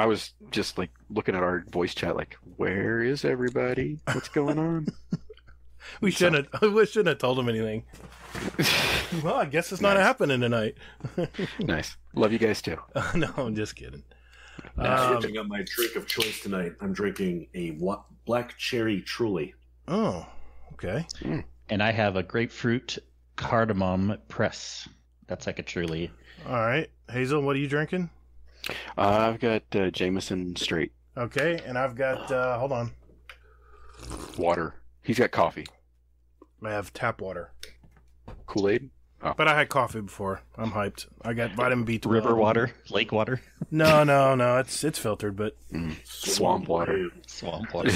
I was just like looking at our voice chat, like, where is everybody? What's going on? We shouldn't have told him anything. Well, I guess it's not happening tonight. Nice. Love you guys too. No, I'm just kidding. Switching up my drink of choice tonight. I'm drinking a black cherry Truly. Oh, okay. And I have a grapefruit cardamom press. That's like a Truly. All right. Hazel, what are you drinking? I've got Jameson straight. Okay, and I've got, hold on. Water. He's got coffee. I have tap water. Kool-Aid? Oh. But I had coffee before. I'm hyped. I got vitamin B12. River water? Lake water? No. It's filtered, but... Swamp water. Swamp water.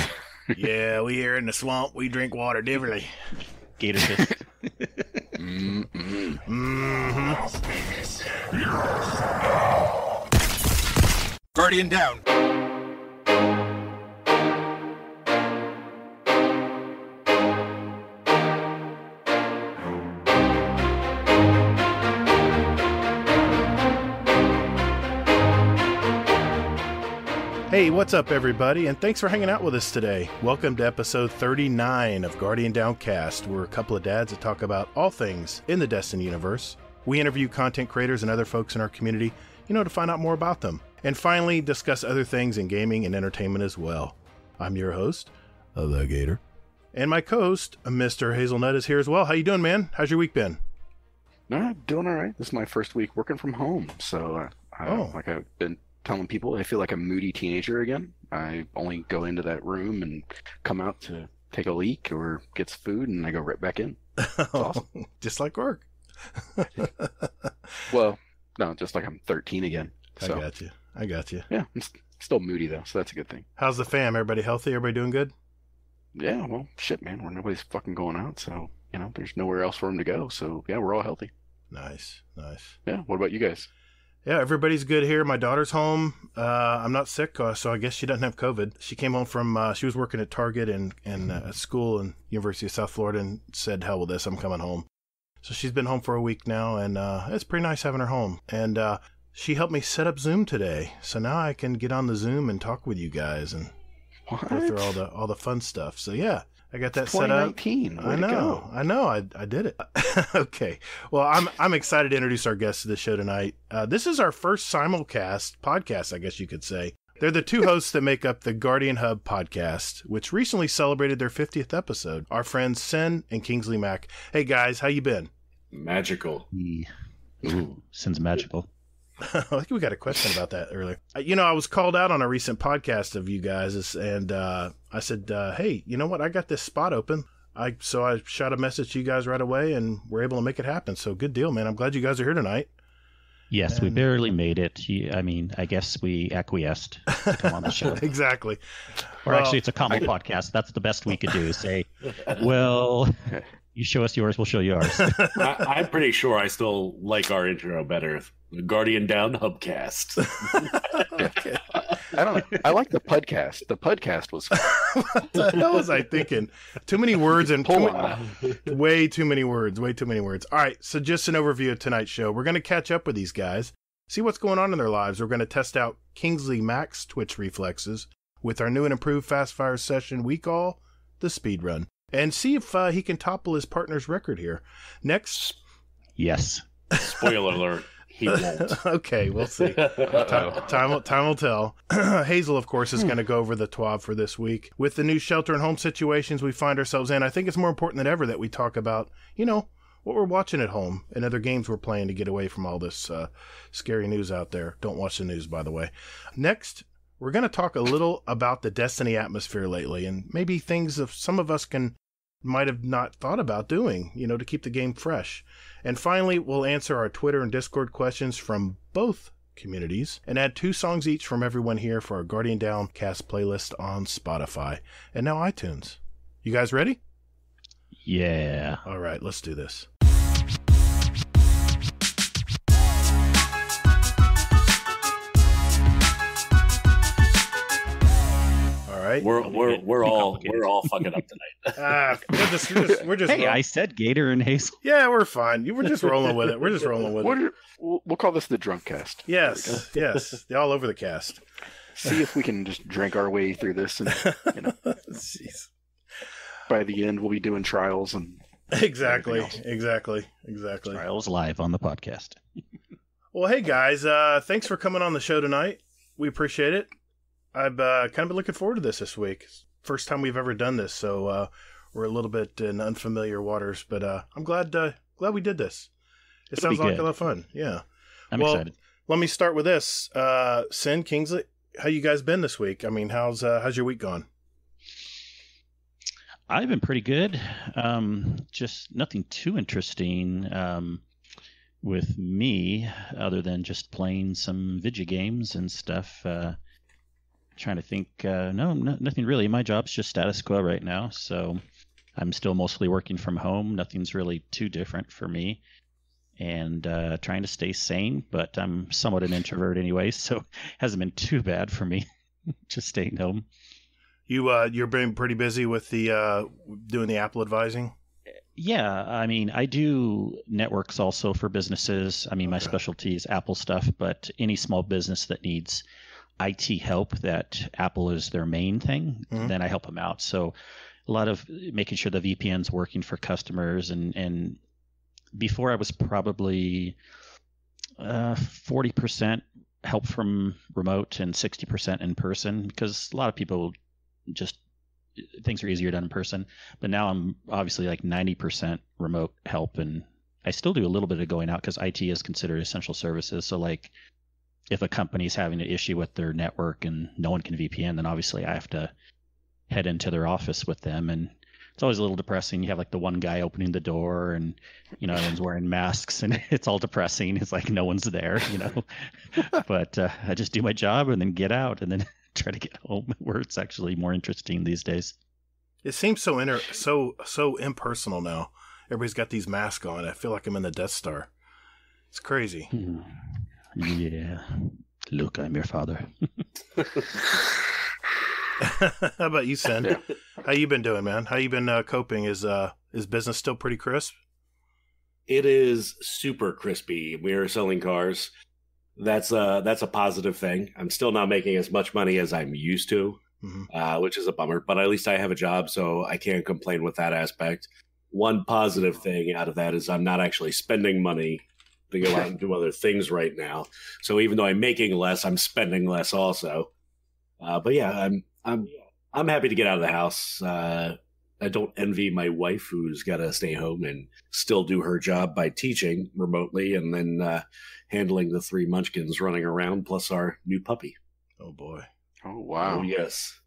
Yeah, we here in the swamp, we drink water differently. Gator fist. Guardian down. Hey, what's up, everybody, and thanks for hanging out with us today. Welcome to episode 39 of Guardian Downcast. We're a couple of dads that talk about all things in the Destiny universe. We interview content creators and other folks in our community, to find out more about them. And finally, discuss other things in gaming and entertainment as well. I'm your host, The Gator. And my co-host, Mr. Hazelnut, is here as well. How you doing, man? How's your week been? Doing all right. This is my first week working from home, so like I've been telling people, I feel like a moody teenager again. I only go into that room and come out to take a leak or get some food, and I go right back in. It's awesome. Just like work. Well, no, just like I'm 13 again. So. I got you. Yeah, I'm still moody, though, so that's a good thing. How's the fam? Everybody healthy? Everybody doing good? Yeah, well, shit, man. Nobody's fucking going out, so, there's nowhere else for them to go. So, yeah, we're all healthy. Nice. Yeah, what about you guys? Yeah, everybody's good here. My daughter's home. I'm not sick, so I guess she doesn't have COVID. She came home from, she was working at Target and at school in University of South Florida and said, hell with this, I'm coming home. So she's been home for a week now, and it's pretty nice having her home. And she helped me set up Zoom today, so now I can get on the Zoom and talk with you guys and go through all the fun stuff. So yeah. I got that set up. 2019. I know. I did it. Okay. Well, I'm excited to introduce our guests to the show tonight. This is our first simulcast podcast, I guess you could say. They're the two hosts that make up the Guardian Hub podcast, which recently celebrated their 50th episode. Our friends Sin and Kingsley Mack. Hey guys, how you been? Magical. Ooh, Sin's magical. I think we got a question about that earlier. I was called out on a recent podcast of you guys, and I said, hey, you know what? I got this spot open. So I shot a message to you guys right away, and we're able to make it happen. So good deal, man. I'm glad you guys are here tonight. Yes, we barely made it. I guess we acquiesced to come on the show. Exactly. Or actually, it's a combo podcast. That's the best we could do. Say, well... You show us yours, we'll show you ours. I'm pretty sure I still like our intro better. The Guardian Down Hubcast. Okay. I don't know. I like the podcast. The podcast was fun. What the hell was I thinking? Too many words and way too many words. Way too many words. All right, so just an overview of tonight's show. We're going to catch up with these guys, see what's going on in their lives. We're going to test out Kingsley Mack's Twitch reflexes with our new and improved Fast Fire session we call the Speed Run. And see if he can topple his partner's record here. Next. Yes. Spoiler alert. He won't. Okay, we'll see. Time will tell. Hazel, of course, is going to go over the TWAB for this week. With the new shelter and home situations we find ourselves in, I think it's more important than ever that we talk about, what we're watching at home and other games we're playing to get away from all this scary news out there. Don't watch the news, by the way. Next. We're going to talk a little about the Destiny atmosphere lately and maybe things some of us might have not thought about doing, to keep the game fresh. And finally, we'll answer our Twitter and Discord questions from both communities and add 2 songs each from everyone here for our Guardian Downcast playlist on Spotify and now iTunes. You guys ready? Yeah. All right, let's do this. Right. We're all fucking up tonight. We're just. Hey, I said Gator and Hazel. Yeah, we're fine. We're just rolling with it. We'll call this the drunk cast. Yes, all over the cast. see if we can just drink our way through this, and Jeez. by the end we'll be doing trials and Exactly. Trials live on the podcast. Well, hey guys, thanks for coming on the show tonight. We appreciate it. I've kind of been looking forward to this week. First time we've ever done this, so we're a little bit in unfamiliar waters, but I'm glad we did this. It sounds like a lot of fun. Yeah. I'm excited. Let me start with this. Sin, Kingsley, how you guys been this week? I mean, how's your week gone? I've been pretty good. Just nothing too interesting with me, other than just playing some video games and stuff. Trying to think. Nothing really. My job's just status quo right now, so I'm still mostly working from home. Nothing's really too different for me, and trying to stay sane. But I'm somewhat an introvert anyway, so it hasn't been too bad for me. Just staying home. You're been pretty busy with the doing the Apple advising? Yeah, I mean, I do networks also for businesses. I mean, my specialty is Apple stuff, but any small business that needs IT help, that Apple is their main thing, then I help them out. So a lot of making sure the VPN's working for customers, and before I was probably 40% help from remote and 60% in person, because a lot of people just things are easier done in person. But now I'm obviously like 90% remote help, and I still do a little bit of going out because IT is considered essential services. So like if a company's having an issue with their network and no one can VPN, then obviously I have to head into their office with them, and it's always a little depressing. You have like the one guy opening the door, and everyone's wearing masks, and it's all depressing. It's like no one's there, But I just do my job and then get out, and then try to get home, where it's actually more interesting these days. It seems so impersonal now. Everybody's got these masks on. I feel like I'm in the Death Star. It's crazy. Yeah. Look, I'm your father. How about you, Sen? Yeah. How you been doing, man? How you been coping? Is business still pretty crisp? It is super crispy. We are selling cars. That's a positive thing. I'm still not making as much money as I'm used to, which is a bummer. But at least I have a job, so I can't complain with that aspect. One positive thing out of that is I'm not actually spending money to go out and do other things right now. So even though I'm making less, I'm spending less also. But yeah, I'm happy to get out of the house. I don't envy my wife, who's got to stay home and still do her job by teaching remotely, and then handling the 3 munchkins running around, plus our new puppy. Oh boy! Oh wow! Oh yes.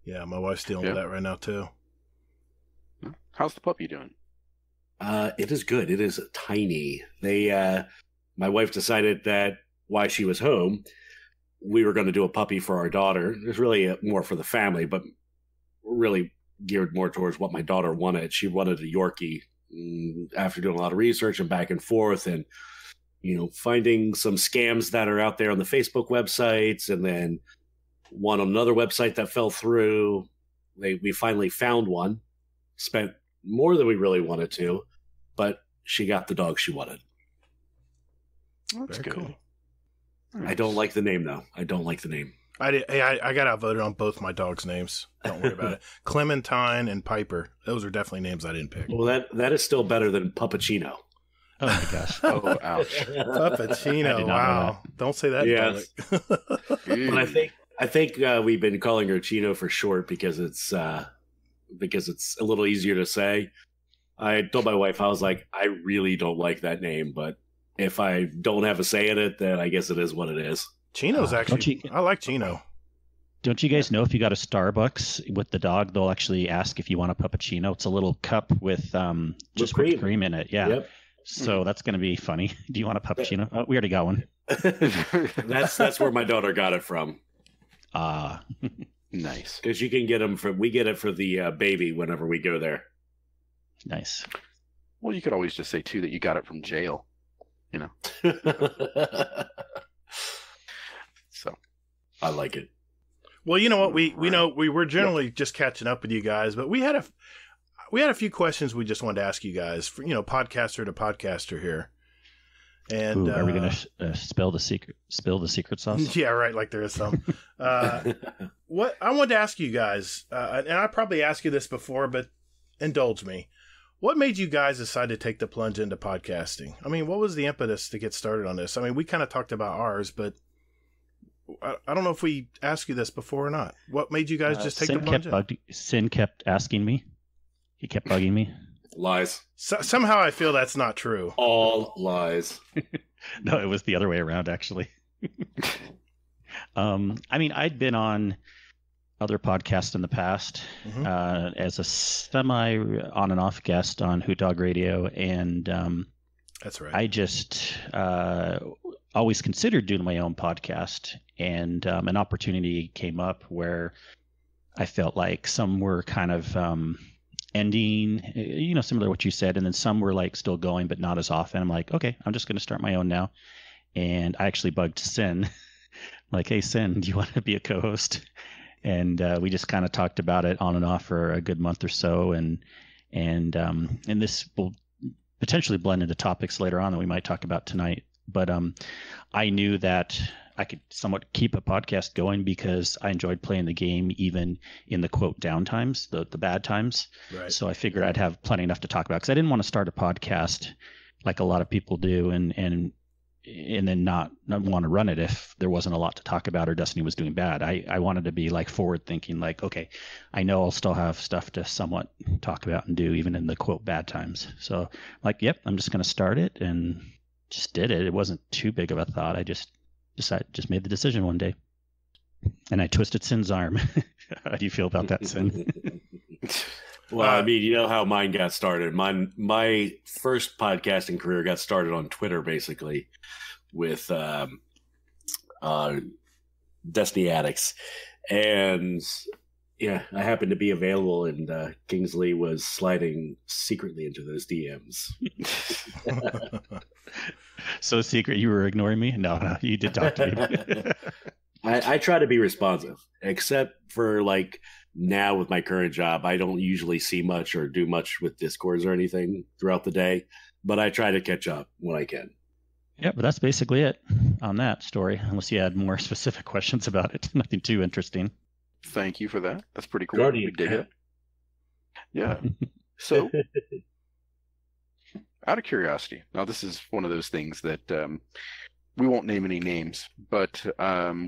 Yeah, my wife's dealing with that right now too. How's the puppy doing? It is good. It is tiny. My wife decided that while she was home, we were going to do a puppy for our daughter. It was really more for the family, but really geared more towards what my daughter wanted. She wanted a Yorkie. After doing a lot of research and back and forth, and finding some scams that are out there on the Facebook websites, and then one on another website that fell through. We finally found one. Spent more than we really wanted to, but she got the dog she wanted. That's Very good. cool. I don't like the name, though. I don't like the name. I got outvoted on both my dogs' names. Don't worry about it. Clementine and Piper. Those are definitely names I didn't pick. Well, that is still better than Puppuccino. Oh my gosh. Oh, ouch. Puppuccino. Wow. Don't say that. Yes. In But I think we've been calling her Chino for short because it's a little easier to say. I told my wife, I was like, I really don't like that name, but if I don't have a say in it, then I guess it is what it is. Chino's actually. I like Chino. Don't you guys know if you got a Starbucks with the dog, they'll actually ask if you want a puppuccino? It's a little cup with just whipped cream in it. Yeah. Yep. So that's going to be funny. Do you want a puppuccino? Oh, we already got one. That's where my daughter got it from. Nice. Because you can get them we get it for the baby whenever we go there. Nice. Well, you could always just say, too, that you got it from jail. So I like it. Well, you know what? We were generally just catching up with you guys, but we had a few questions we just wanted to ask you guys, for, podcaster to podcaster here. And are we going to spill the secret sauce? Yeah, right. Like there is some. What I wanted to ask you guys, and I probably asked you this before, but indulge me. What made you guys decide to take the plunge into podcasting? I mean, what was the impetus to get started on this? I mean, we kind of talked about ours, but I don't know if we asked you this before or not. What made you guys just take the plunge in? Sin kept asking me. He kept bugging me. Lies. Somehow I feel that's not true. All lies. No, it was the other way around, actually. I mean, I'd been on other podcasts in the past as a semi on and off guest on Hoot Dog Radio, and that's right. I just always considered doing my own podcast, and an opportunity came up where I felt like some were kind of ending, similar to what you said, and then some were like still going, but not as often. I'm like, okay, I'm just going to start my own now. And I actually bugged Sin, like, hey, Sin, do you want to be a co-host? And we just kind of talked about it on and off for a good month or so, and this will potentially blend into topics later on that we might talk about tonight. But I knew that I could somewhat keep a podcast going because I enjoyed playing the game even in the quote down times, the bad times. Right. So I figured I'd have plenty enough to talk about because I didn't want to start a podcast like a lot of people do and then not want to run it if there wasn't a lot to talk about or Destiny was doing bad. I wanted to be like forward thinking, like, okay, I know I'll still have stuff to somewhat talk about and do even in the quote bad times. So like, yep, I'm just going to start it, and just did it. It wasn't too big of a thought. I just made the decision one day, and I twisted Sin's arm. How do you feel about that, Sin? Well, I mean, you know how mine got started. My first podcasting career got started on Twitter, basically, with Destiny Addicts. And yeah, I happened to be available, and Kingsley was sliding secretly into those DMs. So secret you were ignoring me? No, you did talk to me. I try to be responsive, except for like now with my current job. I don't usually see much or do much with Discords or anything throughout the day, but I try to catch up when I can. Yeah, but that's basically it on that story, unless you had more specific questions about it. Nothing too interesting. Thank you for that. That's pretty cool. Guardian, we dig it. Yeah. So, out of curiosity, now this is one of those things that we won't name any names, but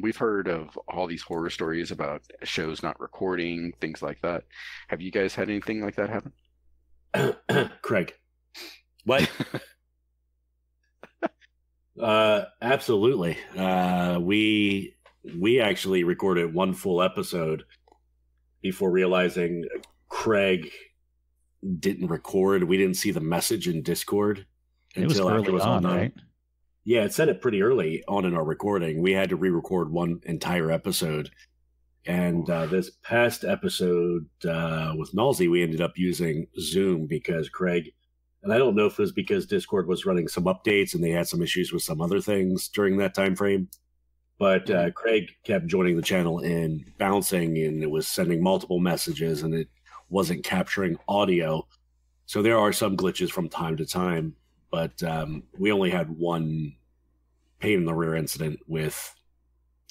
we've heard of all these horror stories about shows not recording, things like that. Have you guys had anything like that happen? Craig. What? Absolutely. We actually recorded one full episode before realizing Craig didn't record. We didn't see the message in Discord until after it was all done. Right? Yeah, it said it pretty early on in our recording. We had to re-record one entire episode. And this past episode with Nalsey, we ended up using Zoom because Craig, and I don't know if it was because Discord was running some updates and they had some issues with some other things during that time frame. But Craig kept joining the channel and bouncing, and it was sending multiple messages, and it wasn't capturing audio. So there are some glitches from time to time, but we only had one pain in the rear incident with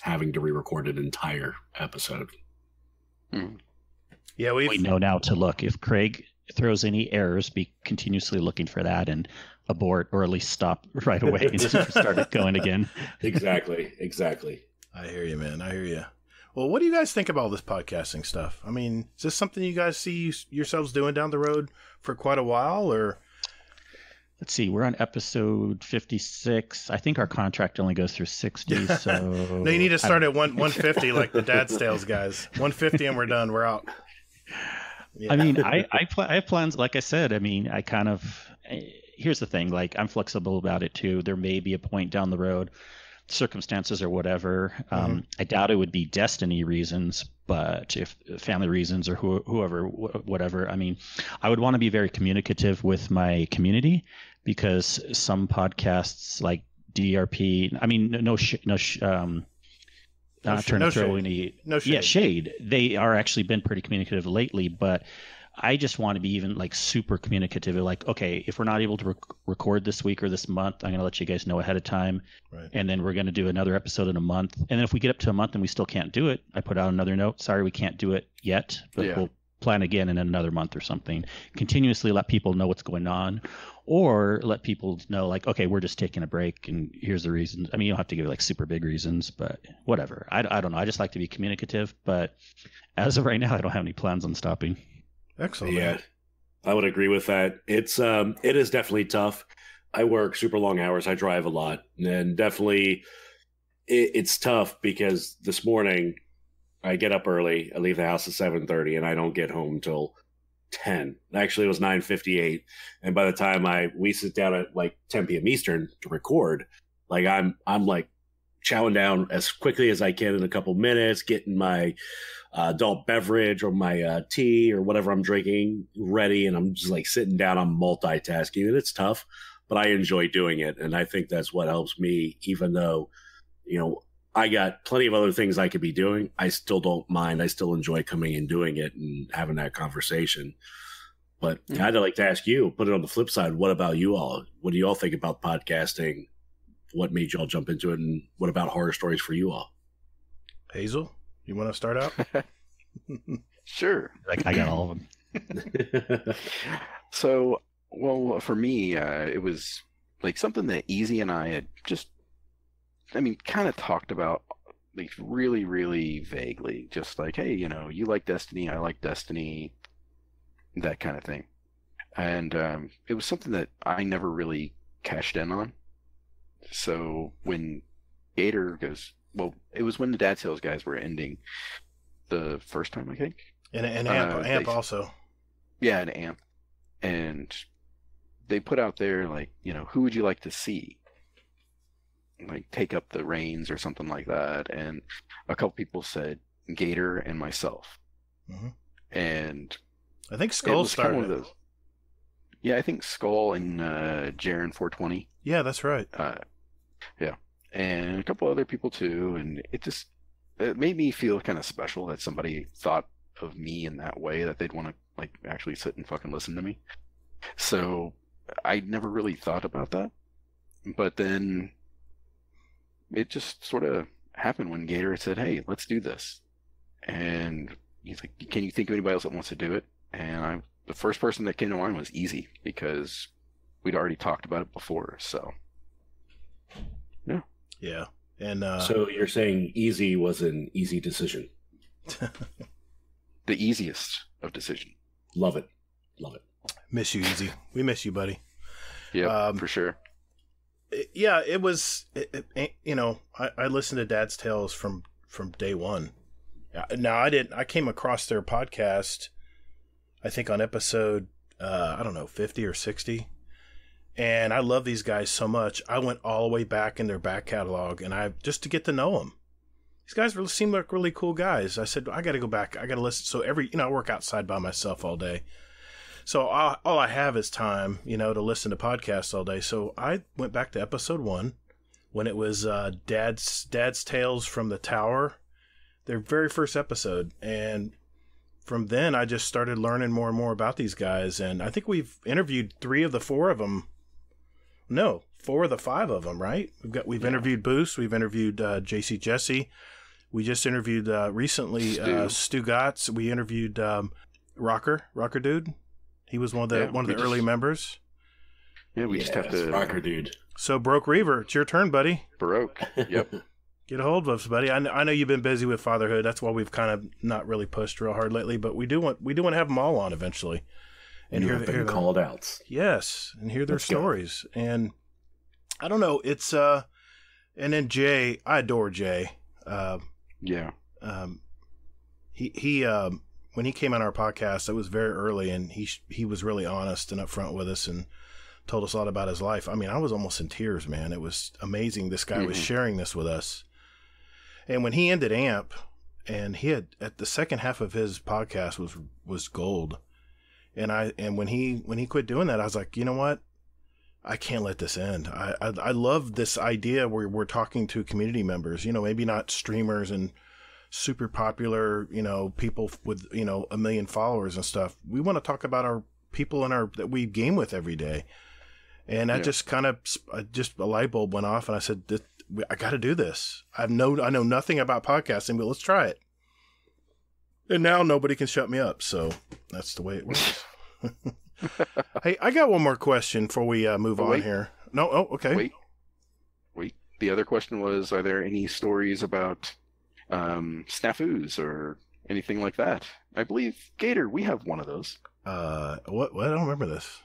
having to re-record an entire episode. Yeah, we know now to look. If Craig throws any errors, be continuously looking for that and abort, or at least stop right away and start it going again. Exactly. I hear you, man. I hear you. Well, what do you guys think about all this podcasting stuff? I mean, is this something you guys see yourselves doing down the road for quite a while, or? Let's see. We're on episode 56. I think our contract only goes through 60. So no, you need to start at 150, like the Dad's Tales guys. 150, and we're done. We're out. Yeah. I mean, I have plans. Like I said, I mean, here's the thing. Like, I'm flexible about it too. There may be a point down the road, circumstances or whatever. I doubt it would be Destiny reasons, but if family reasons or whoever, whatever. I mean, I would want to be very communicative with my community, because some podcasts like DRP. I mean, no shade. They are actually been pretty communicative lately, but I just want to be even like super communicative. Like, okay, if we're not able to record this week or this month, I'm going to let you guys know ahead of time. Right. And then we're going to do another episode in a month. And then if we get up to a month and we still can't do it, I put out another note. Sorry, we can't do it yet, but we'll plan again in another month or something. Continuously let people know what's going on, or let people know like, okay, we're just taking a break and here's the reason. I mean, you don't have to give like super big reasons, but whatever. I don't know. I just like to be communicative, but as of right now, I don't have any plans on stopping. Excellent. Yeah, man. I would agree with that. It is definitely tough. I work super long hours. I drive a lot, and definitely it's tough because this morning I get up early. I leave the house at 7:30, and I don't get home till 10. Actually, it was 9:58, and by the time we sit down at like 10 p.m. Eastern to record, like I'm like chowing down as quickly as I can in a couple minutes, getting my adult beverage or my tea or whatever I'm drinking ready, and I'm just like sitting down. I'm multitasking, and it's tough, but I enjoy doing it, and I think that's what helps me. Even though, I got plenty of other things I could be doing, I still don't mind. I still enjoy coming and doing it and having that conversation. But I'd like to ask you, put it on the flip side, what about you all? What do you all think about podcasting? What made you all jump into it, and what about horror stories for you all? Hazel, you want to start out? Sure. Like, I got all of them. So, well, for me, it was like something that Easy and I had kind of talked about, like really, really vaguely, just like, hey, you like Destiny, I like Destiny, that kind of thing. And it was something that I never really cashed in on. So when Gator goes, well, it was when the Dad Sales guys were ending the first time, I think. And AMP also. Yeah, and AMP. And they put out there, like, who would you like to see? Like, take up the reins or something like that. And a couple people said Gator and myself. Mm-hmm. And I think Skull started one of those. Yeah, I think Skull and Jaren 420. Yeah, that's right. Yeah. And a couple other people too. And it made me feel kind of special that somebody thought of me in that way, that they'd want to like actually sit and fucking listen to me. So I never really thought about that. But then it just sort of happened when Gator said, hey, let's do this. And he's like, can you think of anybody else that wants to do it? And the first person that came to mind was Easy, because we'd already talked about it before. So, yeah. Yeah. And so you're saying Easy was an easy decision? The easiest of decision. Love it. Love it. Miss you, Easy. We miss you, buddy. Yeah, for sure. Yeah, it was, I listened to Dad's Tales from day one. Now, I came across their podcast, I think on episode, 50 or 60. And I love these guys so much. I went all the way back in their back catalog, and just to get to know them. These guys really seem like really cool guys. I said, I got to go back. I got to listen. So I work outside by myself all day. So all I have is time, to listen to podcasts all day. So I went back to episode 1 when it was Dad's Tales from the Tower, their very first episode. And from then I just started learning more and more about these guys. And I think we've interviewed 3 of the 4 of them. No, 4 of the 5 of them, right? We've interviewed Boost. We've interviewed JC Jesse. We just interviewed recently Stu Gotts. We interviewed Rocker Dude. He was one of the early members. Yeah, we just have to. Rocker Dude. So Broke Reaver, it's your turn, buddy. Baroque. Yep. Get a hold of us, buddy. I know you've been busy with fatherhood. That's why we've kind of not really pushed real hard lately. But we do want to have them all on eventually. And hear called outs. Yes, and hear their stories. Go. And I don't know. It's and then Jay. I adore Jay. Yeah. He when he came on our podcast, it was very early, and he was really honest and upfront with us and told us a lot about his life. I mean, I was almost in tears, man. It was amazing. This guy was sharing this with us. And when he ended AMP, and he had at the second half of his podcast was gold. And when he quit doing that, I was like, you know what? I can't let this end. I love this idea where we're talking to community members, maybe not streamers and super popular, people with, 1 million followers and stuff. We want to talk about our people that we game with every day. And that just kind of, just a light bulb went off, and I said, I got to do this. I know nothing about podcasting, but let's try it. And now nobody can shut me up. So that's the way it works. Hey, I got one more question before we move on here. No, okay. Wait. The other question was, are there any stories about snafus or anything like that? I believe, Gator, we have one of those. What? I don't remember this.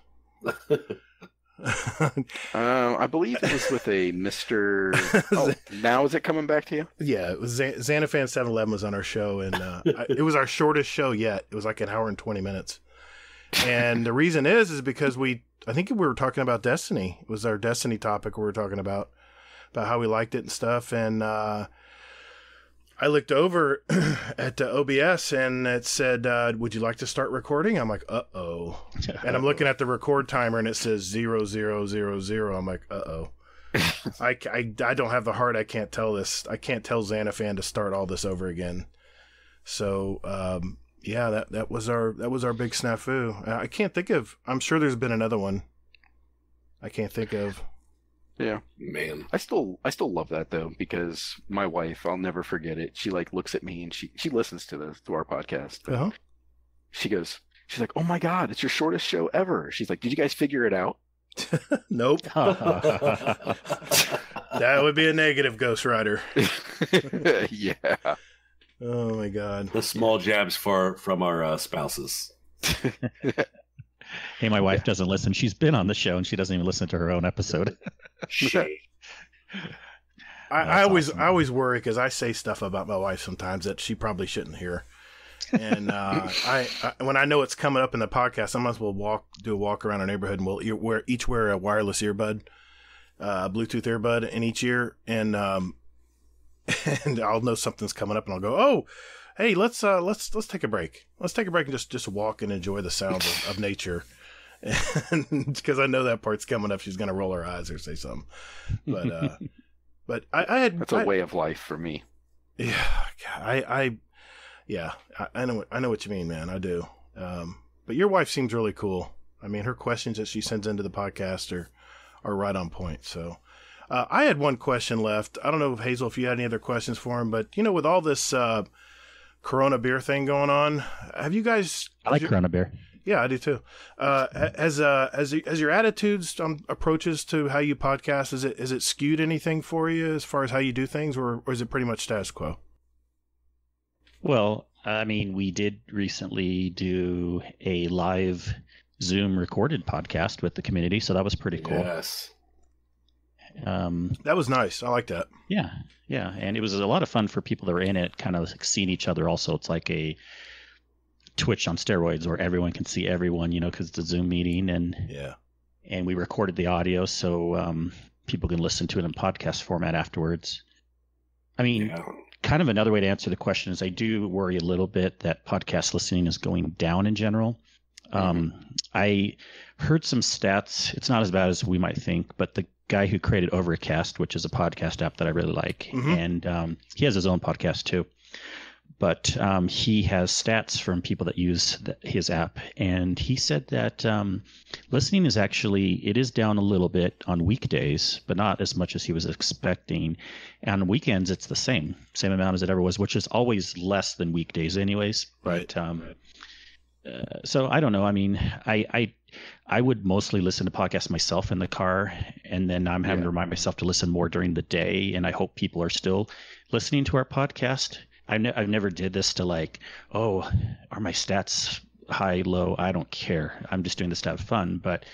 I believe it was with a Mr. Oh, now is it coming back to you? Yeah, it was Xanafan 711 was on our show, and it was our shortest show yet. It was like an hour and 20 minutes. And the reason is because I think we were talking about Destiny. It was our Destiny topic we were talking about how we liked it and stuff. And I looked over at OBS and it said, would you like to start recording? I'm like, uh-oh. And I'm looking at the record timer and it says 0000. I'm like, uh-oh. I don't have the heart. I can't tell Xanafan to start all this over again. So, yeah, that was our big snafu. I can't think of. I'm sure there's been another one. I can't think of. Yeah, man. I still love that though, because my wife, I'll never forget it. She looks at me and she listens to our podcast. Uh-huh. She's like, "Oh my God, it's your shortest show ever." She's like, "Did you guys figure it out?" Nope. That would be a negative, Ghost Rider. Yeah. Oh my God. The small jabs from our spouses. Hey, my wife doesn't listen. She's been on the show and she doesn't even listen to her own episode. I always worry because I say stuff about my wife sometimes that she probably shouldn't hear. And I when I know it's coming up in the podcast, I might as well do a walk around our neighborhood, and we'll each wear a wireless earbud, Bluetooth earbud in each ear, and I'll know something's coming up, and I'll go, "Oh, hey, let's take a break. Let's take a break and just walk and enjoy the sound of nature." And because I know that part's coming up, she's gonna roll her eyes or say something. But I had that's a way of life for me. Yeah, I know what you mean, man. I do. But your wife seems really cool. I mean, her questions that she sends into the podcast are right on point. So, I had one question left. I don't know, Hazel, if you had any other questions for him, but with all this Corona beer thing going on, have you guys? I like Corona beer. Yeah, I do too. As your attitudes approaches to how you podcast, is it skewed anything for you as far as how you do things, or is it pretty much status quo? Well, I mean, we did recently do a live Zoom recorded podcast with the community, so that was pretty cool. Yes. That was nice. I like that. Yeah, and it was a lot of fun for people that were in it, kind of like seeing each other. Also, it's like a Twitch on steroids, where everyone can see everyone, because it's a Zoom meeting, and we recorded the audio so people can listen to it in podcast format afterwards. I mean, kind of another way to answer the question is I do worry a little bit that podcast listening is going down in general. I heard some stats. It's not as bad as we might think, but the guy who created Overcast, which is a podcast app that I really like, and he has his own podcast too. But he has stats from people that use his app, and he said that listening it is down a little bit on weekdays, but not as much as he was expecting. And on weekends, it's the same amount as it ever was, which is always less than weekdays anyways. Right. But so I don't know. I mean, I would mostly listen to podcasts myself in the car, and then I'm having to remind myself to listen more during the day, and I hope people are still listening to our podcast. I've never did this to like, oh, are my stats high, low? I don't care. I'm just doing this to have fun. But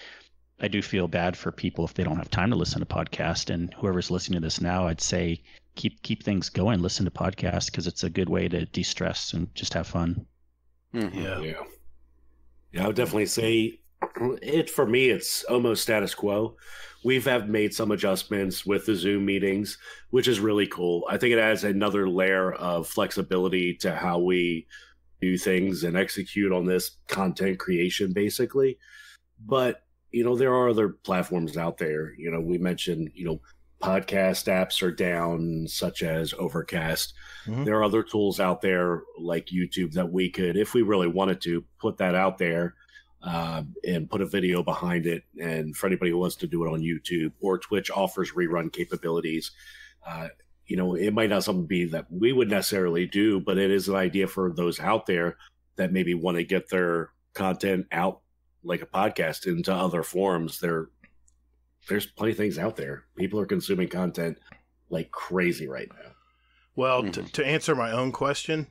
I do feel bad for people if they don't have time to listen to podcast. And whoever's listening to this now, I'd say keep things going. Listen to podcasts because it's a good way to de-stress and just have fun. Yeah, I would definitely say for me, it's almost status quo. Have made some adjustments with the Zoom meetings, which is really cool. I think it adds another layer of flexibility to how we do things and execute on this content creation, basically. But, there are other platforms out there. We mentioned, podcast apps are down, such as Overcast. Mm-hmm. There are other tools out there like YouTube that we could, if we really wanted to, put that out there and put a video behind it. And for anybody who wants to do it on YouTube, or Twitch offers rerun capabilities. It might not something be that we would necessarily do, but it is an idea for those out there that maybe want to get their content out like a podcast into other forms. There's plenty of things out there. People are consuming content like crazy right now. Well, to answer my own question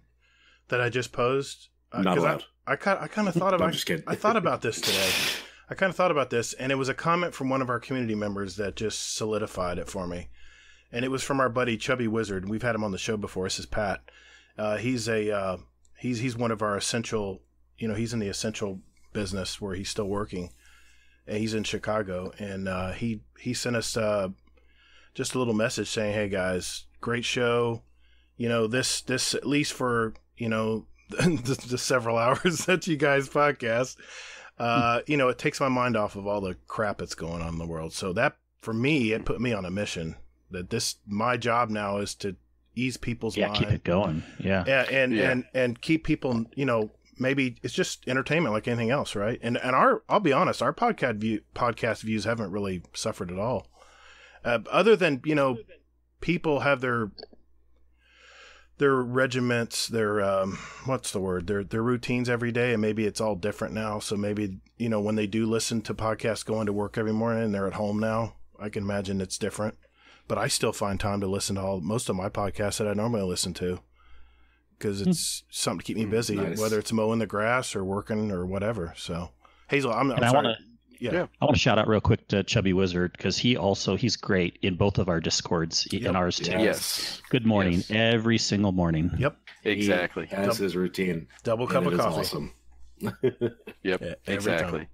that I just posed, not allowed. I kind of thought about. I'm just kidding. I thought about this today. I kind of thought about this, and it was a comment from one of our community members that just solidified it for me. And it was from our buddy Chubby Wizard. We've had him on the show before. This is Pat. He's one of our essential. He's in the essential business where he's still working. He's in Chicago, and he sent us just a little message saying, "Hey guys, great show. This at least for the several hours that you guys podcast. It takes my mind off of all the crap that's going on in the world. So that for me, it put me on a mission that my job now is to ease people's mind. Keep it going. Yeah, and keep people maybe it's just entertainment like anything else, right? And I'll be honest, our podcast views haven't really suffered at all. Other than, people have their regiments, their what's the word? Their routines every day, and maybe it's all different now. So maybe, when they do listen to podcasts going to work every morning and they're at home now, I can imagine it's different. But I still find time to listen to most of my podcasts that I normally listen to, because it's something to keep me busy, whether it's mowing the grass or working or whatever. So, Hazel, I'm sorry. I want to shout out real quick to Chubby Wizard, because he's great in both of our Discords, in ours too. Yes. Good morning, every single morning. Yep. Exactly. That's his routine. Double cup of coffee. Awesome. Yep. Yeah, exactly.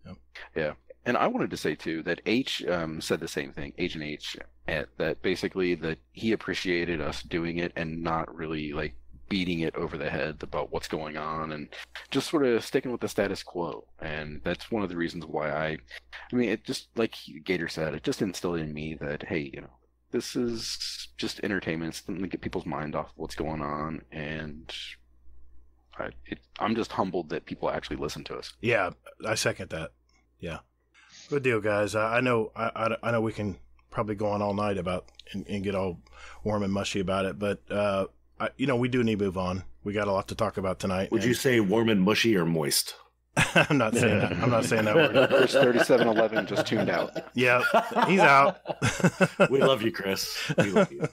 Yep. Yeah. And I wanted to say too that H said the same thing. Agent H, that basically that he appreciated us doing it and not really like beating it over the head about what's going on, and just sort of sticking with the status quo. And that's one of the reasons why I mean, it just, like Gator said, it just instilled in me that, hey, this is just entertainment. It's something to get people's mind off what's going on. And I'm just humbled that people actually listen to us. Yeah, I second that. Yeah. Good deal, guys. I know we can probably go on all night about and get all warm and mushy about it, but we do need to move on. We got a lot to talk about tonight. Would you say warm and mushy or moist? I'm not saying that. I'm not saying that word. Chris 3711 just tuned out. Yeah, he's out. We love you, Chris. We love you.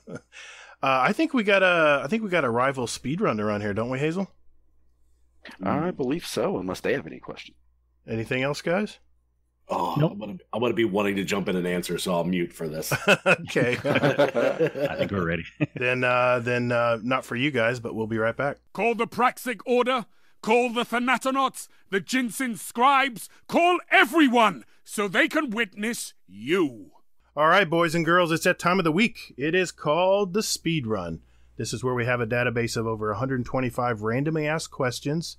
I think we got a rival speed run to run here, don't we, Hazel? I believe so, unless they have any questions. Anything else, guys? Oh, nope. I'm gonna be wanting to jump in and answer, so I'll mute for this. Okay. I think we're ready. Then not for you guys, but we'll be right back. Call the Praxic Order, call the Thanatonauts, the Jinsen Scribes, call everyone so they can witness you. All right, boys and girls, it's that time of the week. It is called the Speed Run. This is where we have a database of over 125 randomly asked questions,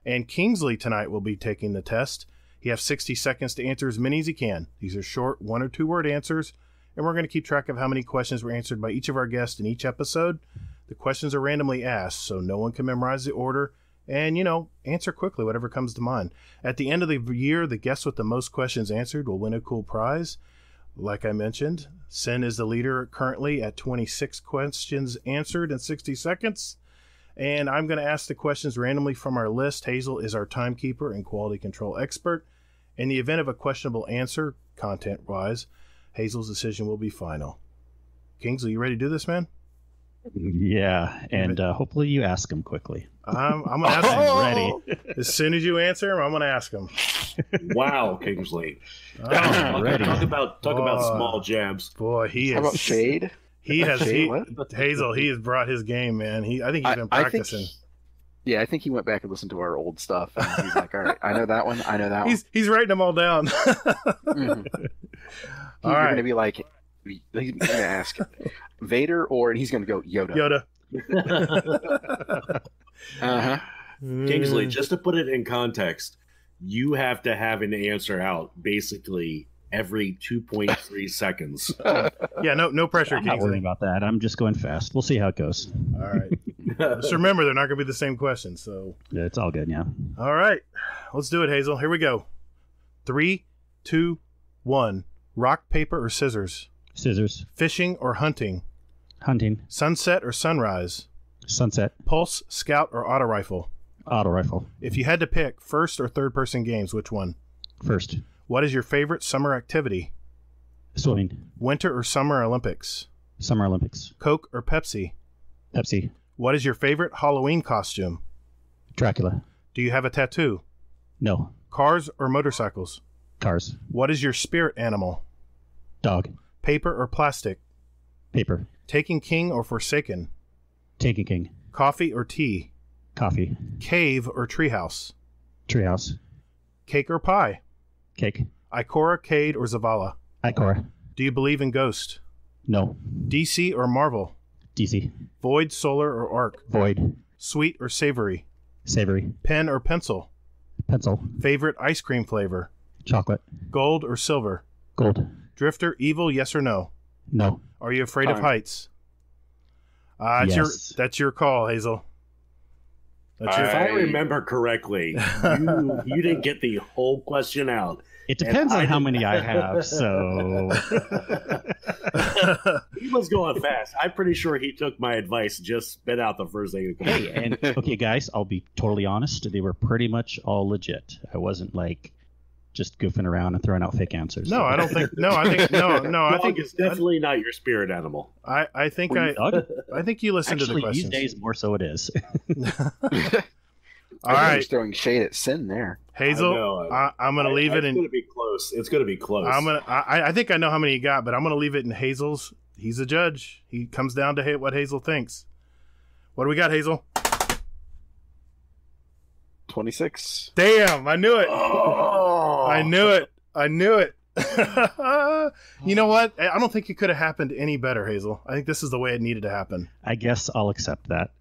and Kingsley tonight will be taking the test. He has 60 seconds to answer as many as he can. These are short 1- or 2-word answers, and we're going to keep track of how many questions were answered by each of our guests in each episode. The questions are randomly asked, so no one can memorize the order, and, answer quickly, whatever comes to mind. At the end of the year, the guest with the most questions answered will win a cool prize. Like I mentioned, Sin is the leader currently at 26 questions answered in 60 seconds. And I'm going to ask the questions randomly from our list. Hazel is our timekeeper and quality control expert. In the event of a questionable answer, content-wise, Hazel's decision will be final. Kingsley, you ready to do this, man? Yeah, and hopefully you ask him quickly. I'm going to ask him. I'm ready. As soon as you answer him, I'm going to ask him. Wow, Kingsley. Ready. Talk about small jabs. Boy, he is. How about shade? Hazel, he has brought his game, man. I think he's been practicing. I think he went back and listened to our old stuff. And he's like, all right, I know that one. I know that one. He's writing them all down. Mm-hmm. He's going to be like, he's going to ask Vader, or he's going to go Yoda. Uh-huh. Kingsley, just to put it in context, you have to have an answer out basically every 2.3 seconds. Yeah, no pressure, I'm not Kingsley. worrying about that. I'm just going fast. We'll see how it goes. All right. Just remember, they're not going to be the same questions. So Yeah, it's all good. Yeah. all right, let's do it, Hazel. Here we go. 3, 2, 1. Rock, paper, or scissors? Scissors. Fishing or hunting? Hunting. Sunset or sunrise? Sunset. Pulse, scout, or auto rifle? Auto rifle. If you had to pick first or third person games, which one? First. What is your favorite summer activity? Swimming. Winter or summer Olympics? Summer Olympics. Coke or Pepsi? Pepsi. What is your favorite Halloween costume? Dracula. Do you have a tattoo? No. Cars or motorcycles? Cars. What is your spirit animal? Dog. Paper or plastic? Paper. Taken King or Forsaken? Taken King. Coffee or tea? Coffee. Cave or treehouse? Treehouse. Cake or pie? Cake. Ikora, Cade, or Zavala? Ikora. Do you believe in Ghost? No. DC or Marvel? DC. Void, Solar, or Arc? Void. Sweet or savory? Savory. Pen or pencil? Pencil. Favorite ice cream flavor? Chocolate. Gold or silver? Gold. Drifter, evil, yes or no? No. Are you afraid of Time. heights? Yes. That's your call, Hazel. That's your If I remember correctly, you didn't get the whole question out. It depends And on I how did- many I have, so He was going fast. I'm pretty sure he took my advice, just spit out the first thing. hey, and okay, guys, I'll be totally honest. They were pretty much all legit. I wasn't like just goofing around and throwing out fake answers. No, I don't think. No, I think. No, I think it's definitely not your spirit animal. I think Were you Doug? I think you listened Actually, to the these questions. days more so it is. All I right, was throwing shade at Sin there. Hazel. I know. I'm gonna leave it It's in. going to be close. It's going to be close. I think I know how many you got, but I'm gonna leave it in Hazel's. He's a judge. He comes down to what Hazel thinks. What do we got, Hazel? 26. Damn, I knew it. Oh. I knew it. You know what? I don't think it could have happened any better, Hazel. I think this is the way it needed to happen. I guess I'll accept that.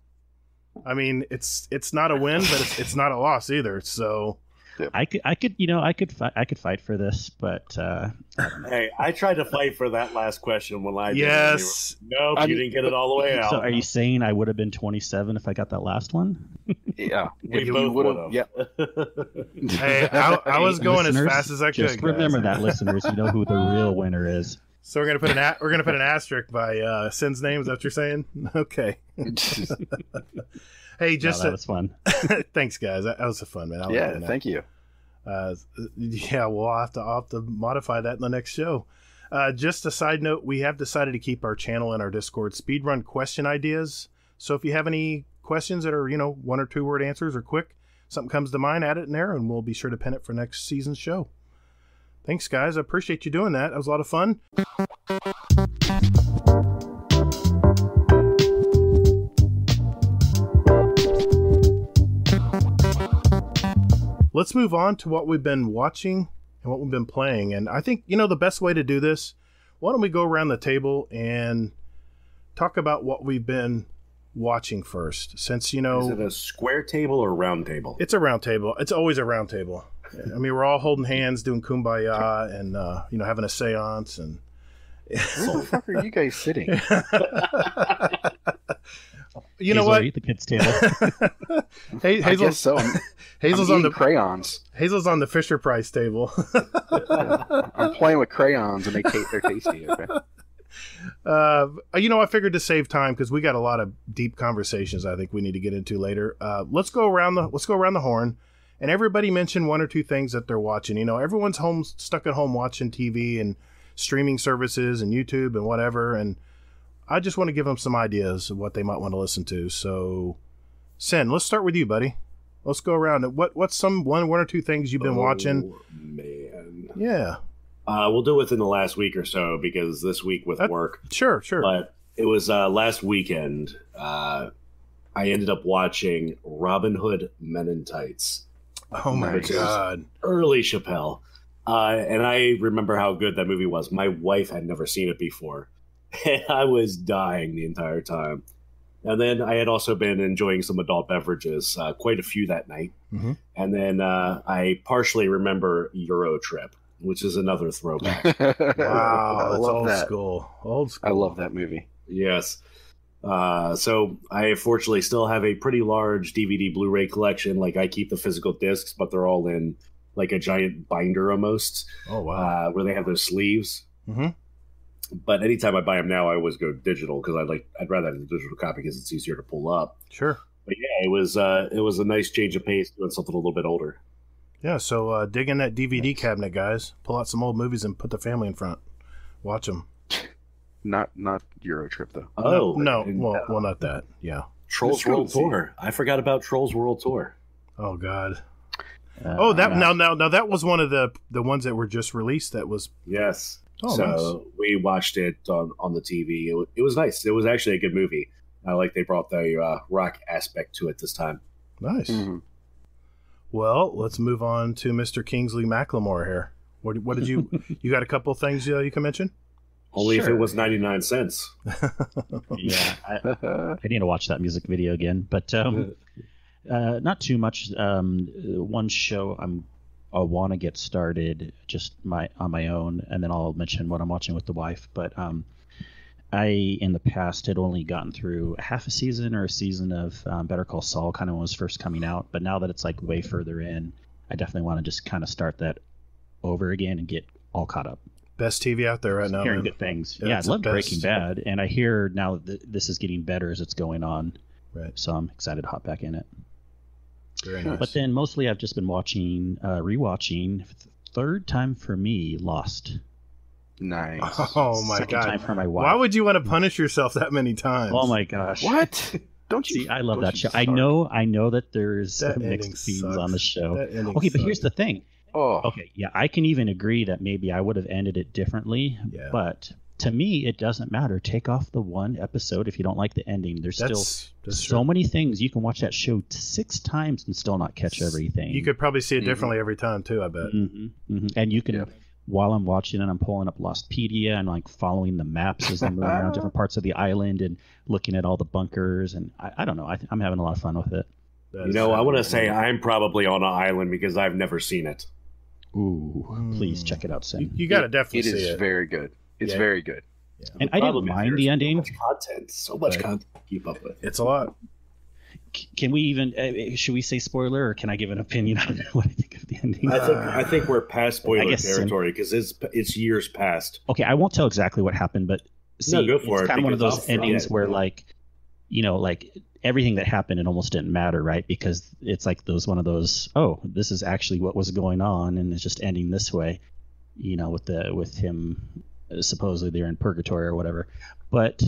I mean, it's not a win, but it's not a loss either. So I could fight for this, but Hey, I tried to fight for that last question when I did. yes, Nope, you didn't get it all the way out. so are you saying I would have been 27 if I got that last one? Yeah. We You both would've- would've. Yeah. hey, I was going as Listeners, fast as I could. Just remember that, listeners. You know who the real winner is. So we're gonna put an asterisk by Sin's name. Is that what you're saying? Okay. Hey, just that was fun. thanks, guys. That was fun, man. I like Yeah, doing that. thank you. Yeah, well, I'll have to modify that in the next show. Just a side note, we have decided to keep our channel and our Discord speedrun question ideas. So if you have any questions that are, 1 or 2 word answers or quick, something comes to mind, add it in there, and we'll be sure to pin it for next season's show. Thanks, guys. I appreciate you doing that. That was a lot of fun. Let's move on to what we've been watching and what we've been playing. And I think, the best way to do this, why don't we go around the table and talk about what we've been watching first? Since, Is it a square table or round table? it's a round table. It's always a round table. I mean, we're all holding hands, doing kumbaya and, having a seance. And Where the fuck are you guys sitting? you know Hazel, what? eat the kids' table. Hey, I guess so. Hazel's I'm on eating the crayons. Hazel's on the Fisher Price table. I'm playing with crayons and they're tasty. Okay. I figured to save time because we got a lot of deep conversations I think we need to get into later. Let's go around the horn, and everybody mention 1 or 2 things that they're watching. Everyone's stuck at home watching TV and streaming services and YouTube and whatever, and I just want to give them some ideas of what they might want to listen to. So, Sin, let's start with you, buddy. Let's go around. What's some one or 2 things you've been watching? Man. Yeah, We'll do it within the last week or so because this week with work. sure. But it was last weekend. I ended up watching Robin Hood Men in Tights. Oh my Which is God. early Chappelle. And I remember how good that movie was. My wife had never seen it before. And I was dying the entire time. And then I had also been enjoying some adult beverages, quite a few that night. Mhm. And then I partially remember Euro Trip. which is another throwback. Wow, that's old that. school. Old school. I love that movie. Yes. So I fortunately still have a pretty large DVD Blu-ray collection. Like I keep the physical discs, but they're all in like a giant binder almost. Oh wow! Where they have those sleeves. Mm-hmm. But anytime I buy them now, I always go digital because I'd rather have the digital copy because it's easier to pull up. Sure. But yeah, it was a nice change of pace doing something a little bit older. Yeah. So dig in that DVD cabinet, guys. Pull out some old movies and put the family in front. Watch them. Not Euro Trip though. Oh no. Well, not that. Yeah. Trolls World Tour. I forgot about Trolls World Tour. Oh God. Now that was one of the ones that were just released. That was yes. Oh, so nice. We watched it on the TV. It was nice. It was actually a good movie. I like they brought the rock aspect to it this time. Nice. Mm-hmm. Well, let's move on to Mr. Kingsley Macklemore here. What did you got a couple things you can mention? Only if it was 99 cents. Yeah, I need to watch that music video again, but not too much. One show I want to get started just on my own, and then I'll mention what I'm watching with the wife. But I in the past had only gotten through half a season or a season of Better Call Saul, kind of when it was first coming out. But now that it's like way further in, I definitely want to just kind of start that over again and get all caught up. Best TV out there right now. Hearing man. good things. Yeah, Yeah, I it's love the best. Breaking Bad, and I hear now that this is getting better as it's going on. Right. So I'm excited to hop back in it. Very nice. But then mostly I've just been rewatching, third time for me, Lost. Nice. Oh my Second God. time for my wife. Why would you want to punish yourself that many times? Oh my gosh. What? Don't you See, I love don't that you show. start. I know that there's That mixed ending scenes sucks. on the show. That ending Okay, but sucks. here's the thing. Oh, Okay, yeah, I can even agree that maybe I would have ended it differently, Yeah. but to me, it doesn't matter. Take off the one episode if you don't like the ending. There's That's so true. many things. You can watch that show 6 times and still not catch everything. You could probably see it differently every time too. I bet. And you can, Yeah. while I'm watching it, I'm pulling up Lostpedia and like following the maps as I'm moving around different parts of the island and looking at all the bunkers. And I don't know. I'm having a lot of fun with it. That You is know, I want to definitely- say I'm probably on an island because I've never seen it. Ooh, please check it out soon. You got to definitely it see is it. very good. It's Yeah. very good. And I didn't Problem is mind there's the ending. So much content. So much Right. content to keep up with. It's a lot. Can we even? Should we say spoiler, or can I give an opinion on what I think of the ending? I think we're past spoiler guess so. territory because it's years past. Okay, I won't tell exactly what happened, but see, No, go for it's it, kind of one of because those I'll endings forget. where, like, like everything that happened, it almost didn't matter, right? Because it's like one of those. Oh, this is actually what was going on, and it's just ending this way. With him supposedly they're in purgatory or whatever. But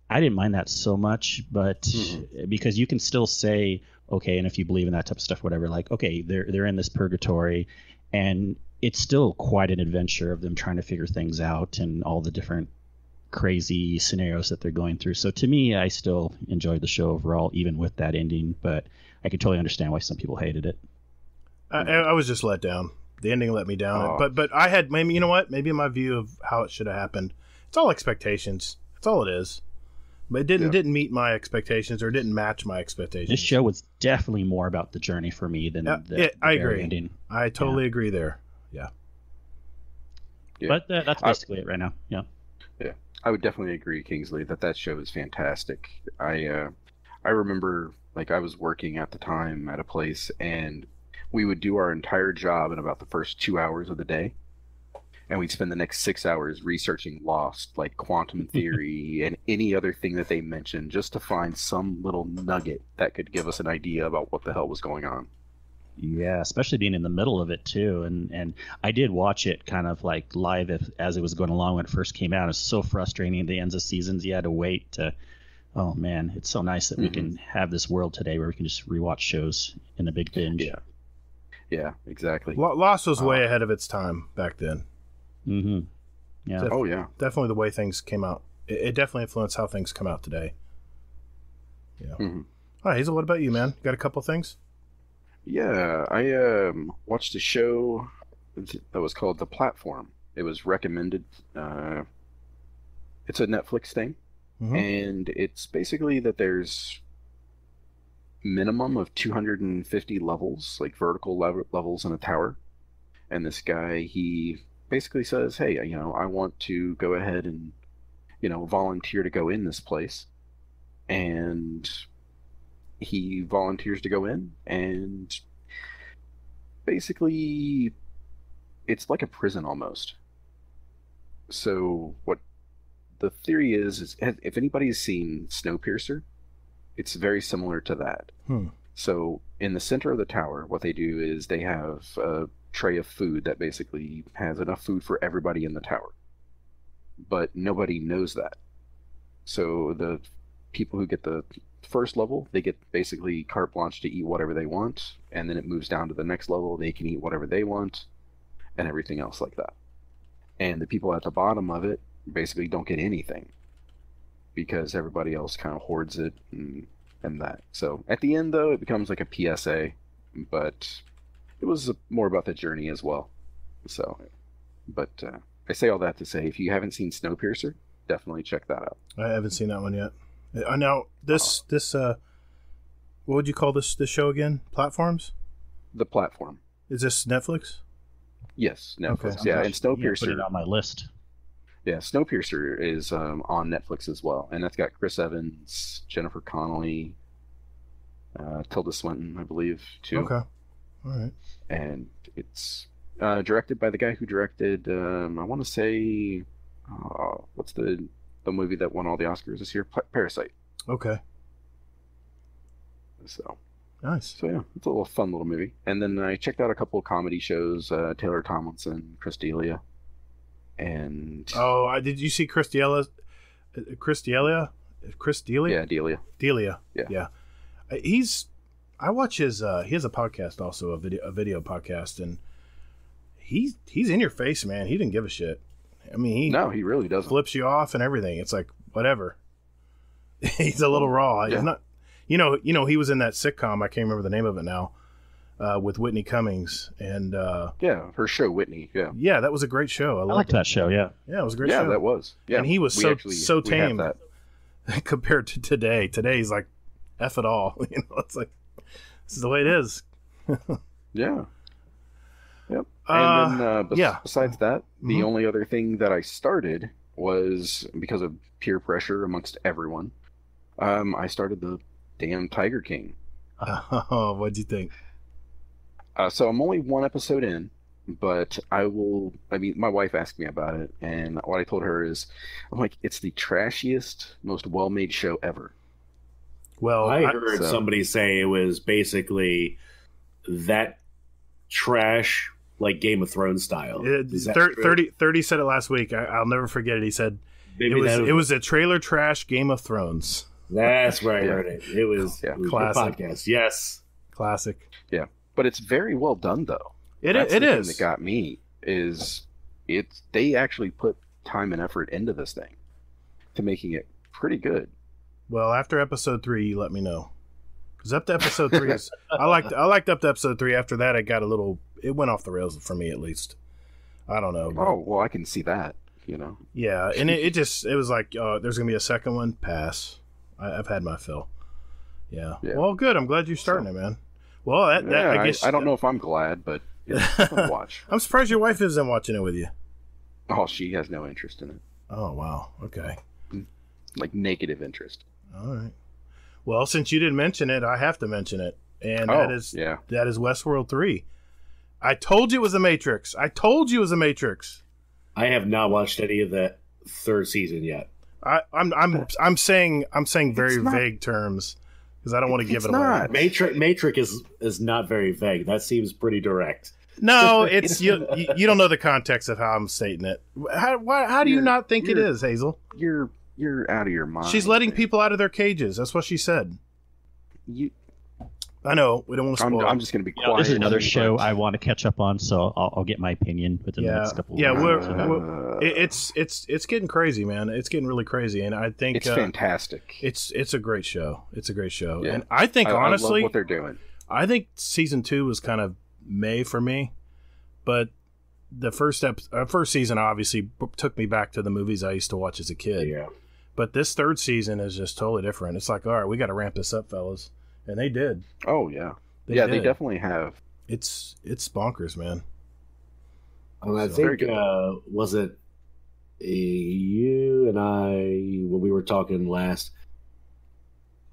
I didn't mind that so much, but because you can still say, okay, and if you believe in that type of stuff, whatever, like, okay, they're in this purgatory, and it's still quite an adventure of them trying to figure things out and all the different crazy scenarios that they're going through. So to me, I still enjoyed the show overall, even with that ending, but I could totally understand why some people hated it. I was just let down. The ending let me down. Oh. But I had maybe, you know what? Maybe my view of how it should have happened. It's all expectations. That's all it is. But it didn't meet my expectations or didn't match my expectations. This show was definitely more about the journey for me than the I very agree. ending. I totally agree there. Yeah. Yeah. But that's basically it right now. Yeah. Yeah, I would definitely agree, Kingsley, that show is fantastic. I remember, like, I was working at the time at a place, and we would do our entire job in about the first 2 hours of the day, and we'd spend the next 6 hours researching Lost, like quantum theory and any other thing that they mentioned, just to find some little nugget that could give us an idea about what the hell was going on. Yeah, especially being in the middle of it too, and I did watch it kind of like live as it was going along when it first came out. It's so frustrating at the ends of seasons. You had to wait to. Oh man, it's so nice that we can have this world today where we can just rewatch shows in a big binge. Yeah, exactly. Lost was way ahead of its time back then. Mm-hmm. Yeah. Oh yeah. Definitely the way things came out. It definitely influenced how things come out today. Yeah. Mhm. All right, Hazel, what about you, man? Got a couple things? Yeah, I watched a show that was called The Platform. It was recommended. It's a Netflix thing, and it's basically that there's minimum of 250 levels, like vertical levels in a tower, and this guy, he basically says, "Hey, I want to go ahead and volunteer to go in this place," and he volunteers to go in, and basically it's like a prison almost. So what the theory is if anybody's seen Snowpiercer, it's very similar to that. So in the center of the tower, what they do is they have a tray of food that basically has enough food for everybody in the tower, but nobody knows that. So the people who get the first level, they get basically carte blanche to eat whatever they want, and then it moves down to the next level, they can eat whatever they want, and everything else like that. And the people at the bottom of it basically don't get anything because everybody else kind of hoards it and that. So at the end, though, it becomes like a PSA, but it was more about the journey as well. So, but I say all that to say, if you haven't seen Snowpiercer, definitely check that out. I haven't seen that one yet. Now, this what would you call this show again? Platforms? The Platform. Is this Netflix? Yes, Netflix. Okay. Yeah, and Snowpiercer. Put it on my list. Yeah, Snowpiercer is on Netflix as well, and that's got Chris Evans, Jennifer Connelly, Tilda Swinton, I believe, too. Okay, all right. And it's directed by the guy who directed, I want to say, what's the movie that won all the Oscars this year? Parasite. Okay. So nice. So yeah, it's a little fun little movie. And then I checked out a couple of comedy shows, Taylor Tomlinson, Chris D'Elia. And did you see Chris D'Elia? Yeah, D'Elia. Yeah. I watch his he has a podcast also, a video podcast, and he's in your face, man. He didn't give a shit. I mean, he really doesn't. Flips you off and everything. It's like whatever. He's a little raw. Yeah. He's not he was in that sitcom, I can't remember the name of it now, with Whitney Cummings and yeah, her show Whitney. Yeah, that was a great show. I liked that show. Yeah, it was a great show. Yeah, that was. Yeah, and he was so tame compared to today. Today's like F it all. It's like this is the way it is. Yeah. Yep. And then besides that, the Mm-hmm. only other thing that I started was because of peer pressure amongst everyone. I started the damn Tiger King. Oh, what'd you think? So I'm only one episode in, but my wife asked me about it, and what I told her is, I'm like, it's the trashiest, most well-made show ever. Well, I heard somebody say it was basically that trash, like Game of Thrones style. 30 said it last week. I'll never forget it. He said it was a trailer trash Game of Thrones. That's where I heard it. It was classic podcast. Yes, classic. Yeah, but it's very well done, though. It is. The thing that got me is they actually put time and effort into this thing to making it pretty good. Well, after episode 3, you let me know. Because up to episode 3 is I liked up to episode 3. After that, it went off the rails for me, at least. I don't know. Oh well, I can see that. Yeah, and it was like there's gonna be a second one. Pass. I've had my fill. Yeah. Well, good. I'm glad you're starting it, man. Well, I guess I don't know if I'm glad, but I'll watch. I'm surprised your wife isn't watching it with you. Oh, she has no interest in it. Oh wow. Okay. Like negative interest. All right. Well, since you didn't mention it, I have to mention it, and that is Westworld 3. I told you it was a Matrix. I have not watched any of the third season yet. I'm saying very vague terms because I don't want to give it away. Matrix is not very vague. That seems pretty direct. No, it's you don't know the context of how I'm stating it. How do you not think it is, Hazel? You're out of your mind. She's letting people out of their cages. That's what she said. I know. We don't want to spoil. I'm just going to be quiet. This is another show I want to catch up on, so I'll get my opinion within the next couple of weeks. It's getting crazy, man. It's getting really crazy, and I think it's fantastic. It's a great show. It's a great show, yeah. and I think honestly, I love what they're doing. I think season 2 was kind of May for me, but the first season obviously took me back to the movies I used to watch as a kid. Yeah. But this third season is just totally different. It's like, all right, we got to ramp this up, fellas. And they did. Oh, yeah. They definitely have. It's bonkers, man. I think was it you and I when we were talking last?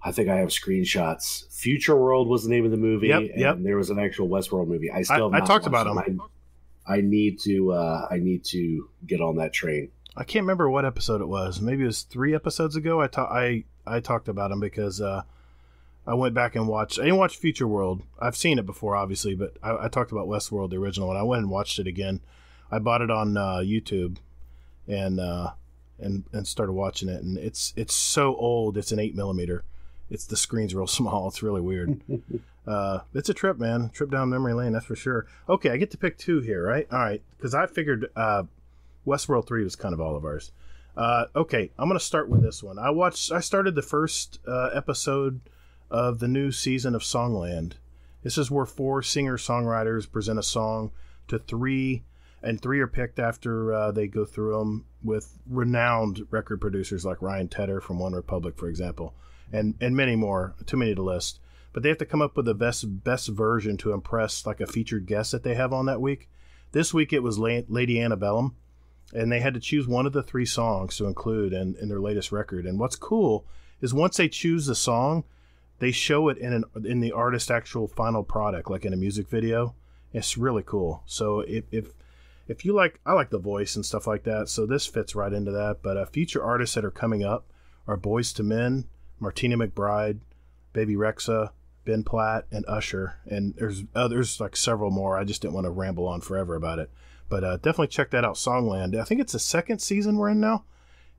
I think I have screenshots. Future World was the name of the movie, and there was an actual Westworld movie. I talked about them. I need to get on that train. I can't remember what episode it was. Maybe it was 3 episodes ago. I talked about them because I went back and watched. I didn't watch Future World. I've seen it before, obviously, but I talked about Westworld, the original, and I went and watched it again. I bought it on YouTube and started watching it, and it's so old. It's an 8mm. The screen's real small. It's really weird. It's a trip, man. Trip down memory lane, that's for sure. Okay, I get to pick 2 here, right? All right, because I figured Westworld 3 was kind of all of ours. Okay, I'm going to start with this one. I started the first episode of the new season of Songland. This is where 4 singer-songwriters present a song to 3, and 3 are picked after they go through them with renowned record producers like Ryan Tedder from One Republic, for example. And many more, too many to list. But they have to come up with the best version to impress like a featured guest that they have on that week. This week it was Lady Antebellum, and they had to choose one of the 3 songs to include in their latest record. And what's cool is once they choose the song, they show it in the artist's actual final product, like in a music video. It's really cool. So if you like, I like the voice and stuff like that, so this fits right into that. But future artists that are coming up are Boyz II Men, Martina McBride, Baby Rexha, Ben Platt, and Usher. And there's others, like several more. I just didn't want to ramble on forever about it. But definitely check that out, Songland. I think it's the 2nd season we're in now.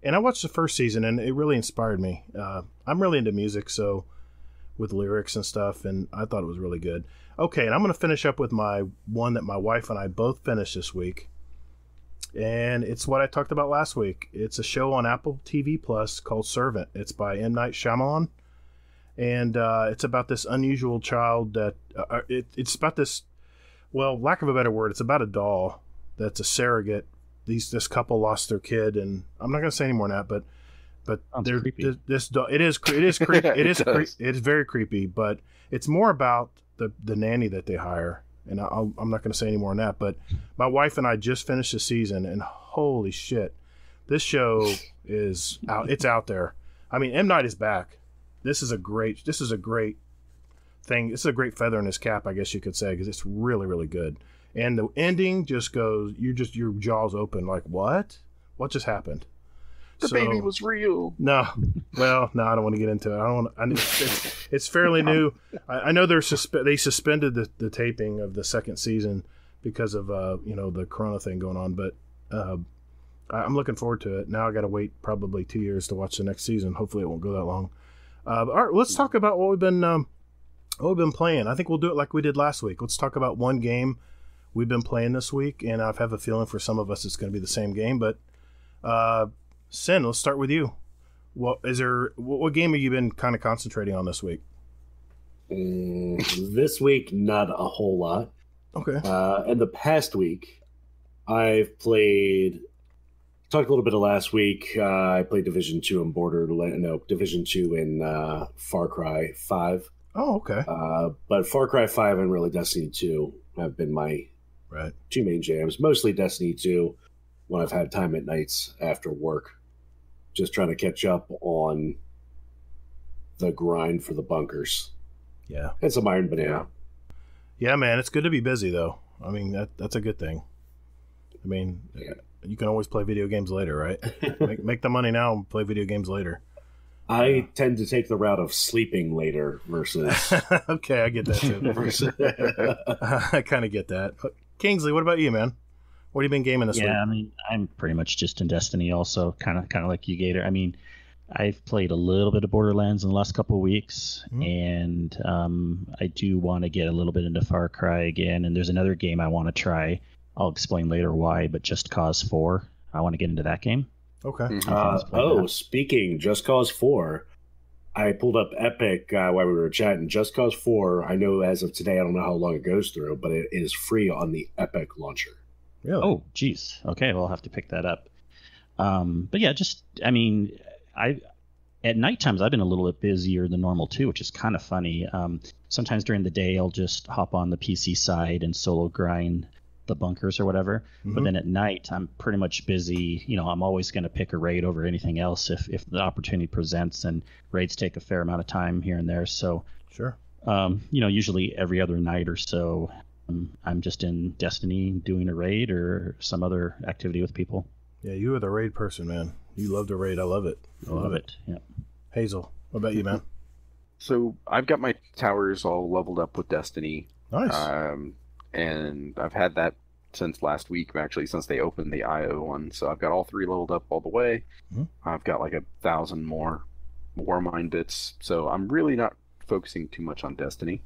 And I watched the first season, and it really inspired me. I'm really into music, so with lyrics and stuff, and I thought it was really good. Okay, and I'm going to finish up with my one that my wife and I both finished this week. And it's what I talked about last week. It's a show on Apple TV Plus called Servant. It's by M. Night Shyamalan. And it's about this unusual child that... it's about this... Well, lack of a better word, it's about a doll that's a surrogate. This couple lost their kid, and I'm not going to say any more than that, but this doll... It is creepy. It is very creepy, but it's more about the nanny that they hire. And I'm not going to say any more than that, but my wife and I just finished the season, and holy shit, this show is out. It's out there. I mean, M. Night is back. This is a great thing. This is a great feather in his cap, I guess you could say, because it's really, really good. And the ending just goes, your jaws open, like, what? What just happened? The baby was real. No, well, no, I don't want to get into it. It's fairly new. I know they suspended the taping of the 2nd season because of the Corona thing going on, but I'm looking forward to it. Now I got to wait probably 2 years to watch the next season. Hopefully it won't go that long. All right, let's talk about what we've been playing. I think we'll do it like we did last week. Let's talk about one game we've been playing this week, and I have a feeling for some of us it's going to be the same game, but. Sin, let's start with you. What game have you been kind of concentrating on this week? This week, not a whole lot. Okay. In the past week, I've played. Talked a little bit of last week. I played Division 2 in Division 2 in Far Cry 5. Oh, okay. But Far Cry 5 and really Destiny 2 have been my 2 main jams. Mostly Destiny 2 when I've had time at nights after work. Just trying to catch up on the grind for the bunkers. Yeah. And some Iron Banana. Yeah, man. It's good to be busy, though. I mean, that's a good thing. I mean, you can always play video games later, right? make the money now and play video games later. I tend to take the route of sleeping later versus... Okay, I get that, too. I kind of get that. Kingsley, what about you, man? What have you been gaming this week? Yeah, I mean, I'm pretty much just in Destiny also, kind of like you, Gator. I mean, I've played a little bit of Borderlands in the last couple of weeks, and I do want to get a little bit into Far Cry again, and there's another game I want to try. I'll explain later why, but Just Cause 4. I want to get into that game. Okay. Speaking Just Cause 4, I pulled up Epic while we were chatting. Just Cause 4, I know as of today, I don't know how long it goes through, but it is free on the Epic launcher. Really? Oh, geez. Okay, well, I'll have to pick that up. But yeah, at night times I've been a little bit busier than normal too, which is kind of funny. Sometimes during the day I'll just hop on the PC side and solo grind the bunkers or whatever. But then at night, I'm pretty much busy. I'm always going to pick a raid over anything else if the opportunity presents, and raids take a fair amount of time here and there. So sure, usually every other night or so, I'm just in Destiny doing a raid or some other activity with people. Yeah, you are the raid person, man. You love to raid. I love it. I love it. Yeah. Hazel, what about you, man? So I've got my towers all leveled up with Destiny. Nice. And I've had that since last week, actually, since they opened the IO one. So I've got all 3 leveled up all the way. I've got like 1,000 more Warmind bits. So I'm really not focusing too much on Destiny.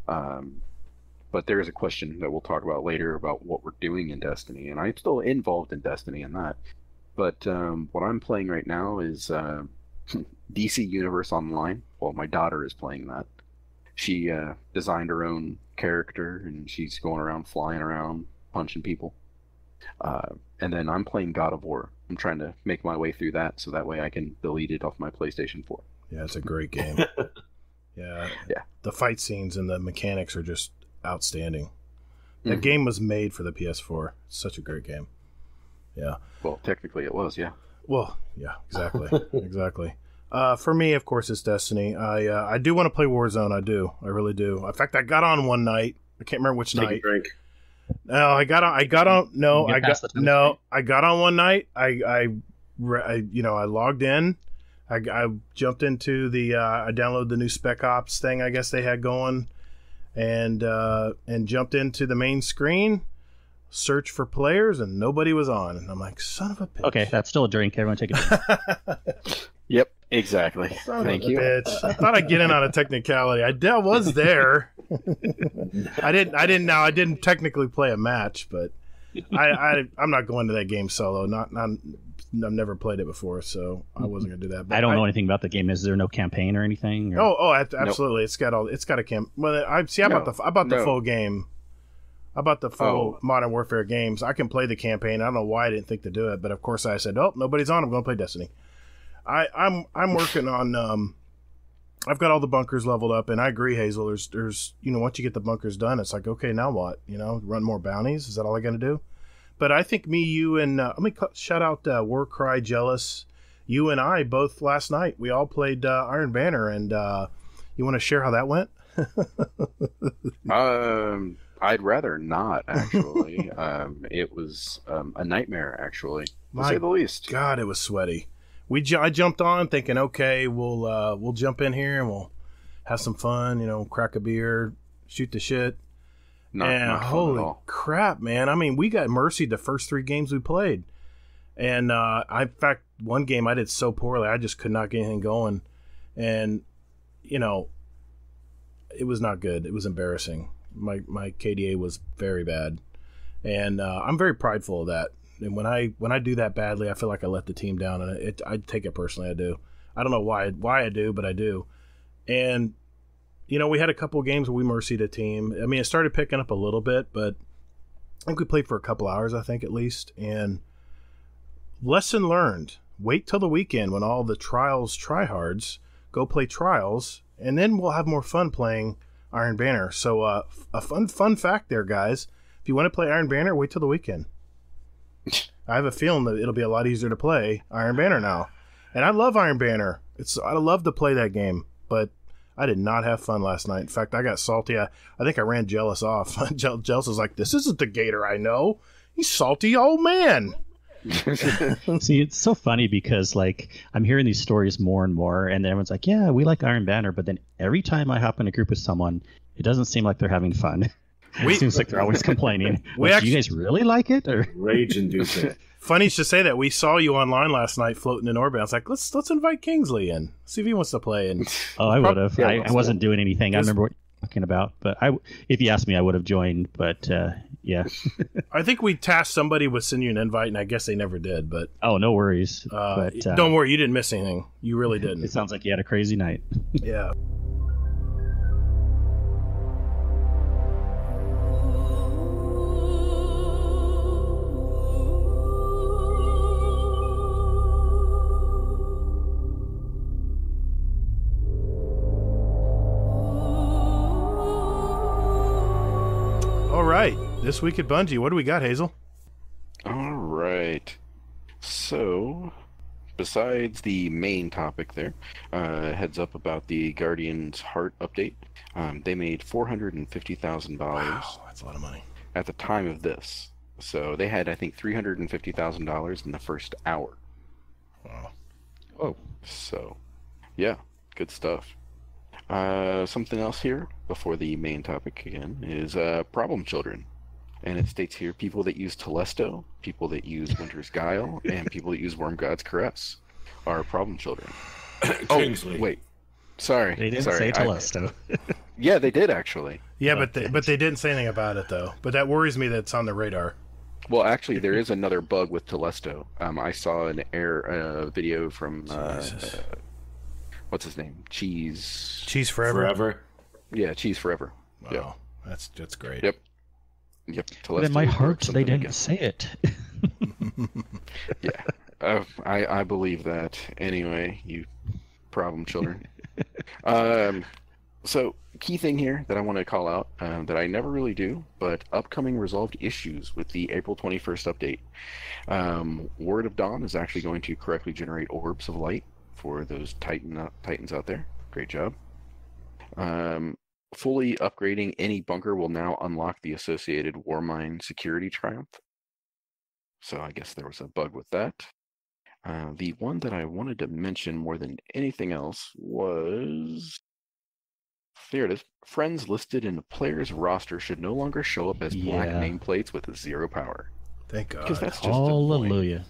But there is a question that we'll talk about later about what we're doing in Destiny. And I'm still involved in Destiny and that. But what I'm playing right now is DC Universe Online. Well, my daughter is playing that. She designed her own character, and she's going around, flying around, punching people. And then I'm playing God of War. I'm trying to make my way through that, so that way I can delete it off my PlayStation 4. Yeah, it's a great game. Yeah. Yeah. The fight scenes and the mechanics are just outstanding. That game was made for the PS4. It's such a great game. Yeah. Well, technically it was, yeah. Well, yeah, exactly. Exactly. For me, of course, it's Destiny. I do want to play Warzone. I do. I really do. In fact, I got on one night. I can't remember which night. Take a drink. No, I got on one night. I logged in. I jumped into the I downloaded the new Spec Ops thing I guess they had going, and jumped into the main screen, search for players, and nobody was on. And I'm like, son of a bitch. Okay, that's still a drink. Everyone take a drink. Yep, exactly. Thank you. Bitch. I thought I'd get in on a technicality. I was there. I didn't technically play a match, but I'm not going to that game solo. I've never played it before, so I wasn't gonna do that. But I don't know anything about the game. Is there no campaign or anything? Or? Oh, absolutely. Nope. It's got a camp. Well, I bought the full game. I bought the full Modern Warfare games. I can play the campaign. I don't know why I didn't think to do it, but of course I said, nobody's on. I'm going to play Destiny. I'm working on. I've got all the bunkers leveled up, and I agree, Hazel. There's once you get the bunkers done, it's like, okay, now what? Run more bounties. Is that all I got to do? But I think me, you, and let me shout out Warcry, Jealous. You and I both last night. We all played Iron Banner, and you want to share how that went? I'd rather not, actually. It was a nightmare, actually, to say the least. God, it was sweaty. I jumped on thinking, okay, we'll jump in here and we'll have some fun, crack a beer, shoot the shit. Not holy at all. Crap, man. I mean, we got mercied the first 3 games we played. And in fact, one game I did so poorly, I just could not get anything going. And, it was not good. It was embarrassing. My KDA was very bad. And I'm very prideful of that. And when I do that badly, I feel like I let the team down, and I take it personally. I do. I don't know why I do, but I do. And we had a couple of games where we mercied a team. I mean, it started picking up a little bit, but I think we played for a couple hours, I think, at least. And lesson learned: wait till the weekend when all the trials tryhards go play trials, and then we'll have more fun playing Iron Banner. So a fun fact there, guys. If you want to play Iron Banner, wait till the weekend. I have a feeling that it'll be a lot easier to play Iron Banner now. And I love Iron Banner. I love to play that game, but I did not have fun last night. In fact, I got salty. I think I ran Jealous off. Jealous was like, this isn't the Gator I know. He's salty old man. See, it's so funny because I'm hearing these stories more and more, and everyone's like, yeah, we like Iron Banner, but then every time I hop in a group with someone, it doesn't seem like they're having fun. It seems like they're always complaining. Do you guys really like it? Or rage inducing? Funny to say that. We saw you online last night floating in orbit. I was like, let's invite Kingsley in, see if he wants to play. And I would have. I wasn't doing anything. I remember what you're talking about, but if you asked me, I would have joined. But yeah, I think we tasked somebody with sending you an invite, and I guess they never did. But no worries. Don't worry, you didn't miss anything. You really didn't. It sounds like you had a crazy night. Yeah. All right. This week at Bungie, what do we got, Hazel? All right. So, besides the main topic there, heads up about the Guardian's Heart update. They made $450,000. Wow, that's a lot of money. At the time of this. So they had, I think, $350,000 in the first hour. Wow. Oh. So, yeah, good stuff. Something else here before the main topic again is problem children. And it states here people that use Telesto, people that use Winter's Guile, and people that use Wormgod's Caress are problem children. Kingsley. Oh, wait. Sorry. They didn't Sorry. say Telesto. Yeah, they did actually. Yeah, but they didn't say anything about it, though. But that worries me that it's on the radar. Well, actually, there is another bug with Telesto. I saw an video from what's his name? Cheese Forever. Yeah, Cheese Forever. Wow, yep. That's great. Yep. But in my heart, they didn't say it. Yeah, I believe that. Anyway, you problem children. So, key thing here that I want to call out that I never really do, but upcoming resolved issues with the April 21st update. Word of Dawn is actually going to correctly generate orbs of light for those titans out there. Great job. Fully upgrading any bunker will now unlock the associated Warmine security triumph. So I guess there was a bug with that. The one that I wanted to mention more than anything else was... There it is. Friends listed in the player's roster should no longer show up as black nameplates with 0 power. Thank God. Because that's just Hallelujah.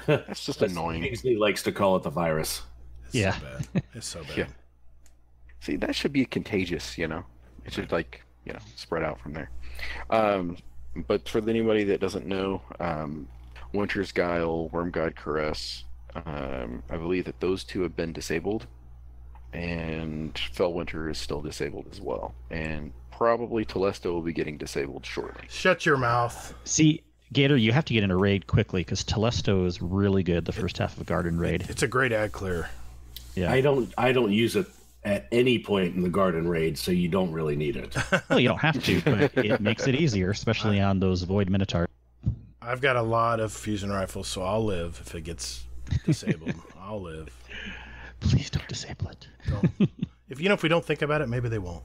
That's just annoying. Kingsley likes to call it the virus. It's so bad. It's so bad. Yeah. See, that should be contagious, It should, spread out from there. But for anybody that doesn't know, Winter's Guile, Wormgod Caress, I believe that those two have been disabled, and Fellwinter is still disabled as well. And probably Telesto will be getting disabled shortly. Shut your mouth. See, Gator, you have to get in a raid quickly, because Telesto is really good the first half of a Garden raid. It's a great ad clear. Yeah. I don't use it at any point in the Garden raid, so you don't really need it. Well, you don't have to, but it makes it easier, especially on those Void Minotaur. I've got a lot of fusion rifles, so I'll live if it gets disabled. I'll live. Please don't disable it. Don't. If we don't think about it, maybe they won't.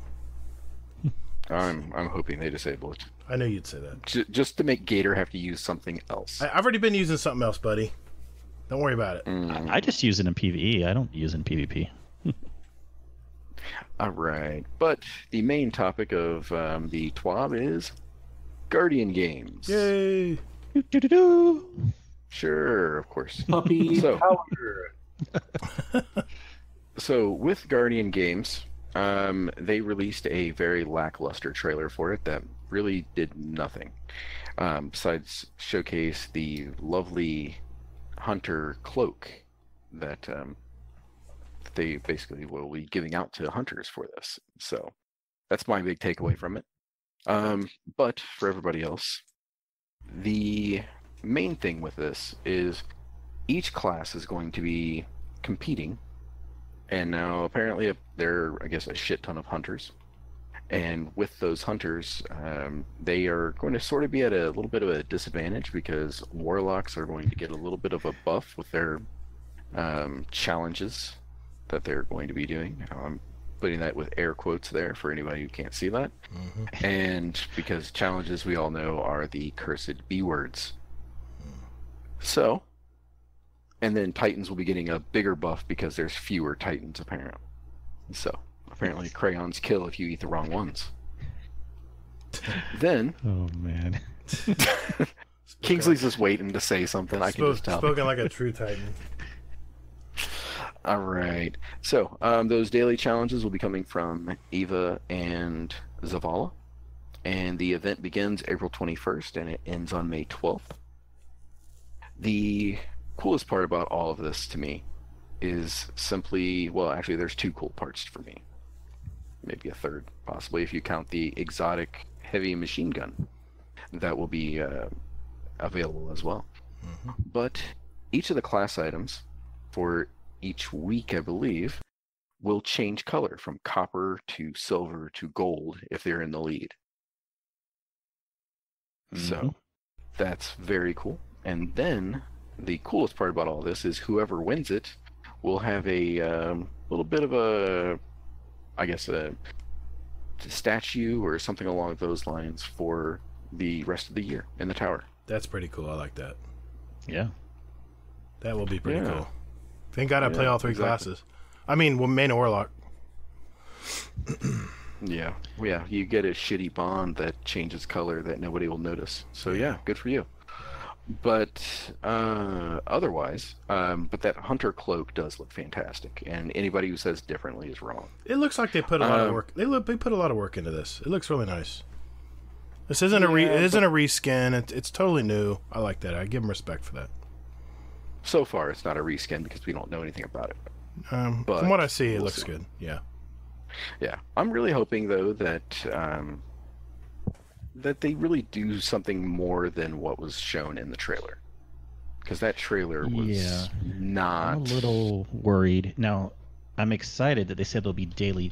I'm hoping they disable it. I knew you'd say that. Just to make Gator have to use something else. I've already been using something else, buddy. Don't worry about it. I just use it in PvE. I don't use it in PvP. All right. But the main topic of the TWAB is Guardian games. Yay! Sure, of course. Puppy power. So with Guardian games, they released a very lackluster trailer for it that really did nothing besides showcase the lovely hunter cloak that they basically will be giving out to hunters for this. So that's my big takeaway from it. But for everybody else, the main thing with this is each class is going to be competing, and now apparently there are, I guess, a shit ton of hunters, and with those hunters, they are going to sort of be at a little bit of a disadvantage because warlocks are going to get a little bit of a buff with their challenges that they're going to be doing. I'm putting that with air quotes there for anybody who can't see that. Mm-hmm. And because challenges, we all know, are the cursed B words. So, and then Titans will be getting a bigger buff because there's fewer Titans, apparently. So, apparently crayons kill if you eat the wrong ones. Then... Oh, man. Kingsley's just waiting to say something. I can just tell. Spoken like a true Titan. All right. So, those daily challenges will be coming from Eva and Zavala. And the event begins April 21st and it ends on May 12th. The coolest part about all of this to me is simply, well, actually, there's two cool parts for me. Maybe a third, possibly, if you count the exotic heavy machine gun that will be available as well. Mm-hmm. But each of the class items for each week, I believe, will change color from copper to silver to gold if they're in the lead. So that's very cool. And then the coolest part about all this is whoever wins it will have a little bit of a, I guess, a statue or something along those lines for the rest of the year in the tower. That's pretty cool. I like that. Yeah. That will be pretty cool. Thank God I play all three classes. I mean, well, main Warlock. Yeah. You get a shitty bond that changes color that nobody will notice. So yeah, good for you. But otherwise, but that hunter cloak does look fantastic, and anybody who says differently is wrong. It looks like they put a lot of work. They put a lot of work into this. It looks really nice. This isn't it isn't a reskin. It's totally new. I like that. I give them respect for that. So far, it's not a reskin because we don't know anything about it. But from what I see, it looks good. Yeah. Yeah, I'm really hoping though that that they really do something more than what was shown in the trailer, because that trailer was not. I'm a little worried. Now, I'm excited that they said there'll be daily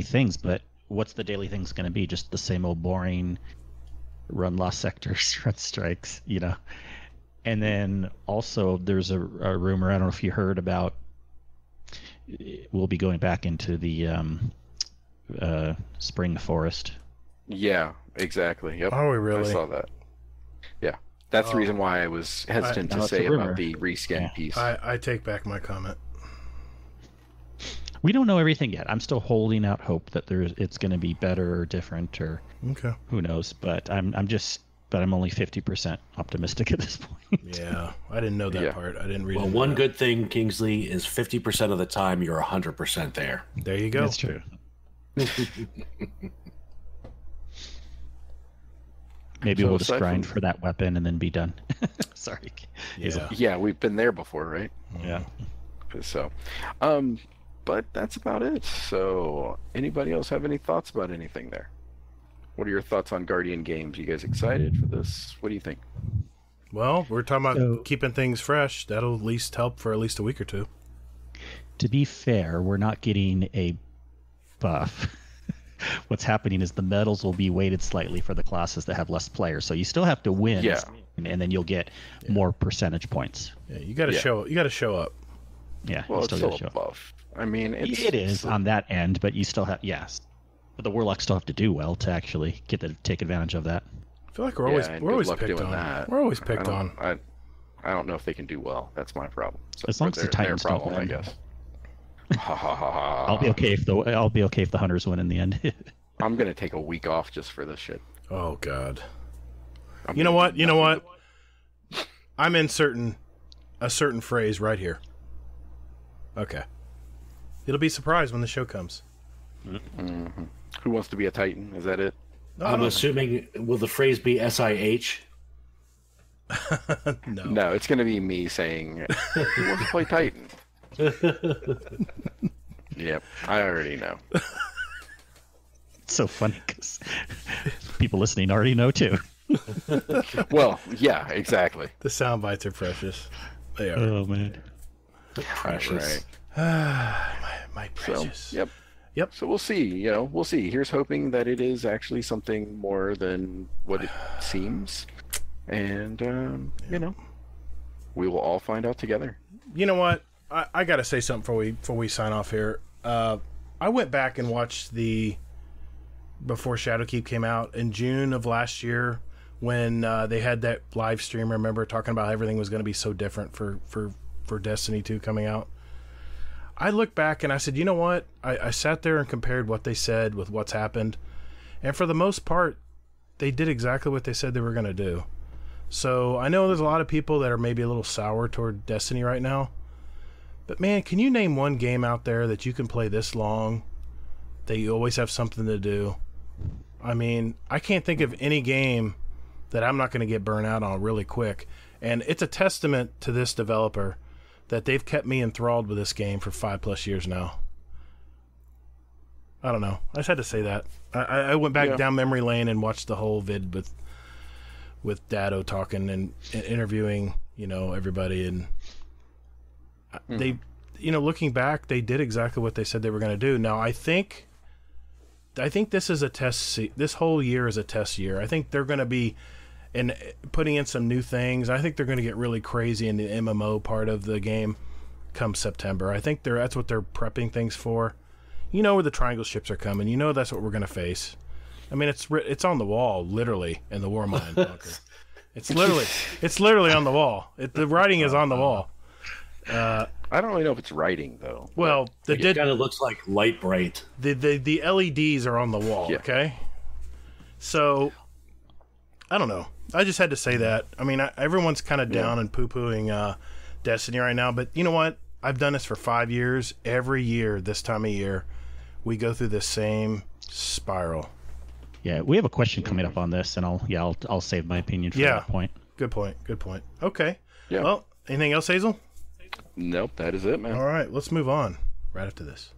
things, but what's the daily things going to be? Just the same old boring run lost sectors, run strikes, you know? And then also there's a rumor, I don't know if you heard about, we'll be going back into the spring forest. Yeah, exactly. Yep. Are we really? I saw that. Yeah. That's the reason why I was hesitant to say about the reskin piece. I take back my comment. We don't know everything yet. I'm still holding out hope that it's going to be better or different, or who knows. But I'm only 50% optimistic at this point. Yeah, I didn't know that part. I didn't read. Well, one good thing, Kingsley, is 50% of the time you're 100% there. There you go. That's true. Maybe we'll just grind for that weapon and then be done. Sorry. Yeah, we've been there before, right? Yeah. So, but that's about it. So, anybody else have any thoughts about anything there? What are your thoughts on Guardian Games? You guys excited for this? What do you think? Well, we're talking about keeping things fresh. That'll at least help for at least a week or two. To be fair, we're not getting a buff. What's happening is the medals will be weighted slightly for the classes that have less players. So you still have to win, and then you'll get more percentage points. Yeah, you got to show. You got to show up. Yeah, well, it's still a buff. I mean, it is on that end, but you still have but the Warlocks still have to do well to actually take advantage of that. I feel like we're always picked on. That. We're always picked on. I don't know if they can do well. That's my problem. So as long as the Titans their problem, don't win. I guess. I'll be okay if the Hunters win in the end. I'm gonna take a week off just for this shit. Oh God. You know what? I'm inserting a certain phrase right here. Okay. It'll be surprised when the show comes. Mm-hmm. Who wants to be a Titan? Is that it? I'm assuming, will the phrase be SIH? No, it's going to be me saying, who wants to play Titan? Yep, I already know. It's so funny because people listening already know too. Well, yeah, exactly. The sound bites are precious. They are. Oh, man. Precious. Right. my precious. So, yep. So we'll see. We'll see. Here's hoping that it is actually something more than what it seems. And, we will all find out together. You know what? I got to say something before we sign off here. I went back and watched before Shadowkeep came out in June of last year when they had that live stream. I remember talking about how everything was going to be so different for Destiny 2 coming out. I looked back and I said, you know what? I sat there and compared what they said with what's happened. And for the most part, they did exactly what they said they were going to do. So I know there's a lot of people that are maybe a little sour toward Destiny right now. But man, can you name one game out there that you can play this long, that you always have something to do? I mean, I can't think of any game that I'm not going to get burnt out on really quick. And it's a testament to this developer that they've kept me enthralled with this game for 5+ years now. I don't know. I just had to say that. I went back down memory lane and watched the whole vid with Dado talking and interviewing, everybody. And they, looking back, they did exactly what they said they were going to do. Now, I think I think this is a test. This whole year is a test year. I think they're going to be putting in some new things. I think they're going to get really crazy in the MMO part of the game come September. I think that's what they're prepping things for. You know where the triangle ships are coming. You know that's what we're going to face. I mean, it's on the wall, literally, in the Warmind bunker. It's literally on the wall. The writing is on the wall. I don't really know if it's writing though. Well, it kind of looks like light bright. The LEDs are on the wall. Yeah. Okay, so I don't know. I just had to say that. I mean, everyone's kind of down and poo-pooing Destiny right now, but you know what? I've done this for 5 years. Every year, this time of year, we go through the same spiral. Yeah, we have a question coming up on this, and I'll save my opinion for that point. Good point. Okay. Yeah. Well, anything else, Hazel? Nope, that is it, man. All right, let's move on right after this.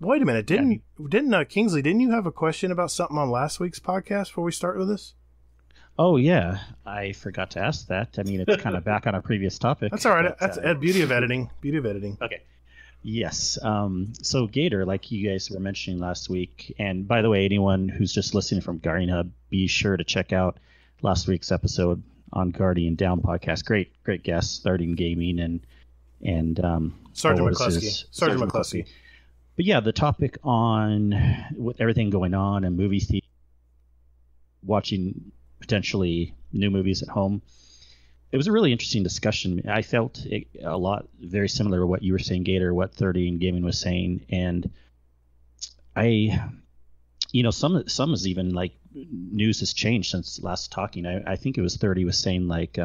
Wait a minute, didn't Kingsley? Didn't you have a question about something on last week's podcast before we start with this? Oh yeah, I forgot to ask that. I mean, it's kind of back on our previous topic. That's all right. That's beauty of editing. Beauty of editing. Okay. Yes. So Gator, like you guys were mentioning last week, and by the way, anyone who's just listening from Guardian Hub, be sure to check out last week's episode on Guardian Down podcast. Great guests, starting gaming and Sergeant McCluskey. But yeah, the topic on with everything going on and movie theater, watching potentially new movies at home. It was a really interesting discussion. I felt a lot very similar to what you were saying, Gator, what 30 and Gaming was saying. And some is even like news has changed since last talking. I think it was 30 was saying like,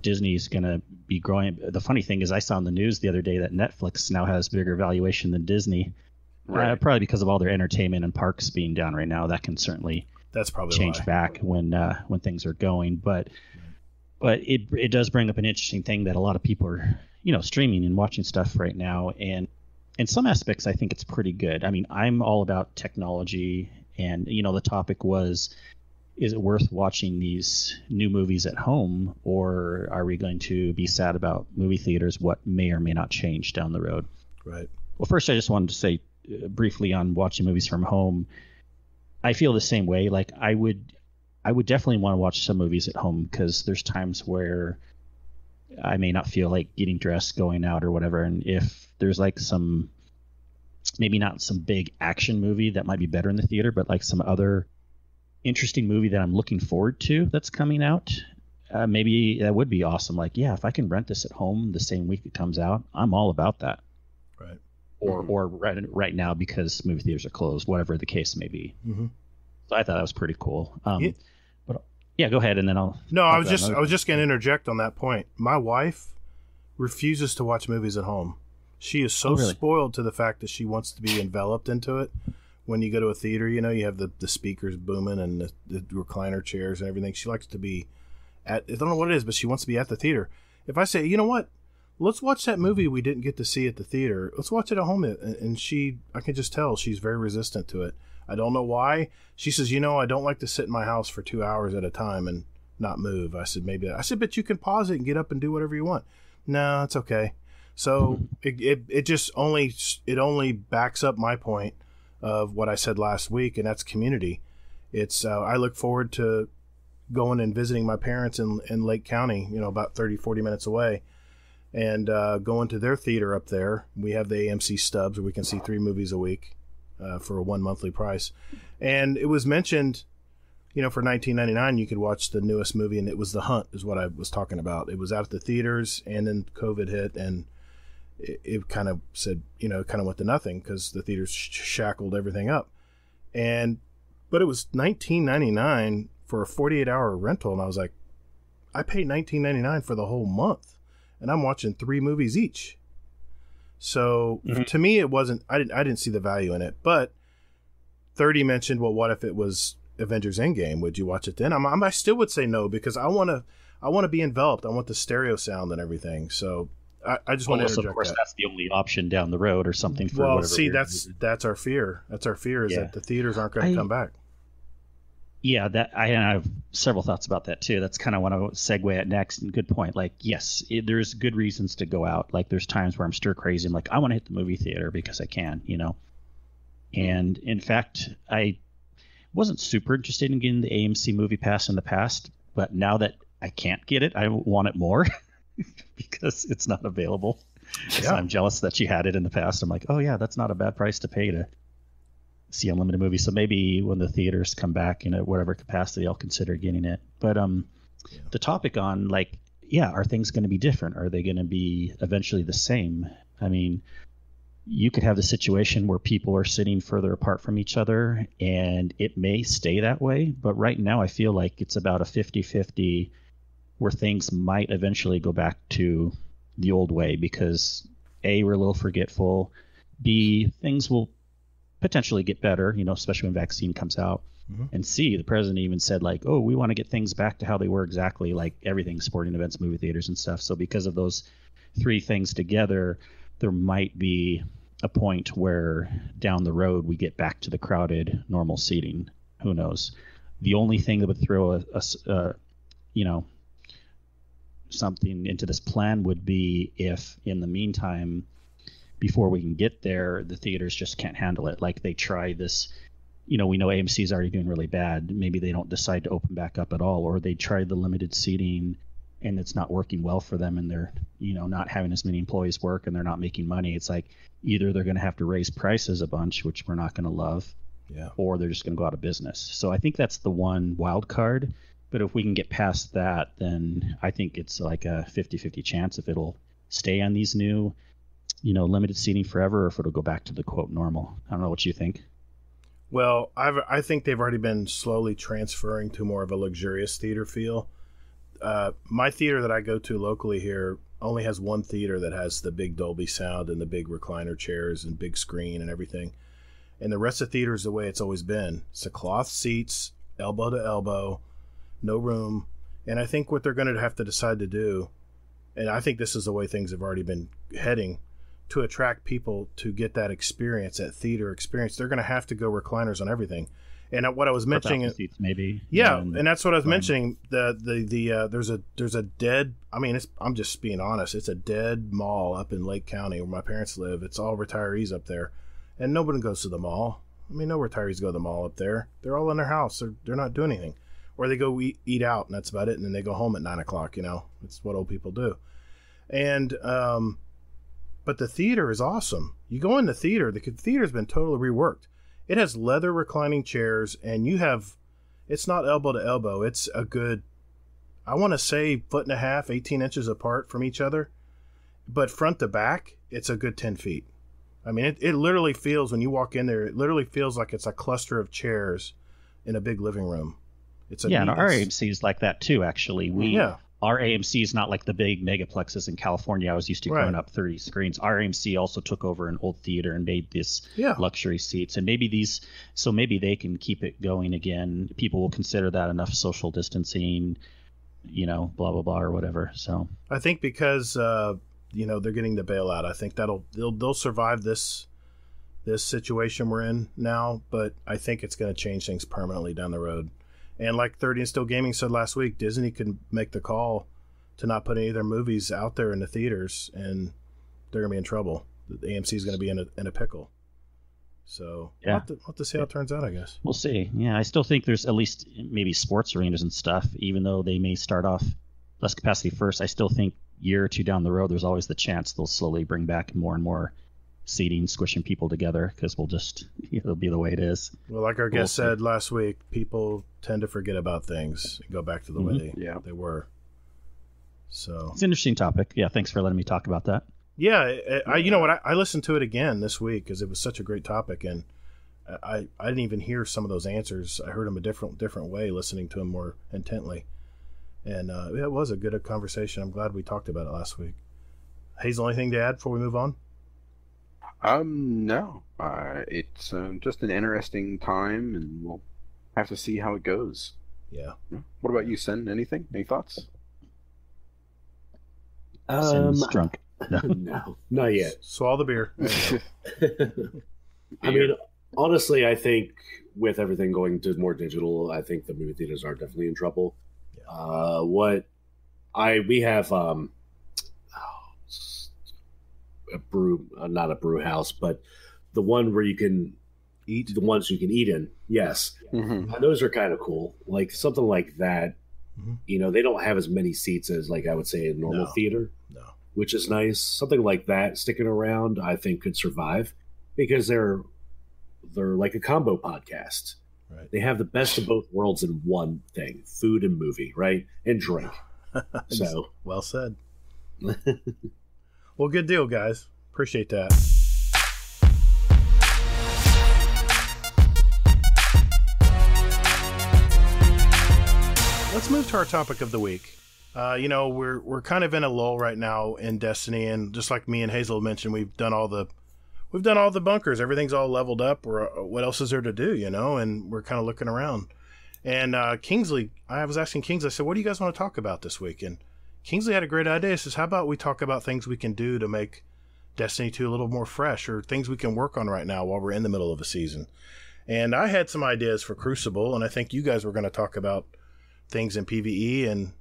Disney's going to be growing. The funny thing is I saw on the news the other day that Netflix now has bigger valuation than Disney. Right. Probably because of all their entertainment and parks being down right now. That can certainly change back when things are going. But it does bring up an interesting thing that a lot of people are, streaming and watching stuff right now. And in some aspects, I think it's pretty good. I mean, I'm all about technology. And, the topic was, is it worth watching these new movies at home, or are we going to be sad about movie theaters, what may or may not change down the road? Right. Well, first, I just wanted to say briefly on watching movies from home, I feel the same way. Like I would definitely want to watch some movies at home because there's times where I may not feel like getting dressed, going out or whatever. And if there's like maybe not some big action movie that might be better in the theater, but like some other interesting movie that I'm looking forward to that's coming out, maybe that would be awesome. Like, yeah, if I can rent this at home the same week it comes out, I'm all about that. Right. Or right now because movie theaters are closed, whatever the case may be. Mm-hmm. So I thought that was pretty cool. But yeah, go ahead and then I'll. No, I was just going to interject on that point. My wife refuses to watch movies at home. She is so spoiled to the fact that she wants to be enveloped into it. When you go to a theater, you have the speakers booming and the recliner chairs and everything. She likes to be I don't know what it is, but she wants to be at the theater. If I say, you know what, let's watch that movie we didn't get to see at the theater. Let's watch it at home. And I can just tell she's very resistant to it. I don't know why. She says, I don't like to sit in my house for 2 hours at a time and not move. I said, but you can pause it and get up and do whatever you want. No, it's okay. So it just only backs up my point of what I said last week, and that's community. It's I look forward to going and visiting my parents in Lake County, about 30, 40 minutes away, and going to their theater up there. We have the AMC stubs where we can see 3 movies a week for a 1 monthly price. And it was mentioned, for $19.99 you could watch the newest movie, and it was The Hunt is what I was talking about. It was out at the theaters, and then COVID hit, and it kind of said, kind of went to nothing because the theaters shackled everything up. But it was $19.99 for a 48-hour rental, and I was like, I paid $19.99 for the whole month, and I'm watching 3 movies each. So to me, it wasn't. I didn't see the value in it. But 30 mentioned, well, what if it was Avengers Endgame? Would you watch it then? I still would say no because I want to be enveloped. I want the stereo sound and everything. So I just want to interject. Of course, that's the only option down the road or something. Well, see, that's our fear. That's our fear is that the theaters aren't going to come back. Yeah, that I have several thoughts about that too. That's kind of what I would segue at next. And good point. Like, yes, there's good reasons to go out. Like, there's times where I'm stir crazy. I'm like, I want to hit the movie theater because I can, And in fact, I wasn't super interested in getting the AMC Movie Pass in the past, but now that I can't get it, I want it more because it's not available. Yeah. So I'm jealous that you had it in the past. I'm like, oh yeah, that's not a bad price to pay to see unlimited movies. So maybe when the theaters come back in whatever capacity, I'll consider getting it. But the topic on are things going to be different? Are they going to be eventually the same? I mean, you could have the situation where people are sitting further apart from each other, and it may stay that way. But right now, I feel like it's about a 50-50 where things might eventually go back to the old way because A, we're a little forgetful. B, things will potentially get better, especially when vaccine comes out. Mm-hmm. And C, the president even said we want to get things back to how they were exactly, like everything, sporting events, movie theaters and stuff. So because of those three things together, there might be a point where down the road we get back to the crowded normal seating. Who knows? The only thing that would throw something into this plan would be if in the meantime, before we can get there, the theaters just can't handle it. Like they try this, we know AMC is already doing really bad. Maybe they don't decide to open back up at all, or they try the limited seating and it's not working well for them and they're, not having as many employees work and they're not making money. It's like either they're going to have to raise prices a bunch, which we're not going to love, or they're just going to go out of business. So I think that's the one wild card. But if we can get past that, then I think it's like a 50-50 chance if it'll stay on these new, limited seating forever, or if it'll go back to the quote normal. I don't know what you think. Well, I think they've already been slowly transferring to more of a luxurious theater feel. My theater that I go to locally here only has one theater that has the big Dolby sound and the big recliner chairs and big screen and everything. And the rest of the theater is the way it's always been. It's a cloth seats, elbow to elbow, no room. And I think what they're going to have to decide to do, and I think this is the way things have already been heading, to attract people to get that experience, that theater experience, they're going to have to go recliners on everything. And what I was mentioning, seats maybe, and that's what I was mentioning. There's a dead. I mean, I'm just being honest. It's a dead mall up in Lake County where my parents live. It's all retirees up there, and nobody goes to the mall. I mean, no retirees go to the mall up there. They're all in their house. They're not doing anything, or they go eat out, and that's about it. And then they go home at 9:00. It's what old people do. And but the theater is awesome. You go in the theater. The theater's been totally reworked. It has leather reclining chairs, and it's not elbow to elbow. It's a good, I want to say 1.5 feet, 18 inches apart from each other. But front to back, it's a good 10 feet. I mean, it literally feels, when you walk in there, it literally feels like it's a cluster of chairs in a big living room. And our AMC is like that too, actually. Our AMC is not like the big megaplexes in California I was used to growing up, 30 screens. Our AMC also took over an old theater and made this luxury seats. And maybe maybe they can keep it going again. People will consider that enough social distancing, blah, blah, blah, or whatever. So I think because, they're getting the bailout, I think they'll survive this situation we're in now. But I think it's going to change things permanently down the road. And like 30 and Still Gaming said last week, Disney could make the call to not put any of their movies out there in the theaters, and they're going to be in trouble. The AMC is going to be in a pickle. So we'll have to see how it turns out, I guess. We'll see. Yeah, I still think there's at least maybe sports arenas and stuff, even though they may start off less capacity first. I still think year or two down the road, there's always the chance they'll slowly bring back more and more seating, squishing people together, because it'll be the way it is. Well, like our guest said last week, people tend to forget about things and go back to the way they were. So it's an interesting topic. Yeah, thanks for letting me talk about that. Yeah, I listened to it again this week because it was such a great topic, and I didn't even hear some of those answers. I heard them a different way, listening to them more intently, and it was a good conversation. I'm glad we talked about it last week. Hazel, anything to add before we move on? No. It's just an interesting time, and we'll have to see how it goes. Yeah. What about you, Sen? Anything? Any thoughts? Sen's drunk. No, not yet. Swallow the beer. I mean, Honestly, I think with everything going to more digital, I think the movie theaters are definitely in trouble. Yeah. We have a brew, not a brew house, but the one where you can eat, the ones you can eat in. Yes, and those are kind of cool. Like something like that. You know, they don't have as many seats as like I would say a normal theater, which is nice. Something like that sticking around, I think, could survive because they're like a combo podcast. Right. They have the best of both worlds in one thing: food and movie, right, and drink. So well said. Well, good deal, guys. Appreciate that. Let's move to our topic of the week. You know, we're kind of in a lull right now in Destiny, and just like me and Hazel mentioned, we've done all the bunkers. Everything's all leveled up. What else is there to do? You know, and we're kind of looking around. And Kingsley, I was asking Kingsley, I said, "What do you guys want to talk about this week?" And Kingsley had a great idea. He says, "How about we talk about things we can do to make Destiny 2 a little more fresh, or things we can work on right now while we're in the middle of a season?" And I had some ideas for Crucible, and I think you guys were going to talk about things in PvE, and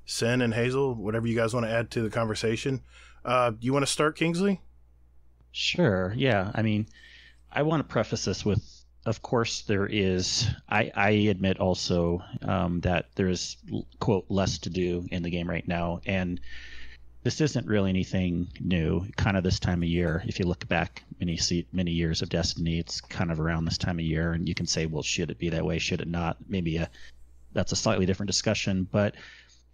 Sin and Hazel, whatever you guys want to add to the conversation. You want to start, Kingsley? Sure. Yeah. I mean, I want to preface this with, of course, there is, I admit also that there's, quote, less to do in the game right now. And this isn't really anything new, kind of this time of year. If you look back many years of Destiny, it's kind of around this time of year. And you can say, well, should it be that way? Should it not? Maybe that's a slightly different discussion. But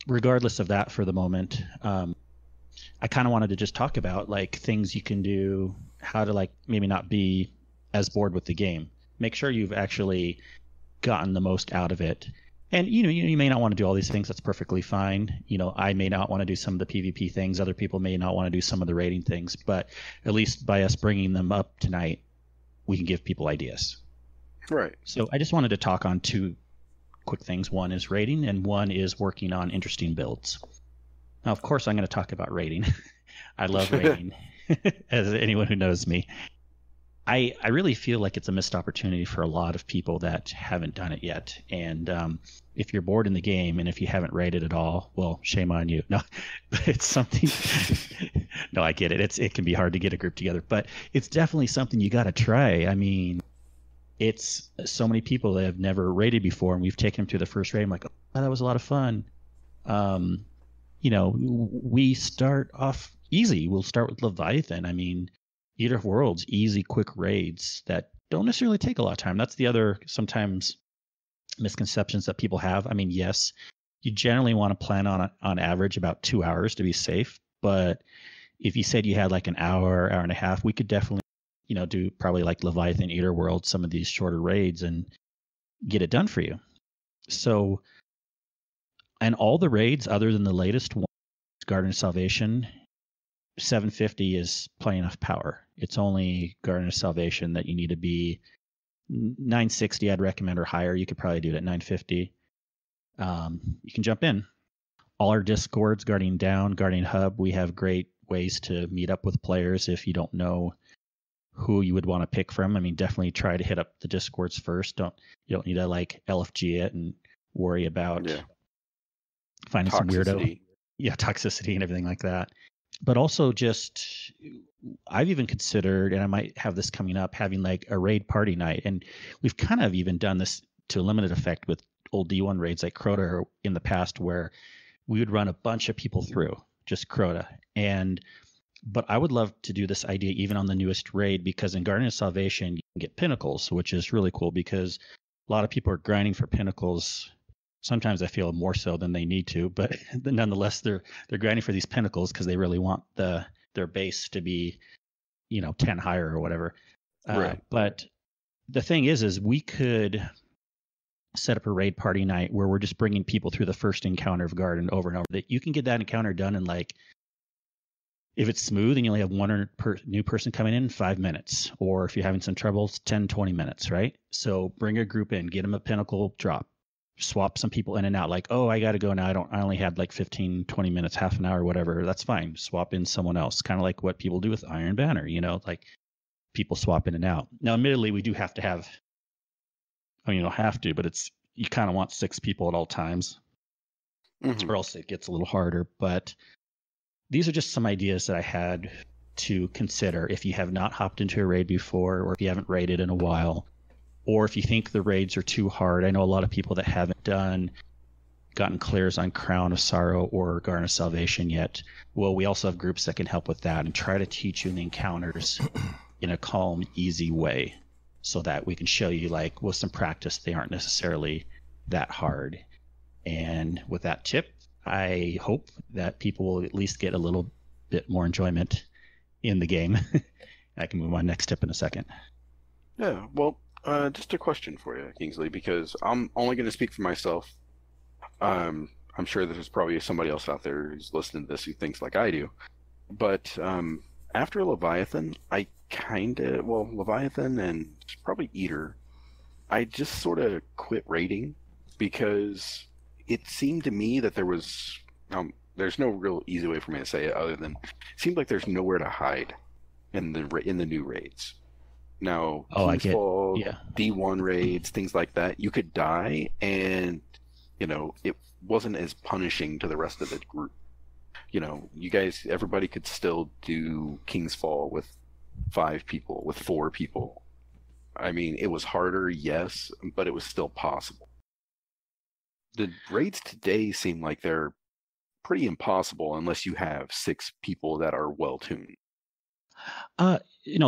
regardless of that for the moment, I kind of wanted to just talk about like things you can do, how to like maybe not be as bored with the game. Make sure you've actually gotten the most out of it. And you may not want to do all these things. That's perfectly fine. You know, I may not want to do some of the PvP things. Other people may not want to do some of the raiding things. But at least by us bringing them up tonight, we can give people ideas. Right. So I just wanted to talk on two quick things. One is raiding, and one is working on interesting builds. Now, of course, I'm going to talk about raiding. I love raiding, as anyone who knows me. I really feel like it's a missed opportunity for a lot of people that haven't done it yet. And if you're bored in the game and if you haven't raided at all, well, shame on you. No, it's something. No, I get it. It can be hard to get a group together, but it's definitely something you got to try. I mean, it's so many people that have never raided before, and we've taken them through the first raid. I'm like, oh, that was a lot of fun. You know, we start off easy. We'll start with Leviathan. I mean, Eater of Worlds, easy, quick raids that don't necessarily take a lot of time. That's the other sometimes misconceptions that people have. I mean, yes, you generally want to plan on average about 2 hours to be safe. But if you said you had like an hour and a half, we could definitely, do probably like Leviathan, Eater World, some of these shorter raids and get it done for you. So, and all the raids other than the latest one, Garden of Salvation, 750 is plenty enough power. It's only Garden of Salvation that you need to be 960, I'd recommend, or higher. You could probably do it at 950. You can jump in. All our Discords, Guardian Down, Guardian Hub, we have great ways to meet up with players if you don't know who you would want to pick from. I mean, definitely try to hit up the Discords first. You don't need to like LFG it and worry about finding some weirdo. Yeah, toxicity and everything like that. But also just, I've even considered, and I might have this coming up, having like a raid party night. And we've kind of even done this to a limited effect with old D1 raids like Crota in the past, where we would run a bunch of people through just Crota. But I would love to do this idea even on the newest raid, because in Garden of Salvation, you can get pinnacles, which is really cool because a lot of people are grinding for pinnacles. Sometimes I feel more so than they need to, but nonetheless, they're grinding for these pinnacles because they really want their base to be, 10 higher or whatever. Right. But the thing is we could set up a raid party night where we're just bringing people through the first encounter of Garden over and over. That you can get that encounter done in like, if it's smooth and you only have one new person coming in 5 minutes, or if you're having some trouble, it's 10, 20 minutes, right? So bring a group in, get them a pinnacle drop. Swap some people in and out, like, oh, I got to go now. I only had like 15, 20 minutes, half an hour, whatever. That's fine. Swap in someone else. Kind of like what people do with Iron Banner, like people swap in and out. Now, admittedly, we do have to have, I mean, you don't have to, but you kind of want 6 people at all times, or else it gets a little harder. But these are just some ideas that I had to consider if you have not hopped into a raid before, or if you haven't raided in a while, or if you think the raids are too hard. I know a lot of people that haven't gotten clears on Crown of Sorrow or Garden of Salvation yet. Well, we also have groups that can help with that and try to teach you the encounters in a calm, easy way, so that we can show you, like, with some practice, they aren't necessarily that hard. And with that tip, I hope that people will at least get a little bit more enjoyment in the game. I can move on next tip in a second. Yeah, well, just a question for you, Kingsley, because I'm only going to speak for myself. I'm sure there's probably somebody else out there who's listening to this who thinks like I do. But after Leviathan, Leviathan and probably Eater, I just sort of quit raiding because it seemed to me that there's no real easy way for me to say it other than it seemed like there's nowhere to hide in the new raids. Now, Kingsfall, D1 raids, things like that, you could die and it wasn't as punishing to the rest of the group. You guys, everybody could still do Kingsfall with 5 people, with 4 people. I mean, it was harder, yes, but it was still possible. The raids today seem like they're pretty impossible unless you have 6 people that are well-tuned.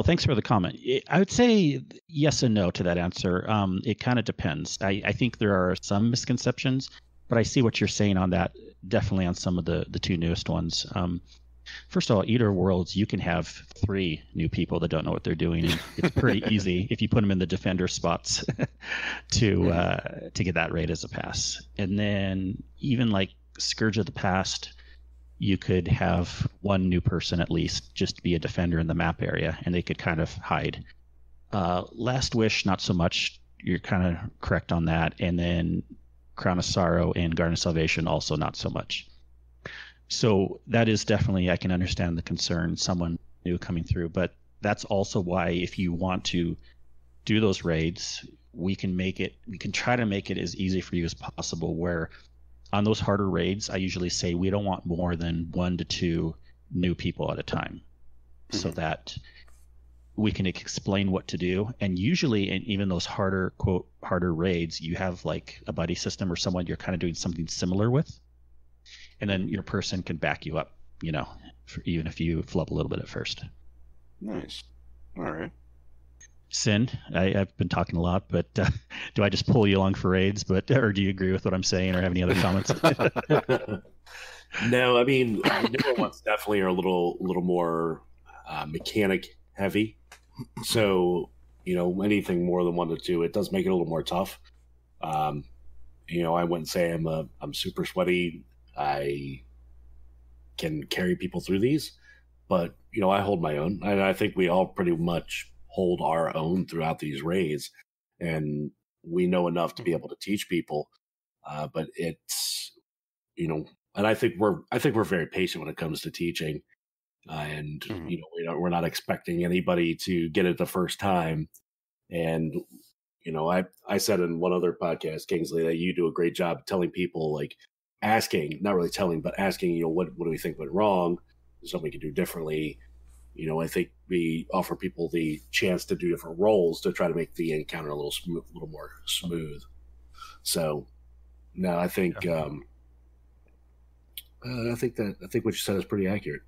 Thanks for the comment. I would say yes and no to that answer. It kind of depends. I think there are some misconceptions, but I see what you're saying on that, definitely on some of the 2 newest ones. First of all, Eater Worlds, you can have 3 new people that don't know what they're doing, and it's pretty easy if you put them in the defender spots to get that raid as a pass. And then even like Scourge of the Past, you could have 1 new person at least just be a defender in the map area, and they could kind of hide. Last Wish, not so much. You're kind of correct on that. And then Crown of Sorrow and Garden of Salvation, also not so much. So that is definitely, I can understand the concern, someone new coming through. But that's also why, if you want to do those raids, we can try to make it as easy for you as possible, where on those harder raids, I usually say we don't want more than 1 to 2 new people at a time, so that we can explain what to do. And usually in even those harder raids, you have like a buddy system or someone you're kind of doing something similar with. And then your person can back you up, even if you flub a little bit at first. Nice. All right. Sin, I've been talking a lot, but do I just pull you along for raids? Or do you agree with what I'm saying, or have any other comments? No, I mean, newer ones definitely are a little more mechanic heavy. So, anything more than 1 to 2, it does make it a little more tough. I wouldn't say I'm super sweaty. I can carry people through these, but I hold my own, and I think we all pretty much hold our own throughout these raids, and we know enough to be able to teach people. But it's and I think we're very patient when it comes to teaching, and we're not expecting anybody to get it the first time. And I said in one other podcast, Kingsley, that you do a great job telling people, like, asking, not really telling, but asking, what do we think went wrong? Something we could do differently. I think we offer people the chance to do different roles to try to make the encounter a little more smooth. So, no, I think I think what you said is pretty accurate.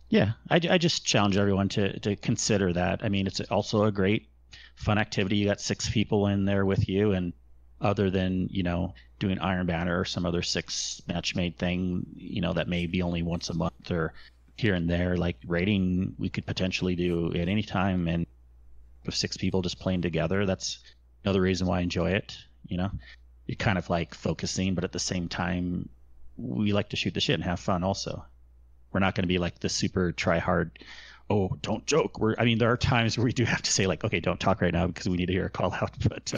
Yeah, I just challenge everyone to consider that. I mean, it's also a great fun activity. You got 6 people in there with you, and other than doing Iron Banner or some other 6 match made thing, that may be only once a month or here and there, like raiding, we could potentially do at any time, and with 6 people just playing together, that's another reason why I enjoy it. You're kind of like focusing, but at the same time, we like to shoot the shit and have fun also. We're not going to be like the super try hard, oh, don't joke. There are times where we do have to say, like, okay, don't talk right now because we need to hear a call out, but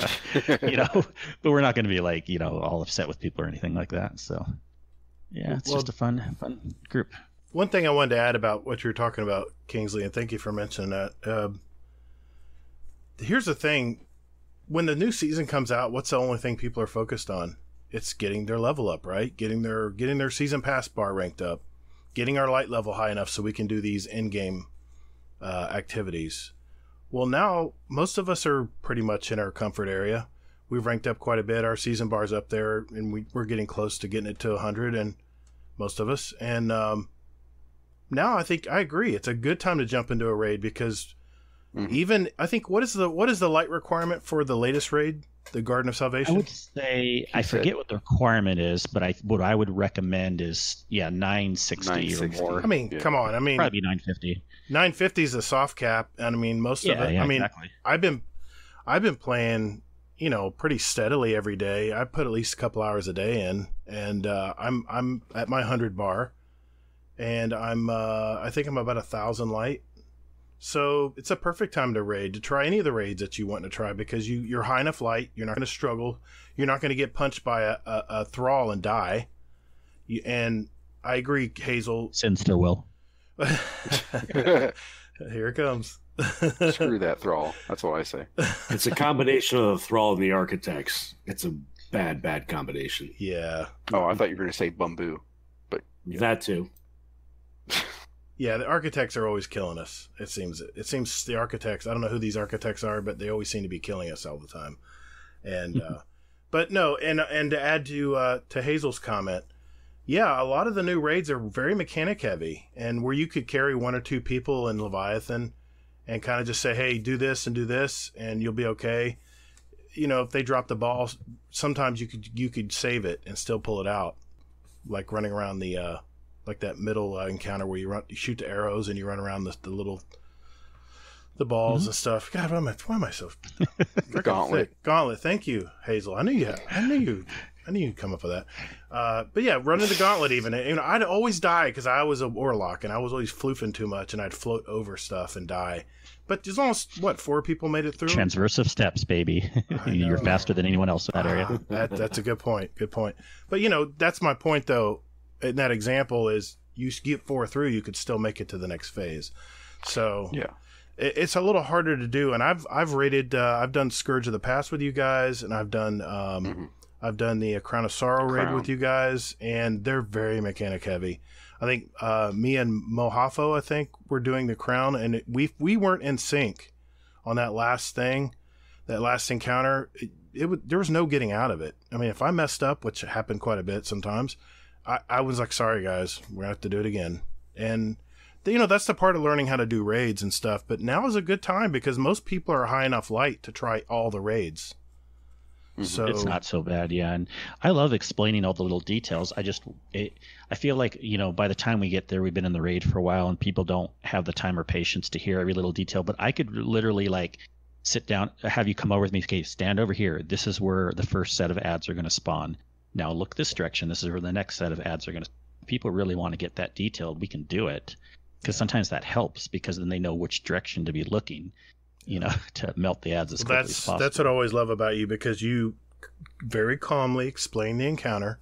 but we're not going to be like, all upset with people or anything like that. So yeah, it's just a fun group. One thing I wanted to add about what you're talking about, Kingsley, and thank you for mentioning that. here's the thing. When the new season comes out, what's the only thing people are focused on? It's getting their level up, right? Getting their season pass bar ranked up, getting our light level high enough so we can do these in-game activities. Well, now most of us are pretty much in our comfort area. We've ranked up quite a bit. Our season bar's up there, and we're getting close to getting it to 100, and most of us. And now I think I agree. It's a good time to jump into a raid because even I think what is the light requirement for the latest raid, the Garden of Salvation? I would say I forget what the requirement is, but what I would recommend is 960 or more. I mean, come on. I mean, probably 950. 950 is a soft cap, and I mean most of it. I mean, exactly. I've been playing, pretty steadily every day. I put at least a couple hours a day in, and I'm at my 100 bar, and I think I'm about 1,000 light. So it's a perfect time to raid, to try any of the raids that you want to try, because you're high enough light. You're not going to struggle. You're not going to get punched by a thrall and die. And I agree, Hazel. Sin still will. Here it comes. Screw that thrall. That's what I say. It's a combination of the thrall and the architects. It's a bad combination. Yeah. Oh, I thought you were going to say bamboo, but that too. Yeah, the architects are always killing us. It seems the architects. I don't know who these architects are, but they always seem to be killing us all the time. And but no, and to add to Hazel's comment, yeah, a lot of the new raids are very mechanic heavy, and where you could carry one or two people in Leviathan and kind of just say, hey, do this, and you'll be okay. If they drop the ball, sometimes you could save it and still pull it out, like running around the like that middle encounter where you shoot the arrows and you run around the balls and stuff. God, why am I so Gauntlet? Thank you, Hazel. I knew you'd come up with that. But yeah, running the gauntlet even. I'd always die because I was a warlock and I was always floofing too much and I'd float over stuff and die. But there's almost 4 people made it through. Transversive steps, baby. You're faster than anyone else in that area. That's a good point. Good point. But that's my point though. In that example is you skip 4 through, you could still make it to the next phase. So yeah, it's a little harder to do. And I've rated, I've done Scourge of the Past with you guys, and I've done the Crown of Sorrow raid with you guys, and they're very mechanic heavy. I think me and Mohafo, I think, were doing the Crown, and we weren't in sync on that last thing, that last encounter. There was no getting out of it. I mean, if I messed up, which happened quite a bit sometimes, I was like, sorry guys, we're gonna have to do it again. And that's the part of learning how to do raids and stuff. But now is a good time because most people are high enough light to try all the raids. So it's not so bad, yeah. And I love explaining all the little details. I feel like by the time we get there, we've been in the raid for a while, and people don't have the time or patience to hear every little detail. But I could literally sit down, have you come over with me. Okay, stand over here. This is where the first set of ads are going to spawn. Now look this direction. This is where the next set of ads are going to. People really want to get that detailed. We can do it because sometimes that helps because then they know which direction to be looking, to melt the ads as quickly as possible. That's what I always love about you, because you very calmly explain the encounter,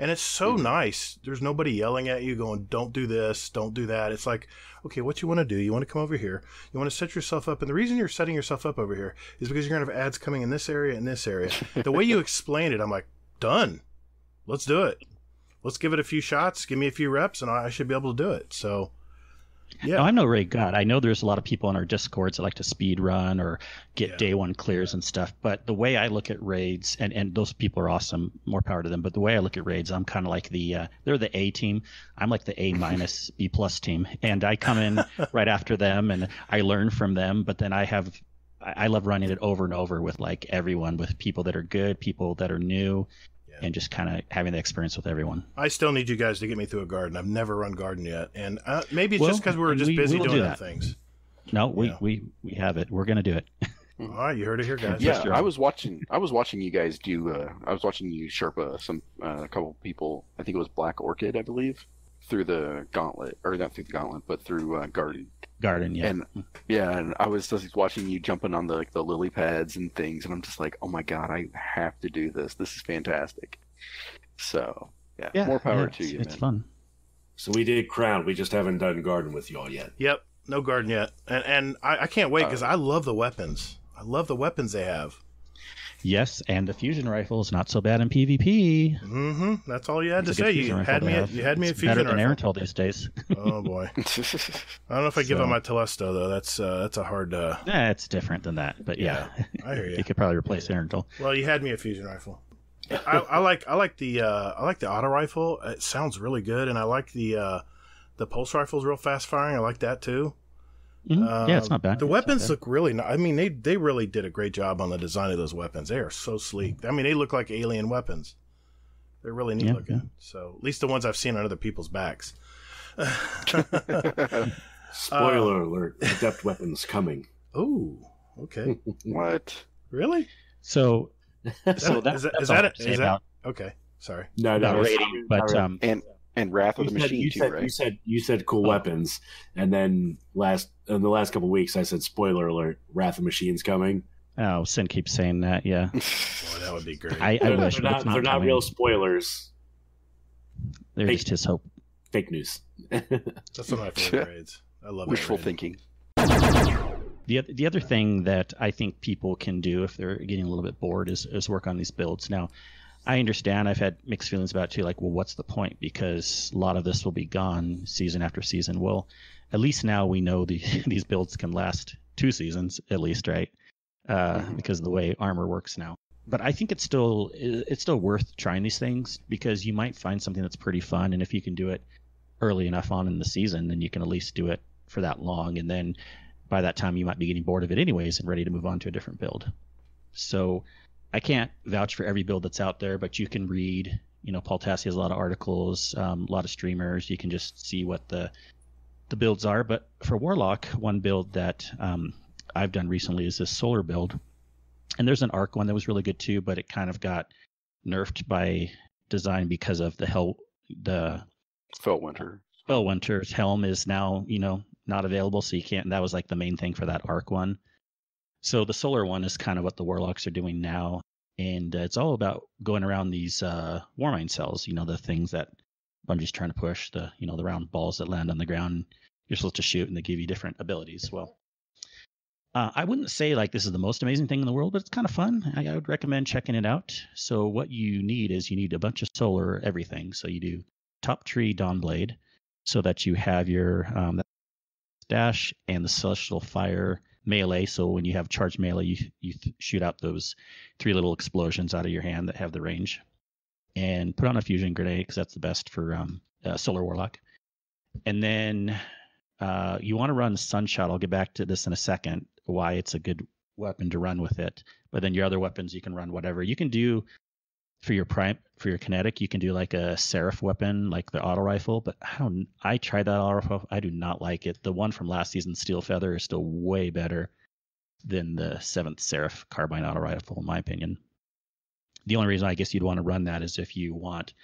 and it's so nice. There's nobody yelling at you going, don't do this, don't do that. It's like, okay, what you want to do, you want to come over here, you want to set yourself up, and the reason you're setting yourself up over here is because you're going to have ads coming in this area and this area. The way you explain it, I'm like, done. Let's do it. Let's give it a few shots. Give me a few reps, and I should be able to do it. So, yeah. No, I'm no raid god. I know there's a lot of people on our Discords that like to speed run or get day one clears and stuff. But the way I look at raids, and those people are awesome, more power to them. But the way I look at raids, I'm kind of like they're the A team. I'm like the A minus B plus team, and I come in right after them, and I learn from them. But then I love running it over and over with everyone, with people that are good, people that are new. And just kind of having the experience with everyone. I still need you guys to get me through a garden. I've never run garden yet, and maybe it's just because we were just busy doing other things. No, we have it. We're gonna do it. All right, you heard it here, guys. Yeah, I was watching you guys do. I was watching you Sherpa a couple people. I think it was Black Orchid, I believe, through the gauntlet, or not through the gauntlet, but through garden. Garden, yeah. And I was just watching you jumping on the lily pads and things, and I'm just like, oh my god, I have to do this. This is fantastic. So yeah, more power to you. It's man. Fun. So we did Crown. We just haven't done Garden with y'all yet. Yep, no Garden yet. And I can't wait because I love the weapons. I love the weapons they have. Yes, and the fusion rifle is not so bad in PvP. Mm-hmm. That's all you had to say. You had me a fusion better than rifle. Aerotel these days. Oh boy. I don't know if I give up my Telesto though. That's a hard. It's different than that, but yeah. I hear you. You could probably replace Aerotel. Well, you had me a fusion rifle. I like the auto rifle. It sounds really good, and I like the pulse rifle's real fast firing. I like that too. Mm-hmm. Yeah, it's not bad. The weapons look really nice. I mean, they really did a great job on the design of those weapons. They are so sleek. I mean, they look like alien weapons. They're really neat looking. Yeah. So at least the ones I've seen on other people's backs. Spoiler alert: adept weapons coming. Oh, okay. What? Really? So is that okay? Sorry. No, rating, but and Wrath of the Machine too, right? You said cool weapons, and then in the last couple of weeks, I said spoiler alert: Wrath of Machine's coming. Oh, Sin keeps saying that. Yeah, boy, that would be great. I wish they're not real spoilers. They're just his hope. Fake news. That's one of my favorite grades. I love wishful thinking. The other thing that I think people can do if they're getting a little bit bored is work on these builds. Now, I understand. I've had mixed feelings about it too. Like, well, what's the point? Because a lot of this will be gone season after season. Well, at least now we know these builds can last 2 seasons at least, right? Because of the way armor works now. But I think it's still worth trying these things because you might find something that's pretty fun, and if you can do it early enough on in the season, then you can at least do it for that long, and then by that time you might be getting bored of it anyways and ready to move on to a different build. So I can't vouch for every build that's out there, but you can read, Paul Tassi has a lot of articles, a lot of streamers. You can just see what the builds are. But for Warlock, one build that I've done recently is this solar build. And there's an arc one that was really good too, but it kind of got nerfed by design because of the Felwinter's helm is now, not available, so you can't. That was like the main thing for that arc one. So the solar one is kind of what the Warlocks are doing now, and it's all about going around these Warmind cells. The things that Bungie's trying to push, the round balls that land on the ground. You're supposed to shoot, and they give you different abilities. Well, I wouldn't say like this is the most amazing thing in the world, but it's kind of fun. I would recommend checking it out. So what you need a bunch of solar everything. So you do top tree Dawnblade, so that you have your dash and the Celestial Fire melee. So when you have charged melee, you shoot out those 3 little explosions out of your hand that have the range. And put on a fusion grenade because that's the best for Solar Warlock. And then you want to run Sunshot. I'll get back to this in a second, why it's a good weapon to run with it. But then your other weapons, you can run whatever. You can do for your kinetic, you can do like a Seraph weapon, like the auto rifle. But I tried that auto rifle. I do not like it. The one from last season, Steel Feather, is still way better than the 7th Seraph carbine auto rifle, in my opinion. The only reason I guess you'd want to run that is if you want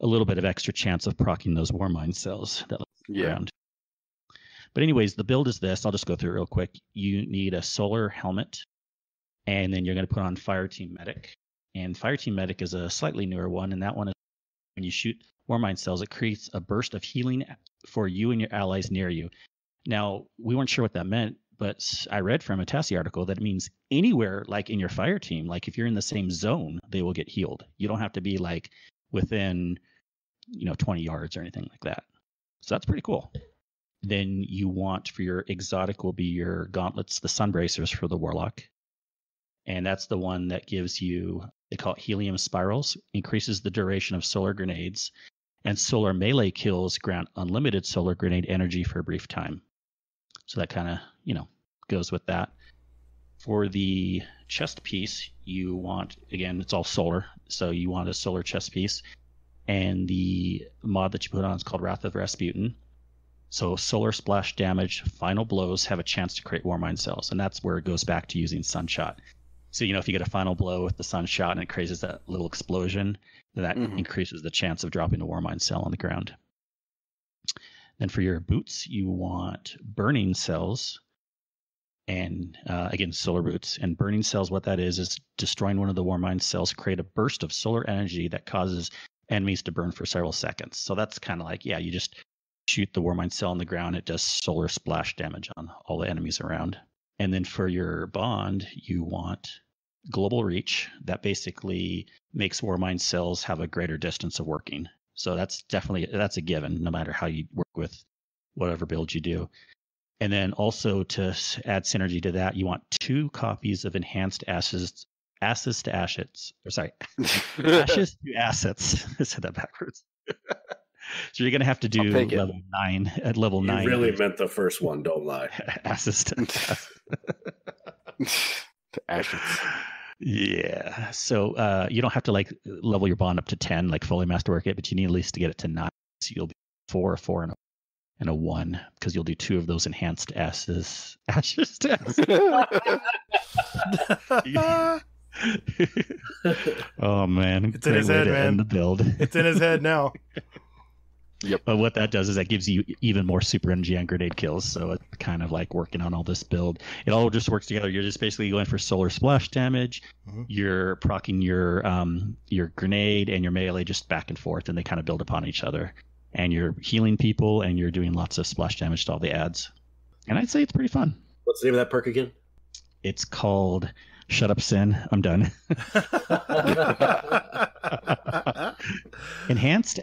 a little bit of extra chance of proccing those Warmind cells that around. But anyways, the build is this. I'll just go through it real quick. You need a solar helmet, and then you're going to put on Fireteam Medic. And Fireteam Medic is a slightly newer one, and that one is when you shoot Warmind cells, it creates a burst of healing for you and your allies near you. Now, we weren't sure what that meant, but I read from a Tassi article that it means anywhere, like in your fire team, like if you're in the same zone, they will get healed. You don't have to be like within, 20 yards or anything like that. So that's pretty cool. Then you want for your exotic will be your gauntlets, the Sunbracers for the Warlock. And that's the one that gives you, they call it helium spirals, increases the duration of solar grenades, and solar melee kills grant unlimited solar grenade energy for a brief time. So that kind of, goes with that. For the chest piece, you want, again, it's all solar, so you want a solar chest piece. And the mod that you put on is called Wrath of Rasputin. So solar splash damage, final blows have a chance to create Warmind cells, and that's where it goes back to using Sunshot. So, if you get a final blow with the Sunshot and it creates that little explosion, then that increases the chance of dropping a Warmind cell on the ground. Then for your boots, you want burning cells, and again, solar boots. And burning cells, what that is destroying one of the Warmind cells, create a burst of solar energy that causes enemies to burn for several seconds. So that's kind of like, you just shoot the Warmind cell on the ground, it does solar splash damage on all the enemies around. And then for your bond, you want global reach. That basically makes Warmind cells have a greater distance of working. So that's a given, no matter how you work with whatever build you do. And then also to add synergy to that, you want 2 copies of enhanced ashes to assets. Or sorry, ashes to assets. I said that backwards. So you're going to have to do level 9 at level 9. You really meant the first one, don't lie. Ashes to ashes. Yeah. So you don't have to like level your bond up to 10, like fully masterwork it, but you need at least to get it to 9. So you'll be 4, and a 1, because you'll do 2 of those enhanced ashes to Oh man, it's in his head, man. End the build. It's in his head now. Yep. But what that does is that gives you even more super energy on grenade kills. So it's kind of like working on all this build. It all just works together. You're just basically going for solar splash damage. Mm-hmm. You're proccing your grenade and your melee just back and forth, and they kind of build upon each other. And you're healing people, and you're doing lots of splash damage to all the ads. And I'd say it's pretty fun. What's the name of that perk again? It's called Shut Up Sin. I'm done. Enhanced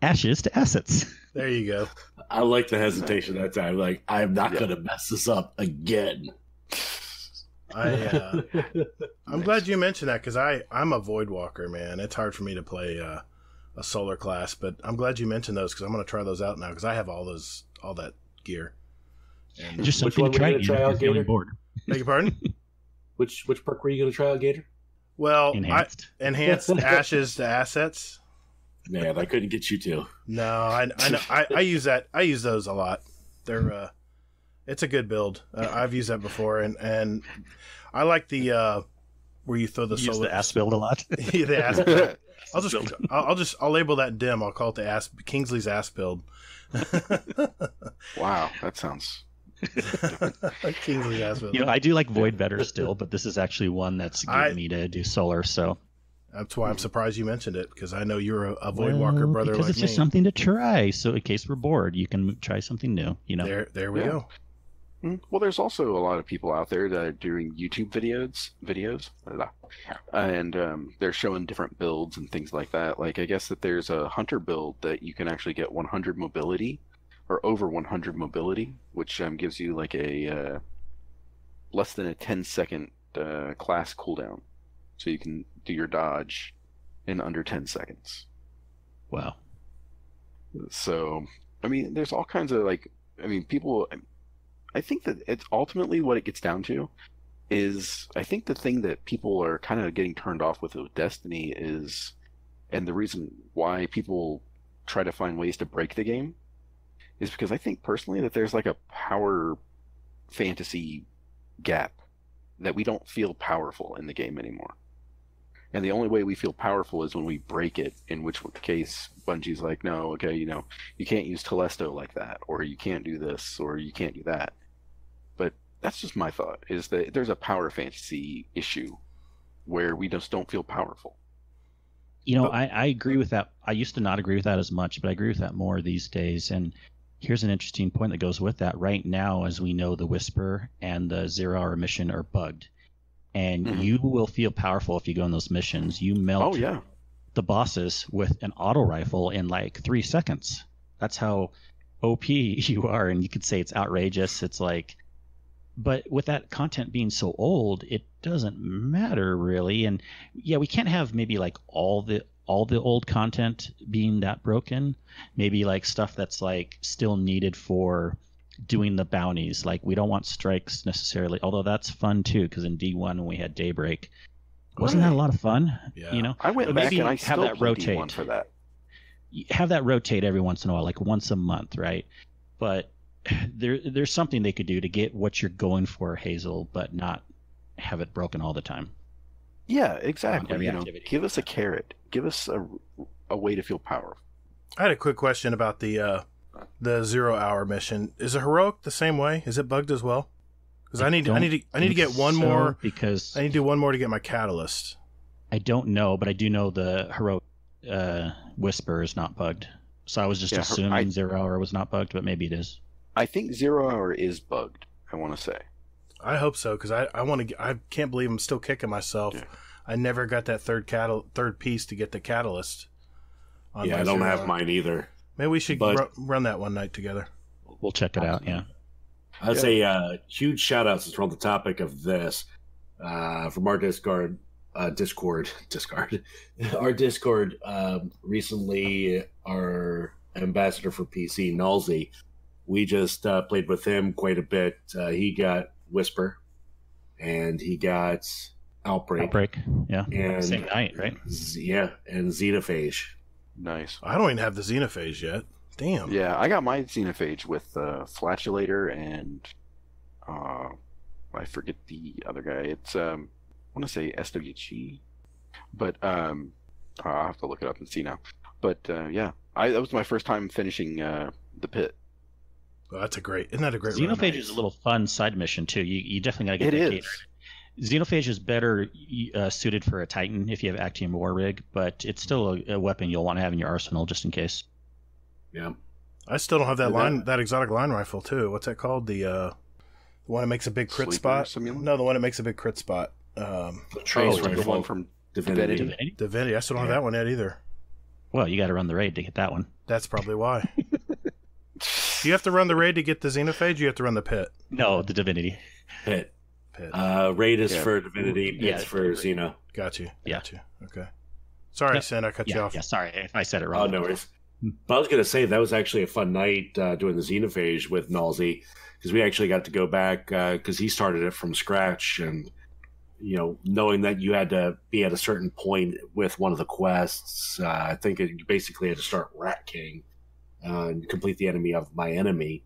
ashes to assets. There you go. I like the hesitation that time. Like, I'm not going to mess this up again. I'm glad you mentioned that, because I'm a Void Walker, man. It's hard for me to play a solar class, but I'm glad you mentioned those, because I'm going to try those out now, because I have all that gear. And just something to try out, Gator? Board. Beg your pardon? Which perk were you going to try out, Gator? Well, enhanced ashes to assets. Man, I couldn't get you to. No, I know. I use that. I use those a lot. They're it's a good build. I've used that before, and I like the where you throw the solar. Use the ass build a lot. Yeah, the ass build. I'll label that dim. I'll call it Kingsley's ass build. Wow, that sounds. Kingsley's ass build. I do like Void better still, but this is actually one that's getting me to do solar. So. That's why I'm surprised you mentioned it, because I know you're a Void Walker brother like me. Because it's just something to try. So in case we're bored, you can try something new. There we go. Well, there's also a lot of people out there that are doing YouTube videos, and they're showing different builds and things like that. Like, I guess that there's a hunter build that you can actually get 100 mobility, or over 100 mobility, which gives you like a less than a 10-second class cooldown. So you can do your dodge in under 10 seconds. Wow. So, I mean, there's all kinds of people. I think that it's ultimately what it gets down to is, I think the thing that people are kind of getting turned off with Destiny is, and the reason why people try to find ways to break the game, is because I think personally that there's like a power fantasy gap, that we don't feel powerful in the game anymore. And the only way we feel powerful is when we break it, in which case Bungie's like, no, okay, you can't use Telesto like that, or you can't do this, or you can't do that. But that's just my thought, is that there's a power fantasy issue where we just don't feel powerful. I agree with that. I used to not agree with that as much, but I agree with that more these days. And here's an interesting point that goes with that. Right now, as we know, the Whisper and the 0 Hour mission are bugged. And you will feel powerful if you go on those missions. You melt the bosses with an auto rifle in like 3 seconds. That's how OP you are. And you could say it's outrageous. It's like, but with that content being so old, it doesn't matter really. And yeah, we can't have maybe like all the old content being that broken. Maybe like stuff that's like still needed for doing the bounties. Like, we don't want strikes necessarily, although that's fun too, because in D1 when we had Daybreak, wasn't that a lot of fun? Yeah. I went back and I still have that rotate D1 for that. Have that rotate every once in a while, like once a month, right? But there's something they could do to get what you're going for, Hazel, but not have it broken all the time. Yeah, exactly. Give us a carrot. Give us a way to feel powerful. I had a quick question about the 0 Hour mission. Is the heroic the same way? Is it bugged as well? Because I need to get one more, because I need to do one more to get my catalyst. I don't know, but I do know the heroic Whisper is not bugged. So I was just assuming 0 Hour was not bugged, but maybe it is. I think 0 Hour is bugged, I want to say. I hope so, because I want to. I can't believe I'm still kicking myself. Yeah. I never got that third piece to get the catalyst. Yeah, I don't have mine either. Maybe we should run that one night together. We'll check it out. Yeah. I'd say huge shout outs since we're on the topic of this from our Discord. Our Discord recently, our ambassador for PC, Nalzi, we just played with him quite a bit. He got Whisper, and he got Outbreak. Yeah. And same night, right? And Xenophage. Nice. I don't even have the Xenophage yet. Damn. Yeah, I got my Xenophage with Flatulator and I forget the other guy. It's I want to say SWG, but I'll have to look it up and see now. But yeah, that was my first time finishing the pit. Well, isn't that a great Xenophage run? is a little fun side mission too. You definitely got to get it that is. Xenophage is better suited for a Titan if you have Actium War Rig, but it's still a weapon you'll want to have in your arsenal just in case. Yeah. I still don't have that exotic line rifle too. What's that called? The one that makes a big crit spot? Simulator? No, the one that makes a big crit spot. The trace rifle. The one from Divinity. Divinity. I still don't have that one yet either. Well, you got to run the raid to get that one. That's probably why. Do you have to run the raid to get the Xenophage? You have to run the pit. No, the Divinity. Pit. Raid is for Divinity. Pit's for Xeno. Got you. Yeah. Okay. Sorry, Sin, I cut you off. Yeah, sorry if I said it wrong. Oh, no worries. But I was going to say that was actually a fun night doing the Xenophage with Nalzi, because we actually got to go back because he started it from scratch, and knowing that you had to be at a certain point with one of the quests, I think you basically had to start Rat King and complete the enemy of my enemy.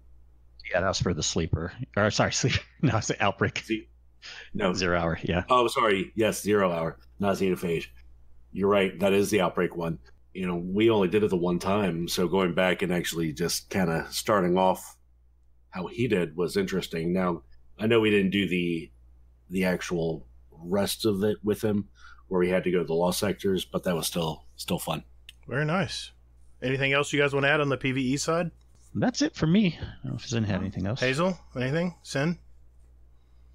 Yeah, that was for the sleeper. Or sorry, sleeper. No, it's the Outbreak. No, 0 hour. Yeah. Oh, sorry. Yes, 0 hour, not Xenophage. You're right. That is the Outbreak one. We only did it the one time, so going back and actually just kind of starting off how he did was interesting. Now, I know we didn't do the actual rest of it with him, where we had to go to the lost sectors, but that was still fun. Very nice. Anything else you guys want to add on the PvE side? That's it for me. I don't know if Sin had anything else. Hazel, anything?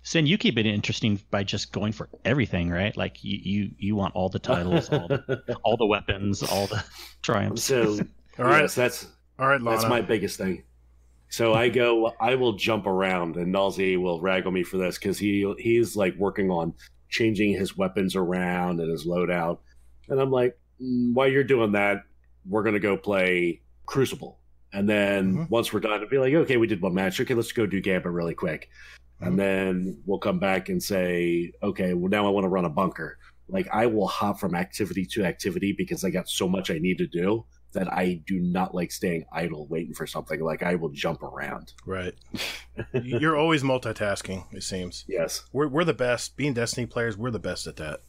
Sin, you keep it interesting by just going for everything, right? Like you want all the titles, all the weapons, all the triumphs. So, all right, yes, that's Lana. That's my biggest thing. So I will jump around, and Nalzi will rag on me for this because he's like working on changing his weapons around and his loadout, and I'm like, while you're doing that, we're gonna go play Crucible. And then once we're done, it'll be like, okay, we did one match. Okay, let's go do Gambit really quick. And then we'll come back and say, okay, well, now I want to run a bunker. Like, I will hop from activity to activity because I got so much I need to do that I do not like staying idle waiting for something. Like, I will jump around. Right. You're always multitasking, it seems. Yes. We're the best. Being Destiny players, we're the best at that.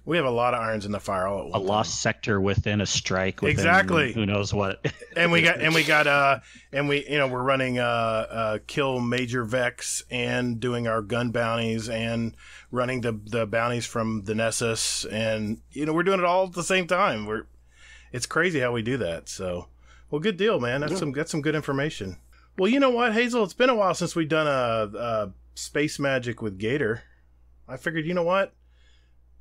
We have a lot of irons in the fire all at once. A lost sector within a strike. Within exactly. Who knows what? and we're running kill Major Vex and doing our gun bounties and running the bounties from the Nessus, and we're doing it all at the same time. It's crazy how we do that. So, well, good deal, man. That's some good information. Well, you know what, Hazel? It's been a while since we've done a Space Magic with Gator. I figured, you know what?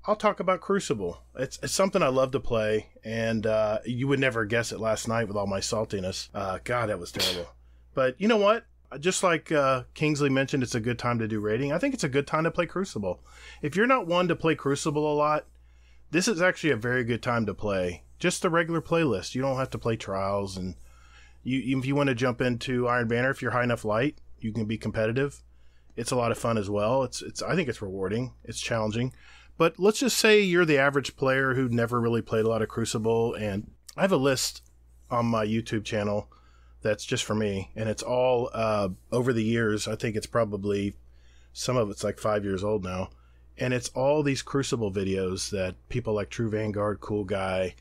I'll talk about Crucible. It's something I love to play, and you would never guess it last night with all my saltiness. God, that was terrible. But you know what? Just like Kingsley mentioned, it's a good time to do raiding. I think it's a good time to play Crucible. If you're not one to play Crucible a lot, this is actually a very good time to play. Just the regular playlist. You don't have to play Trials, and if you want to jump into Iron Banner, if you're high enough light, you can be competitive. It's a lot of fun as well. I think it's rewarding. It's challenging. But let's just say you're the average player who never really played a lot of Crucible, and I have a list on my YouTube channel that's just for me, and it's all over the years. I think it's probably, some of it's like 5 years old now, and it's all these Crucible videos that people like True Vanguard, Cool Guy,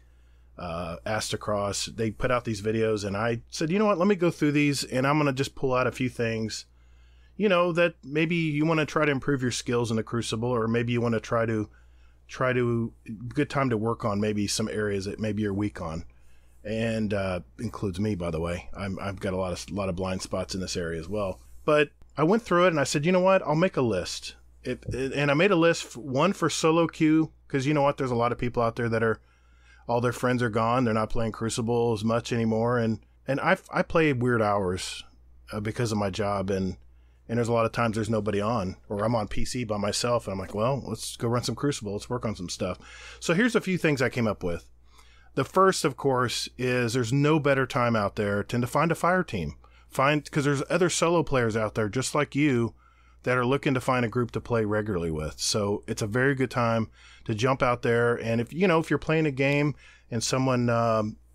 Astacross, they put out these videos, and I said, you know what, let me go through these, and I'm going to just pull out a few things that maybe you want to try to improve your skills in the Crucible, or maybe you want to try to good time to work on maybe some areas that maybe you're weak on, and includes me, by the way. I've got a lot of blind spots in this area as well. But I went through it and I said, you know what? I'll make a list. And I made a list, one for solo queue, because you know what? There's a lot of people out there that are, all their friends are gone. They're not playing Crucible as much anymore. And I play weird hours because of my job. And there's a lot of times there's nobody on, or I'm on PC by myself. And I'm like, well, let's go run some Crucible. Let's work on some stuff. So here's a few things I came up with. The first, of course, is there's no better time out there than to find a fire team. Because there's other solo players out there just like you that are looking to find a group to play regularly with. So it's a very good time to jump out there. And if you're playing a game and someone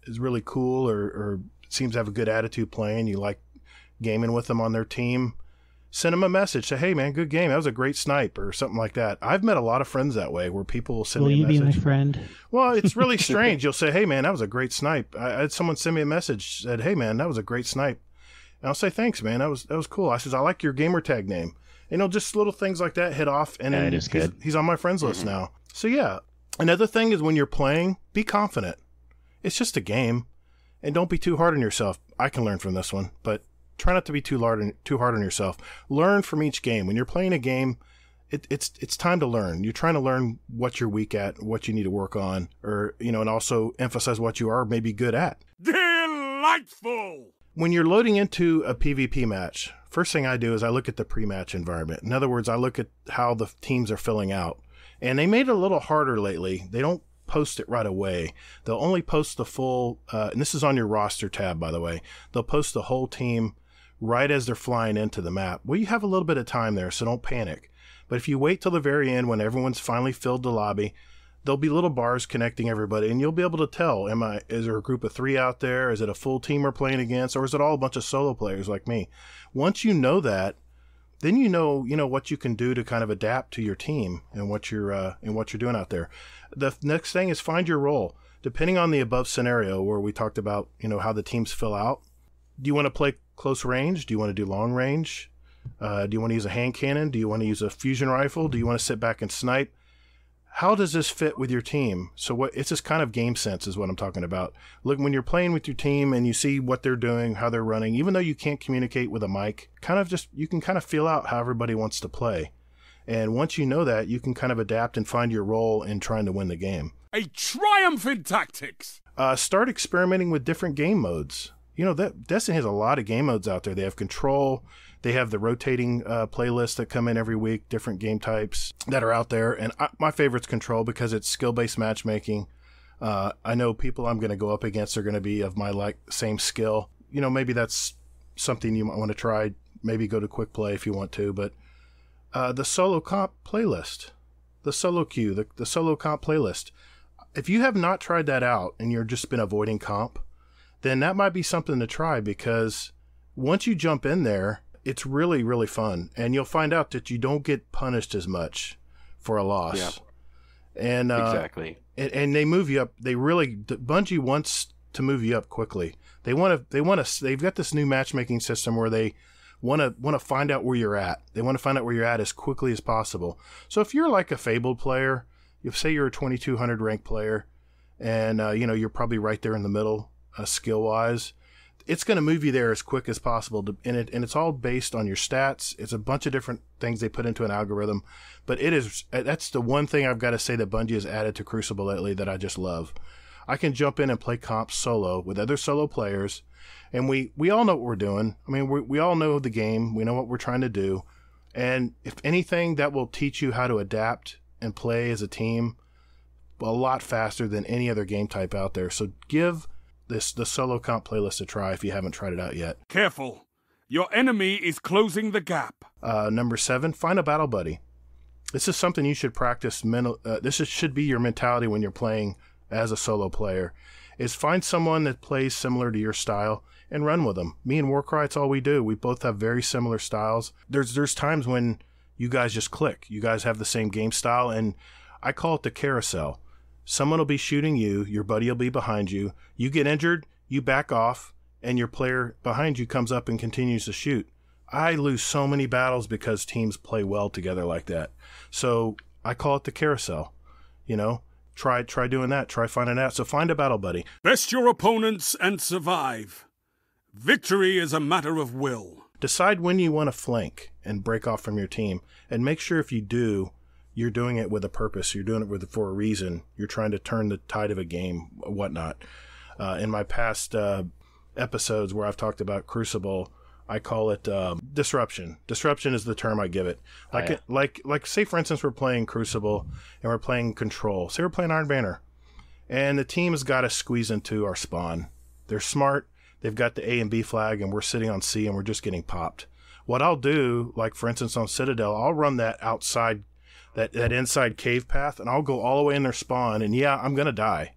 is really cool or seems to have a good attitude playing, you like gaming with them on their team, send them a message. Say, hey, man, good game. That was a great snipe or something like that. I've met a lot of friends that way where people will send me a message. Will you be my friend? Well, it's really strange. You'll say, hey, man, that was a great snipe. I had someone send me a message, said, hey, man, that was a great snipe. And I'll say, thanks, man. That was cool. I says, I like your gamer tag name. Just little things like that hit off. And it is good. He's on my friends list now. So, yeah. Another thing is when you're playing, be confident. It's just a game. And don't be too hard on yourself. I can learn from this one, but try not to be too hard on yourself. Learn from each game. When you're playing a game, it's time to learn. You're trying to learn what you're weak at, what you need to work on, or, and also emphasize what you are maybe good at. Delightful! When you're loading into a PvP match, first thing I do is I look at the pre-match environment. In other words, I look at how the teams are filling out. And they made it a little harder lately. They don't post it right away. They'll only post the full, and this is on your roster tab, by the way. They'll post the whole team right as they're flying into the map. Well, you have a little bit of time there, so don't panic. But if you wait till the very end when everyone's finally filled the lobby, there'll be little bars connecting everybody, and you'll be able to tell, is there a group of 3 out there? Is it a full team we're playing against? Or is it all a bunch of solo players like me? Once you know that, then you know what you can do to kind of adapt to your team and what you're doing out there. The next thing is find your role. Depending on the above scenario where we talked about, how the teams fill out, do you want to play close range? Do you want to do long range? Do you want to use a hand cannon? Do you want to use a fusion rifle? Do you want to sit back and snipe? How does this fit with your team? So it's just kind of game sense is what I'm talking about. Look, when you're playing with your team and you see what they're doing, how they're running, even though you can't communicate with a mic, you can kind of feel out how everybody wants to play. And once you know that, you can kind of adapt and find your role in trying to win the game. A triumph in tactics! Start experimenting with different game modes. Destiny has a lot of game modes out there. They have control. They have the rotating playlists that come in every week, different game types that are out there. And my favorite's control because it's skill-based matchmaking. I know people I'm going to go up against are going to be of my same skill. Maybe that's something you might want to try. Maybe go to quick play if you want to. But the solo comp playlist, the solo queue, the solo comp playlist. If you have not tried that out and you've just been avoiding comp, then that might be something to try, because once you jump in there, it's really, really fun. And you'll find out that you don't get punished as much for a loss. Yeah. And exactly. And they move you up. Bungie wants to move you up quickly. They've got this new matchmaking system where they want to find out where you're at. They want to find out where you're at as quickly as possible. So if you're like a Fabled player, say you're a 2200 ranked player, and you're probably right there in the middle, skill wise, it's going to move you there as quick as possible. And it's all based on your stats. It's a bunch of different things they put into an algorithm, but that's the one thing I've got to say that Bungie has added to Crucible lately that I just love. I can jump in and play comp solo with other solo players, and we all know what we're doing. I mean, we all know the game. We know what we're trying to do. And if anything, that will teach you how to adapt and play as a team a lot faster than any other game type out there. So give the solo comp playlist a try if you haven't tried it out yet. Careful. Your enemy is closing the gap. Number 7, find a battle buddy. This is something you should practice. Should be your mentality when you're playing as a solo player, is find someone that plays similar to your style and run with them. Me and Warcry, it's all we do. We both have very similar styles. There's times when you guys just click. You guys have the same game style, and I call it the carousel. Someone will be shooting you, your buddy will be behind you, you get injured, you back off, and your player behind you comes up and continues to shoot. I lose so many battles because teams play well together like that. So I call it the carousel. Try doing that. Try finding that. So find a battle buddy. Best your opponents and survive. Victory is a matter of will. decide when you want to flank and break off from your team, and make sure if you do, you're doing it with a purpose. You're doing it for a reason. You're trying to turn the tide of a game, whatnot. In my past episodes where I've talked about Crucible, I call it disruption. Disruption is the term I give it. Like say for instance we're playing Crucible and we're playing Control. Say we're playing Iron Banner, and the team has got to squeeze into our spawn. They're smart. They've got the A and B flag, and we're sitting on C, and we're just getting popped. What I'll do, like for instance on Citadel, I'll run that outside, that inside cave path, and I'll go all the way in their spawn, and yeah, I'm going to die.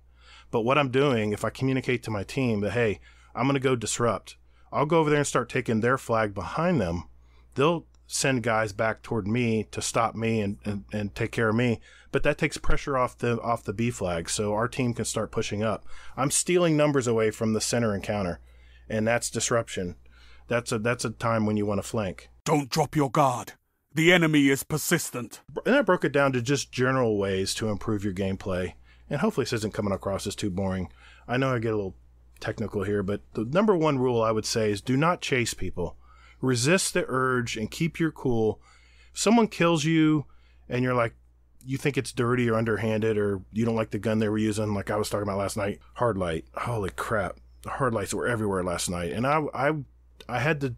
But what I'm doing, if I communicate to my team that, hey, I'm going to go disrupt, I'll go over there and start taking their flag behind them. They'll send guys back toward me to stop me and take care of me. But that takes pressure off the B flag, so our team can start pushing up. I'm stealing numbers away from the center encounter, and that's disruption. That's a time when you want to flank. Don't drop your guard. The enemy is persistent. And I broke it down to just general ways to improve your gameplay. And hopefully this isn't coming across as too boring. I know I get a little technical here, but the number one rule I would say is do not chase people. Resist the urge and keep your cool. If someone kills you and you're like, you think it's dirty or underhanded, or you don't like the gun they were using, like I was talking about last night, hard light. Holy crap. The hard lights were everywhere last night. And I had to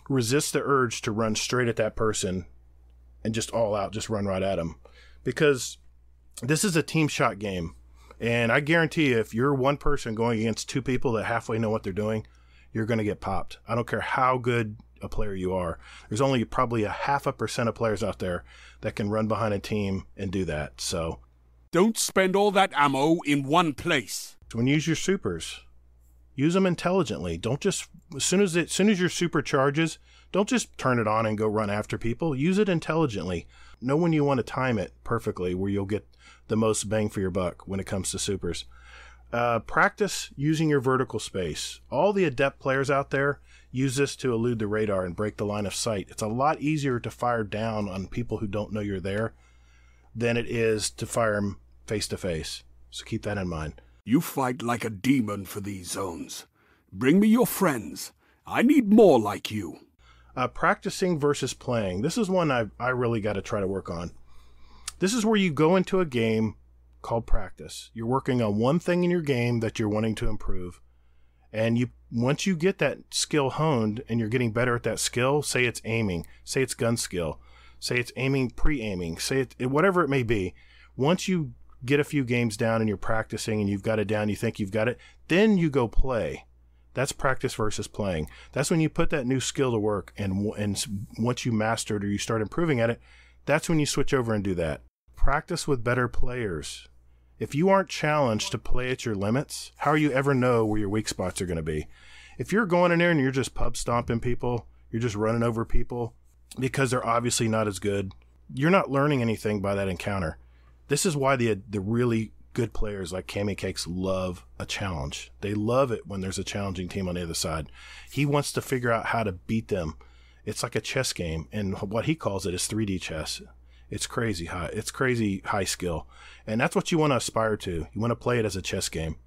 resist the urge to run straight at that person and just all out, just run right at them. Because this is a team shot game. And I guarantee you, if you're one person going against two people that halfway know what they're doing, you're going to get popped. I don't care how good a player you are. There's only probably 0.5% of players out there that can run behind a team and do that. So don't spend all that ammo in one place. When you use your supers, use them intelligently. Don't just, as soon as your super charges, don't just turn it on and go run after people. Use it intelligently. Know when you want to time it perfectly where you'll get the most bang for your buck when it comes to supers. Practice using your vertical space. All the adept players out there use this to elude the radar and break the line of sight. It's a lot easier to fire down on people who don't know you're there than it is to fire them face to face. So keep that in mind. You fight like a demon for these zones. Bring me your friends. I need more like you. Practicing versus playing. This is one I really got to try to work on. This is where you go into a game called practice. You're working on one thing in your game that you're wanting to improve. And once you get that skill honed and you're getting better at that skill, say it's aiming, say it's gun skill, say it's aiming, pre-aiming, say it whatever it may be. Once you get a few games down and you're practicing and you've got it down, you think you've got it, then you go play. That's practice versus playing. That's when you put that new skill to work, and once you master it or you start improving at it, that's when you switch over and do that. Practice with better players. If you aren't challenged to play at your limits, how are you ever know where your weak spots are going to be? If you're going in there and you're just pub stomping people, you're just running over people because they're obviously not as good, you're not learning anything by that encounter. This is why the really good players like Cammy Cakes love a challenge. They love it when there's a challenging team on the other side. He wants to figure out how to beat them. It's like a chess game, and what he calls it is 3D chess. It's crazy high. It's crazy high skill, and that's what you want to aspire to. You want to play it as a chess game.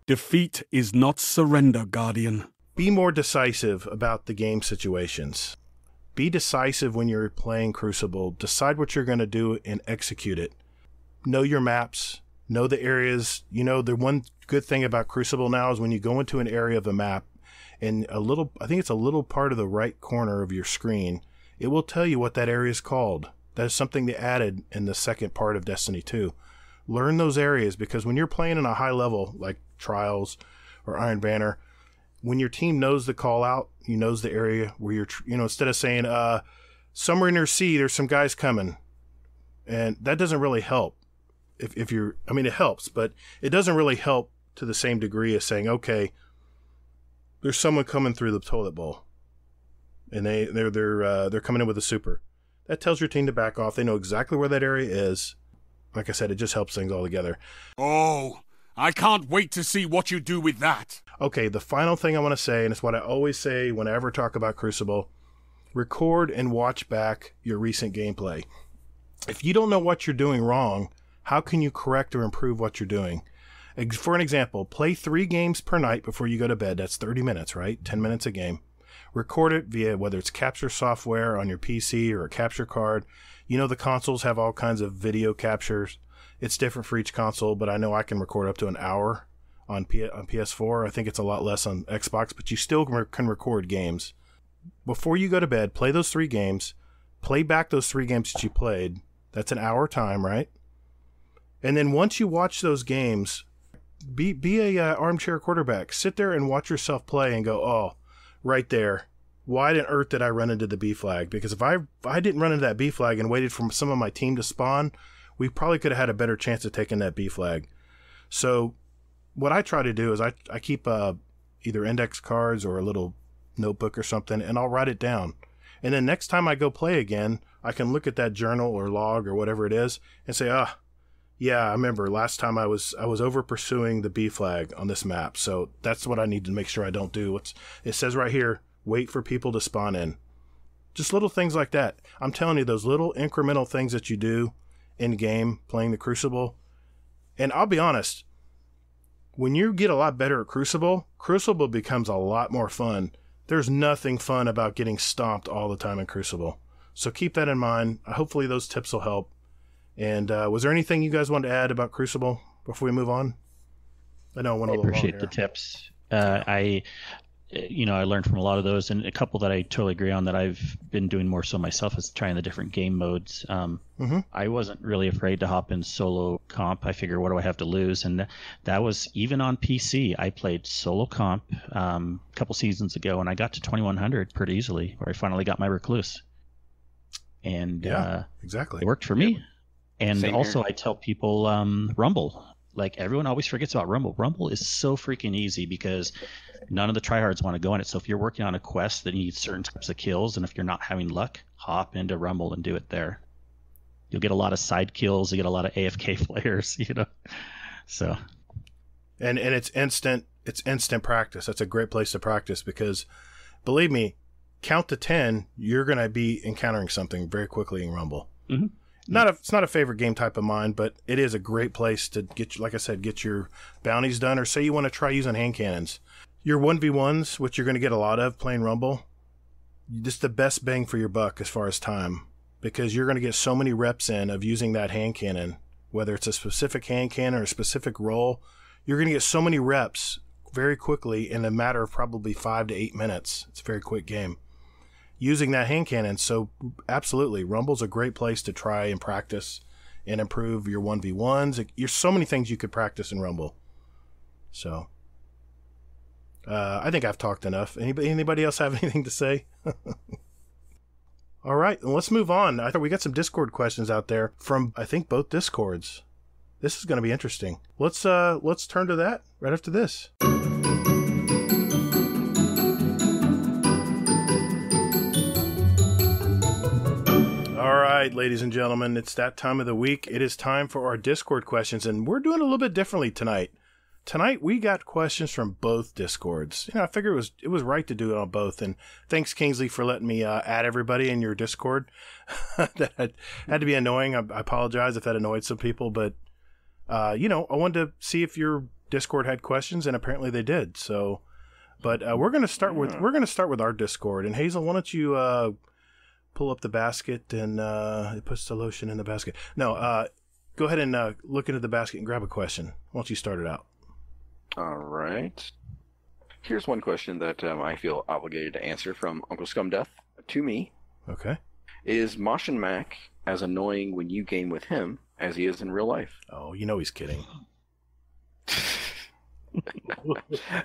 Defeat is not surrender, Guardian. Be more decisive about the game situations. Be decisive when you're playing Crucible. Decide what you're going to do and execute it. Know your maps. Know the areas. You know, the one good thing about Crucible now is when you go into an area of a map, and I think it's a little part of the right corner of your screen, it will tell you what that area is called. That is something they added in the second part of Destiny 2. Learn those areas, because when you're playing in a high level, like Trials or Iron Banner, when your team knows the call out, you knows the area where you're, instead of saying, somewhere near C, there's some guys coming. And that doesn't really help. If you're, it helps, but it doesn't really help to the same degree as saying, okay, there's someone coming through the toilet bowl, and they're coming in with a super. That tells your team to back off. They know exactly where that area is. Like I said, it just helps things all together. Oh, I can't wait to see what you do with that. Okay, the final thing I want to say, and it's what I always say when I ever talk about Crucible, record and watch back your recent gameplay. If you don't know what you're doing wrong, how can you correct or improve what you're doing? For an example, play 3 games per night before you go to bed. That's 30 minutes, right? 10 minutes a game. record it via whether it's capture software on your PC or a capture card. You know, the consoles have all kinds of video captures. It's different for each console, but I know I can record up to an hour on PS4. I think it's a lot less on Xbox, but you still can record games. Before you go to bed, play those 3 games. Play back those 3 games that you played. That's an hour time, right? And then once you watch those games, be a armchair quarterback. Sit there and watch yourself play and go, oh, right there. Why on earth did I run into the B flag? Because if I didn't run into that B flag and waited for some of my team to spawn, we probably could have had a better chance of taking that B flag. So what I try to do is I keep either index cards or a little notebook or something, and I'll write it down. And then next time I go play again, I can look at that journal or log or whatever it is and say, yeah, I remember last time I was over pursuing the B flag on this map. So that's what I need to make sure I don't do. It says right here, wait for people to spawn in. Just little things like that. I'm telling you, those little incremental things that you do in game playing the Crucible. And I'll be honest, when you get a lot better at Crucible becomes a lot more fun. There's nothing fun about getting stomped all the time in Crucible. So keep that in mind. Hopefully those tips will help. And was there anything you guys wanted to add about Crucible before we move on? I know I went a little long appreciate the tips. I learned from a lot of those, and a couple that I totally agree on that I've been doing more so myself is trying the different game modes. I wasn't really afraid to hop in solo comp. I figure, what do I have to lose? And that was even on PC. I played solo comp a couple seasons ago, and I got to 2100 pretty easily, where I finally got my recluse. And exactly, it worked for me. And Same also, here. I tell people Rumble. Like, everyone always forgets about Rumble. Rumble is so freaking easy because none of the tryhards want to go in it. So if you're working on a quest that needs certain types of kills, and if you're not having luck, hop into Rumble and do it there. You'll get a lot of side kills. You get a lot of AFK players, So. And it's instant. It's instant practice. That's a great place to practice because, believe me, count to 10. You're going to be encountering something very quickly in Rumble. Mm-hmm. It's not a favorite game type of mine, but it is a great place to get, like I said, get your bounties done, or say you want to try using hand cannons. Your 1v1s, which you're going to get a lot of playing Rumble, just the best bang for your buck as far as time, because you're going to get so many reps in of using that hand cannon, whether it's a specific hand cannon or a specific role. You're going to get so many reps very quickly in a matter of probably 5 to 8 minutes. It's a very quick game using that hand cannon. So absolutely, Rumble's a great place to try and practice and improve your 1v1s. There's so many things you could practice in Rumble. So I think I've talked enough. Anybody else have anything to say? All right, let's move on. I thought we got some Discord questions out there from, I think, both Discords. This is going to be interesting. Let's turn to that right after this. All right, ladies and gentlemen, it's that time of the week. It is time for our Discord questions, and we're doing a little bit differently tonight. Tonight, we got questions from both Discords. I figured it was right to do it on both, and thanks, Kingsley, for letting me add everybody in your Discord. That had to be annoying. I apologize if that annoyed some people, but, I wanted to see if your Discord had questions, and apparently they did. So, but we're going to start with our Discord, and Hazel, why don't you pull up the basket, and it puts the lotion in the basket. No, go ahead and look into the basket and grab a question. Why don't you start it out? All right. Here's one question that I feel obligated to answer from Uncle Scumdeath to me. Okay. Is Moshin Mac as annoying when you game with him as he is in real life? Oh, he's kidding.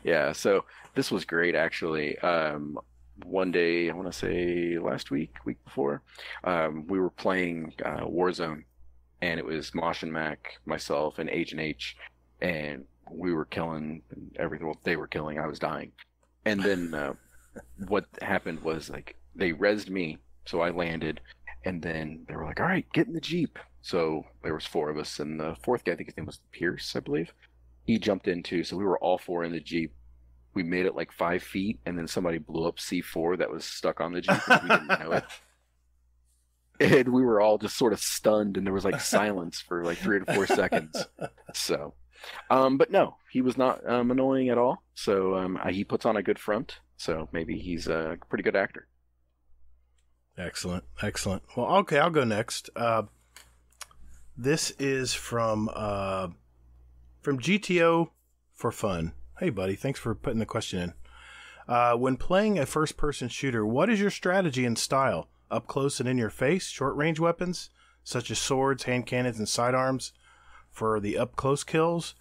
Yeah, so this was great, actually. One day, I want to say last week before, we were playing Warzone, and it was Mosh and Mac, myself, and Agent H, and we were killing everything. Well, they were killing. I was dying. And then what happened was, like, they rezzed me, so I landed, and then they were like, all right, get in the Jeep. So there was 4 of us, and the 4th guy, I think his name was Pierce, I believe. He jumped in too, so we were all 4 in the Jeep. We made it like 5 feet, and then somebody blew up C4 that was stuck on the Jeep, and we didn't know it. And we were all just sort of stunned, and there was like silence for like 3 to 4 seconds. So, but no, he was not annoying at all. So he puts on a good front. So maybe he's a pretty good actor. Excellent. Well, okay, I'll go next. This is from GTO for Fun. Hey, buddy, thanks for putting the question in. When playing a first-person shooter, what is your strategy and style? Up close and in your face, short-range weapons, such as swords, hand cannons, and sidearms for the up-close kills,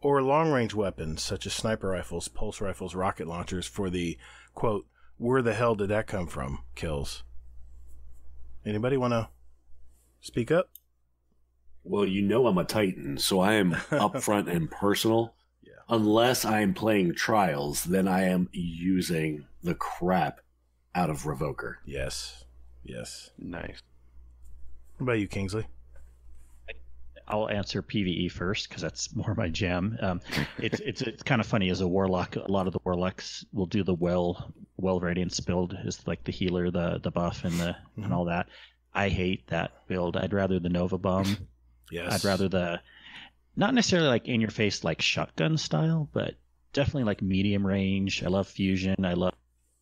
or long-range weapons, such as sniper rifles, pulse rifles, rocket launchers for the, quote, where the hell did that come from kills? Anybody want to speak up? Well, I'm a Titan, so I am upfront and personal. Yeah. Unless I am playing Trials, then I am using the crap out of Revoker. Yes. Nice. What about you, Kingsley? I'll answer PvE first because that's more my jam. It's kind of funny as a warlock. A lot of the warlocks will do the well radiance build, is like the healer, the buff, and all that. I hate that build. I'd rather the Nova Bomb. Yes. I'd rather the not necessarily like in your face like shotgun style, but definitely like medium range. I love fusion. I love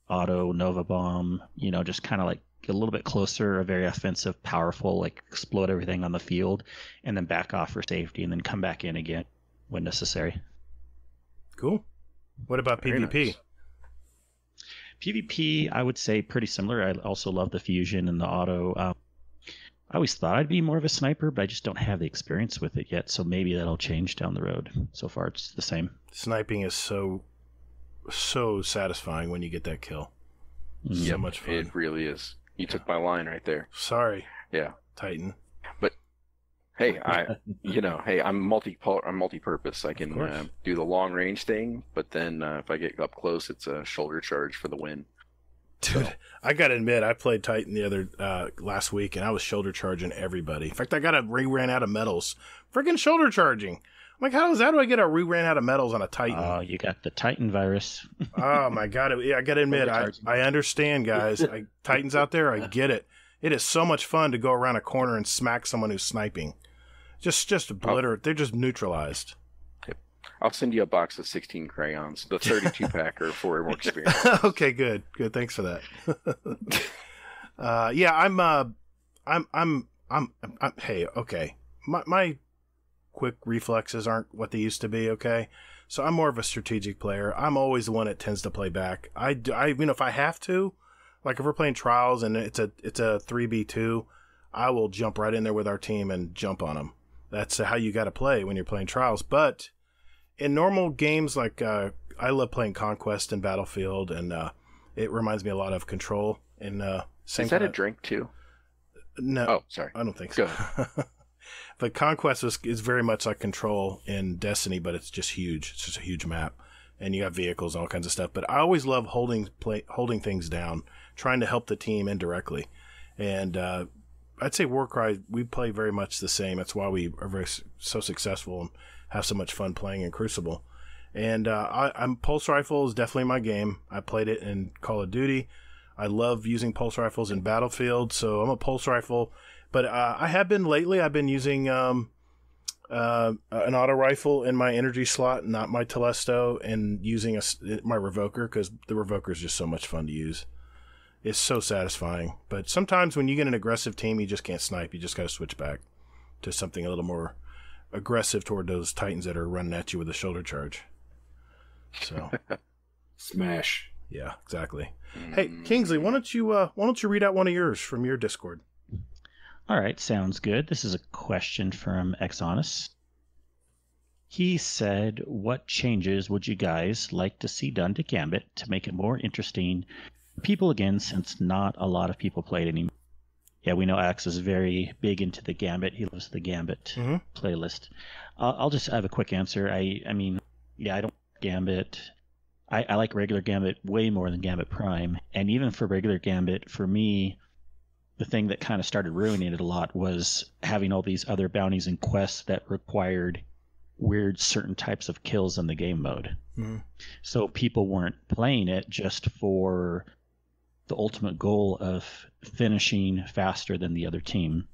auto Nova Bomb. Just kind of like a little bit closer, a very offensive, powerful, like explode everything on the field, and then back off for safety, and then come back in again when necessary. Cool. What about Very PvP? nice. PvP, I would say pretty similar. I also love the fusion and the auto. I always thought I'd be more of a sniper, but I just don't have the experience with it yet, so maybe that'll change down the road. So far, it's the same. Sniping is so satisfying when you get that kill. So much fun. It really is. You took my line right there. Sorry. Yeah. Titan. But hey, I'm multi-purpose. I can do the long range thing, but then if I get up close, it's a shoulder charge for the win. Dude, I gotta admit, I played Titan the other last week, and I was shoulder charging everybody. In fact, I ran out of medals. Freaking shoulder charging. I'm like, how do I get a ran out of medals on a Titan? Oh, you got the Titan virus. Oh my god! I gotta admit, I understand, guys. Titans out there, I get it. It is so much fun to go around a corner and smack someone who's sniping. Just obliterate. They're just neutralized. I'll send you a box of 16 crayons, the 32 packer for more experience. Okay, good. Thanks for that. Yeah, I'm. Hey, okay. My quick reflexes aren't what they used to be. Okay, so I'm more of a strategic player. I'm always the one that tends to play back. If I have to, like if we're playing Trials and it's a 3v2, I will jump right in there with our team and jump on them. That's how you got to play when you're playing Trials. But in normal games, like I love playing Conquest and Battlefield, and it reminds me a lot of Control. And is that a drink too? No. Oh, sorry. I don't think so. But Conquest is very much like Control in Destiny, but it's just huge. It's just a huge map, and you got vehicles and all kinds of stuff. But I always love holding things down, trying to help the team indirectly. And I'd say Warcry, we play very much the same. That's why we are so successful and have so much fun playing in Crucible. And I'm Pulse Rifle is definitely my game. I played it in Call of Duty. I love using Pulse Rifles in Battlefield, so I'm a Pulse Rifle. But I've been using an auto rifle in my energy slot, not my Telesto, and using my Revoker, because the Revoker is just so much fun to use. It's so satisfying. But sometimes when you get an aggressive team, you just can't snipe. You just got to switch back to something a little more aggressive toward those Titans that are running at you with a shoulder charge. So, smash. Yeah, exactly. Hey, Kingsley, why don't you read out one of yours from your Discord? All right, sounds good. This is a question from Exonus. He said, what changes would you guys like to see done to Gambit to make it more interesting for people again, since not a lot of people play it anymore? Yeah, we know Axe is very big into the Gambit. He loves the Gambit playlist. I'll just have a quick answer. I don't Gambit. I like regular Gambit way more than Gambit Prime. And even for regular Gambit, for me, the thing that kind of started ruining it a lot was having all these other bounties and quests that required weird certain types of kills in the game mode. Mm-hmm. So people weren't playing it just for the ultimate goal of finishing faster than the other team.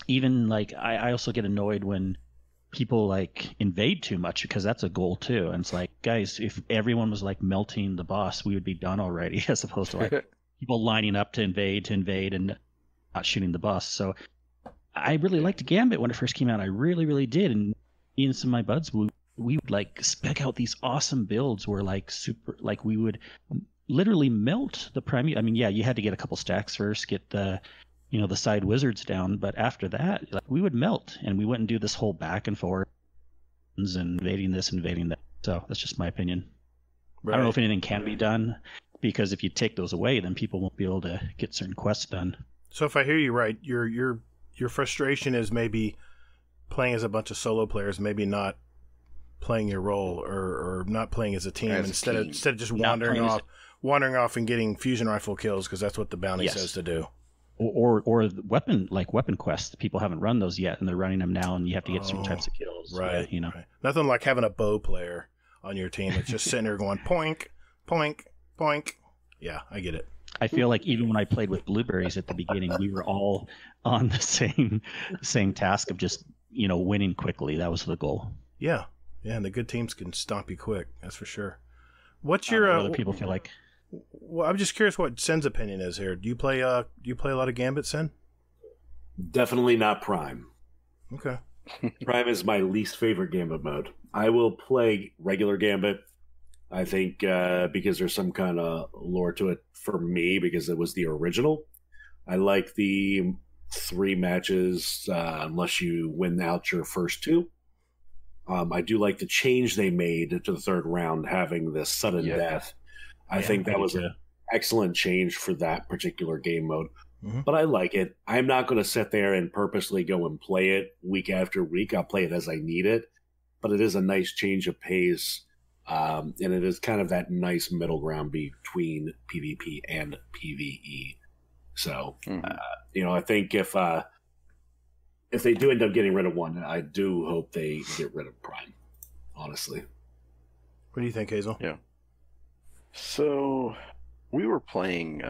Even like I also get annoyed when people like invade too much, because that's a goal too. And it's like, guys, if everyone was like melting the boss, we would be done already, as opposed to like people lining up to invade and not shooting the boss. So I really liked Gambit when it first came out. I really, really did. And me and some of my buds, we would like spec out these awesome builds where like we would literally melt the prime. I mean, yeah, you had to get a couple stacks first, get the side wizards down, but after that, like we would melt, and we wouldn't do this whole back and forth and invading this, invading that. So that's just my opinion. Right. I don't know if anything can be done, because if you take those away, then people won't be able to get certain quests done. So if I hear you right, your frustration is maybe playing as a bunch of solo players, maybe not playing your role, or not playing as a team, instead of just wandering off and getting fusion rifle kills because that's what the bounty says to do. Or weapon quests. People haven't run those yet, and they're running them now, and you have to get certain types of kills. Right. Yeah, right. Nothing like having a bow player on your team that's just sitting there going poink, poink, poink. Yeah, I get it. I feel like even when I played with blueberries at the beginning, we were all on the same task of just winning quickly. That was the goal. Yeah, and the good teams can stomp you quick. That's for sure. What's your other people feel like? Well, I'm just curious what Sen's opinion is here. Do you play a lot of Gambit, Sen? Definitely not Prime. Okay. Prime is my least favorite Gambit mode. I will play regular Gambit. I think because there's some kind of lore to it for me, because it was the original. I like the 3 matches unless you win out your first 2. I do like the change they made to the 3rd round, having this sudden death. I think that was an excellent change for that particular game mode. Mm-hmm. But I like it. I'm not going to sit there and purposely go and play it week after week. I'll play it as I need it. But it is a nice change of pace. And it is kind of that nice middle ground between PvP and PvE. So, I think if they do end up getting rid of one, I do hope they get rid of Prime, honestly. What do you think, Hazel? Yeah. So, we were playing,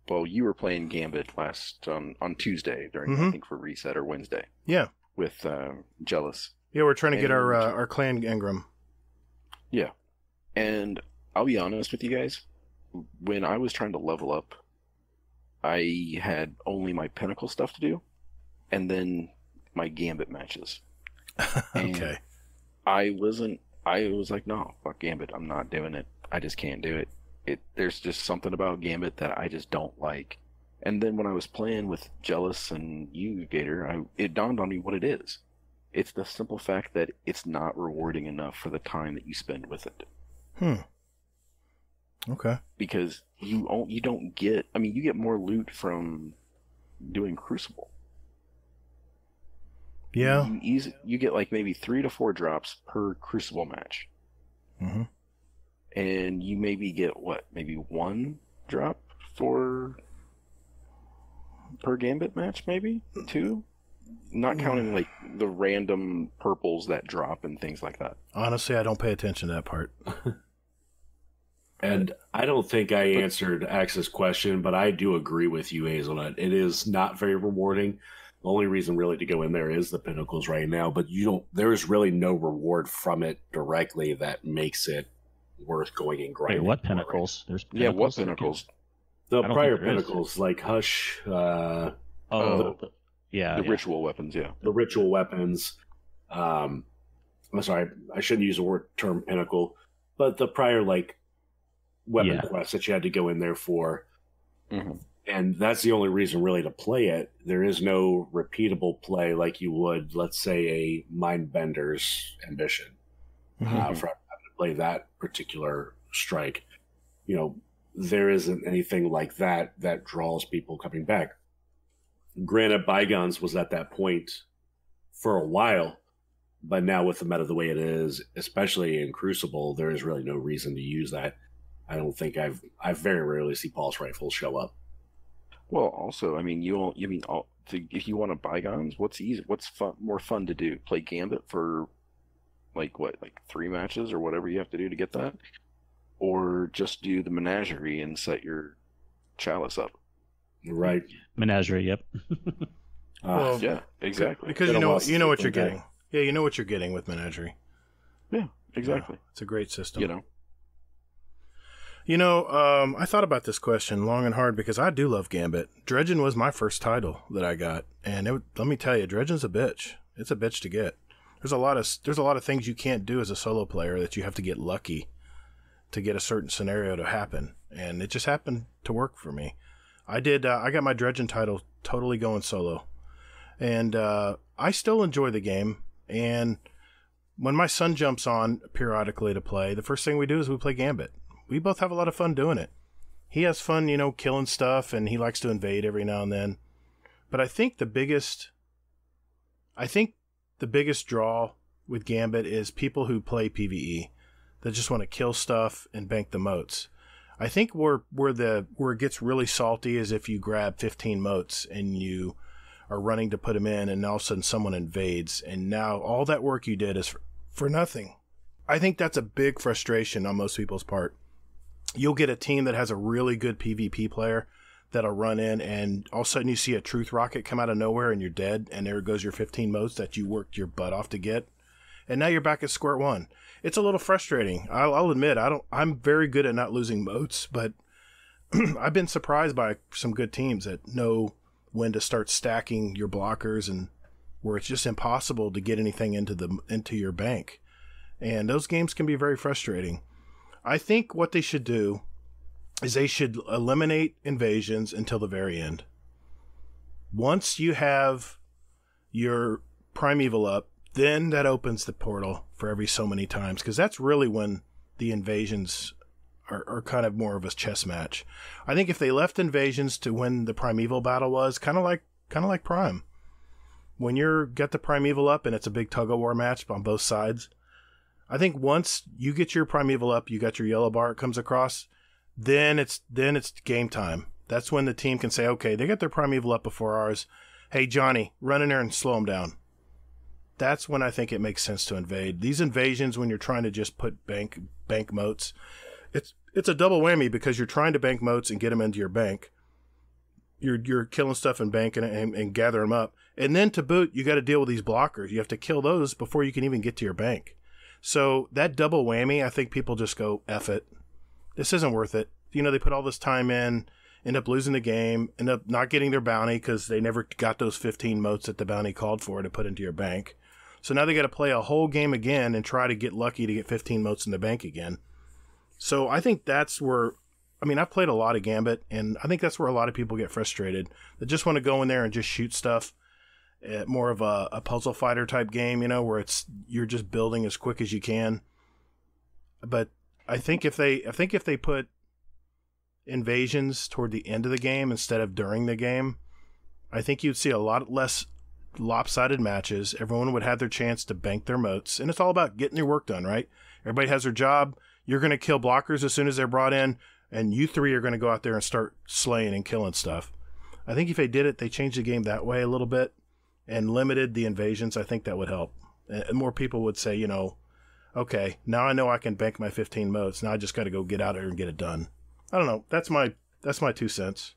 you were playing Gambit last on Tuesday during, I think, for Reset or Wednesday. Yeah. With Jealous. Yeah, we're trying to get our clan Engram. Yeah. And I'll be honest with you guys, when I was trying to level up, I had only my Pinnacle stuff to do, and then my Gambit matches. Okay. I was like, no, fuck Gambit. I'm not doing it. I just can't do it. There's just something about Gambit that I just don't like. And then when I was playing with Jealous and you, Gator, it dawned on me what it is. It's the simple fact that it's not rewarding enough for the time that you spend with it. Okay. Because you don't get... I mean, you get more loot from doing Crucible. Yeah. You get like maybe 3 to 4 drops per Crucible match. Mm-hmm. And you maybe get, maybe 1 drop per Gambit match, maybe? 2? Not counting like the random purples that drop and things like that. Honestly, I don't pay attention to that part. And I don't think I answered Axe's question, but I do agree with you, Hazelnut. It is not very rewarding. The only reason really to go in there is the Pinnacles right now, but there's really no reward from it directly that makes it worth going and grinding. Wait, what Pinnacles? There's Pinnacles? Yeah, what Pinnacles? The prior Pinnacles, like Hush. The ritual weapons, yeah. The ritual weapons. I'm sorry, I shouldn't use the term Pinnacle, but the prior, weapon quests that you had to go in there for. Mm-hmm. And that's the only reason really to play it. There is no repeatable play like you would, let's say, a Mindbender's Ambition. For having to play that particular strike. There isn't anything like that draws people coming back. Granted, Bygones was at that point for a while, but now with the meta the way it is, especially in Crucible, there is really no reason to use that. I don't think I very rarely see pulse rifles show up. Well, also, I mean, if you want a Bygones, what's more fun to do? Play Gambit for like 3 matches or whatever you have to do to get that, or just do the Menagerie and set your Chalice up. Right. Menagerie, yep. Yeah, exactly. Because you know what you're getting. Yeah, you know what you're getting with Menagerie. Yeah. exactly. Yeah, it's a great system. I thought about this question long and hard because I do love Gambit. Dredgen was my first title that I got, and let me tell you, Dredgen's a bitch. It's a bitch to get. There's a lot of things you can't do as a solo player that you have to get lucky to get a certain scenario to happen, and it just happened to work for me. I got my Dredgen title totally going solo, and I still enjoy the game. And when my son jumps on periodically to play, the first thing we do is we play Gambit. We both have a lot of fun doing it. He has fun, killing stuff, and he likes to invade every now and then. But I think the biggest draw with Gambit is people who play PvE that just want to kill stuff and bank the moats. I think where it gets really salty is if you grab 15 moats and you are running to put them in, and all of a sudden someone invades, and now all that work you did is for nothing. I think that's a big frustration on most people's part. You'll get a team that has a really good PvP player that'll run in, and all of a sudden you see a truth rocket come out of nowhere and you're dead, and there goes your 15 moats that you worked your butt off to get. And now you're back at square one. It's a little frustrating. I'll admit, I'm very good at not losing moats, but I've been surprised by some good teams that know when to start stacking your blockers, and where it's just impossible to get anything into your bank. And those games can be very frustrating. I think what they should do is they should eliminate invasions until the very end. Once you have your Primeval up, then that opens the portal for every so many times, because that's really when the invasions are kind of more of a chess match. I think if they left invasions to when the Primeval battle was, kind of like Prime. When you're got the Primeval up and it's a big tug-of-war match on both sides, I think once you get your Primeval up, you got your yellow bar it comes across, then it's game time. That's when the team can say, okay, they got their Primeval up before ours. Hey, Johnny, run in there and slow them down. That's when I think it makes sense to invade. These invasions, when you're trying to just put bank moats, it's a double whammy, because you're trying to bank moats and get them into your bank. You're killing stuff and banking it and gathering them up. And then to boot, you got to deal with these blockers. You have to kill those before you can even get to your bank. So that double whammy, I think people just go, F it. This isn't worth it. They put all this time in, end up losing the game, end up not getting their bounty because they never got those 15 moats that the bounty called for to put into your bank. So now they got to play a whole game again and try to get lucky to get 15 moats in the bank again. So I think that's where, I've played a lot of Gambit, and I think that's where a lot of people get frustrated. They just want to go in there and just shoot stuff. More of a puzzle fighter type game, where you're just building as quick as you can. But I think if they put invasions toward the end of the game instead of during the game, I think you'd see a lot less lopsided matches. Everyone would have their chance to bank their moats, and it's all about getting your work done, right? Everybody has their job. You're going to kill blockers as soon as they're brought in, and you three are going to go out there and start slaying and killing stuff. I think if they did it, they changed the game that way a little bit and limited the invasions, I think that would help. And more people would say, okay, now I know I can bank my 15 moats. Now I just got to go get out there and get it done. I don't know. That's my 2 cents.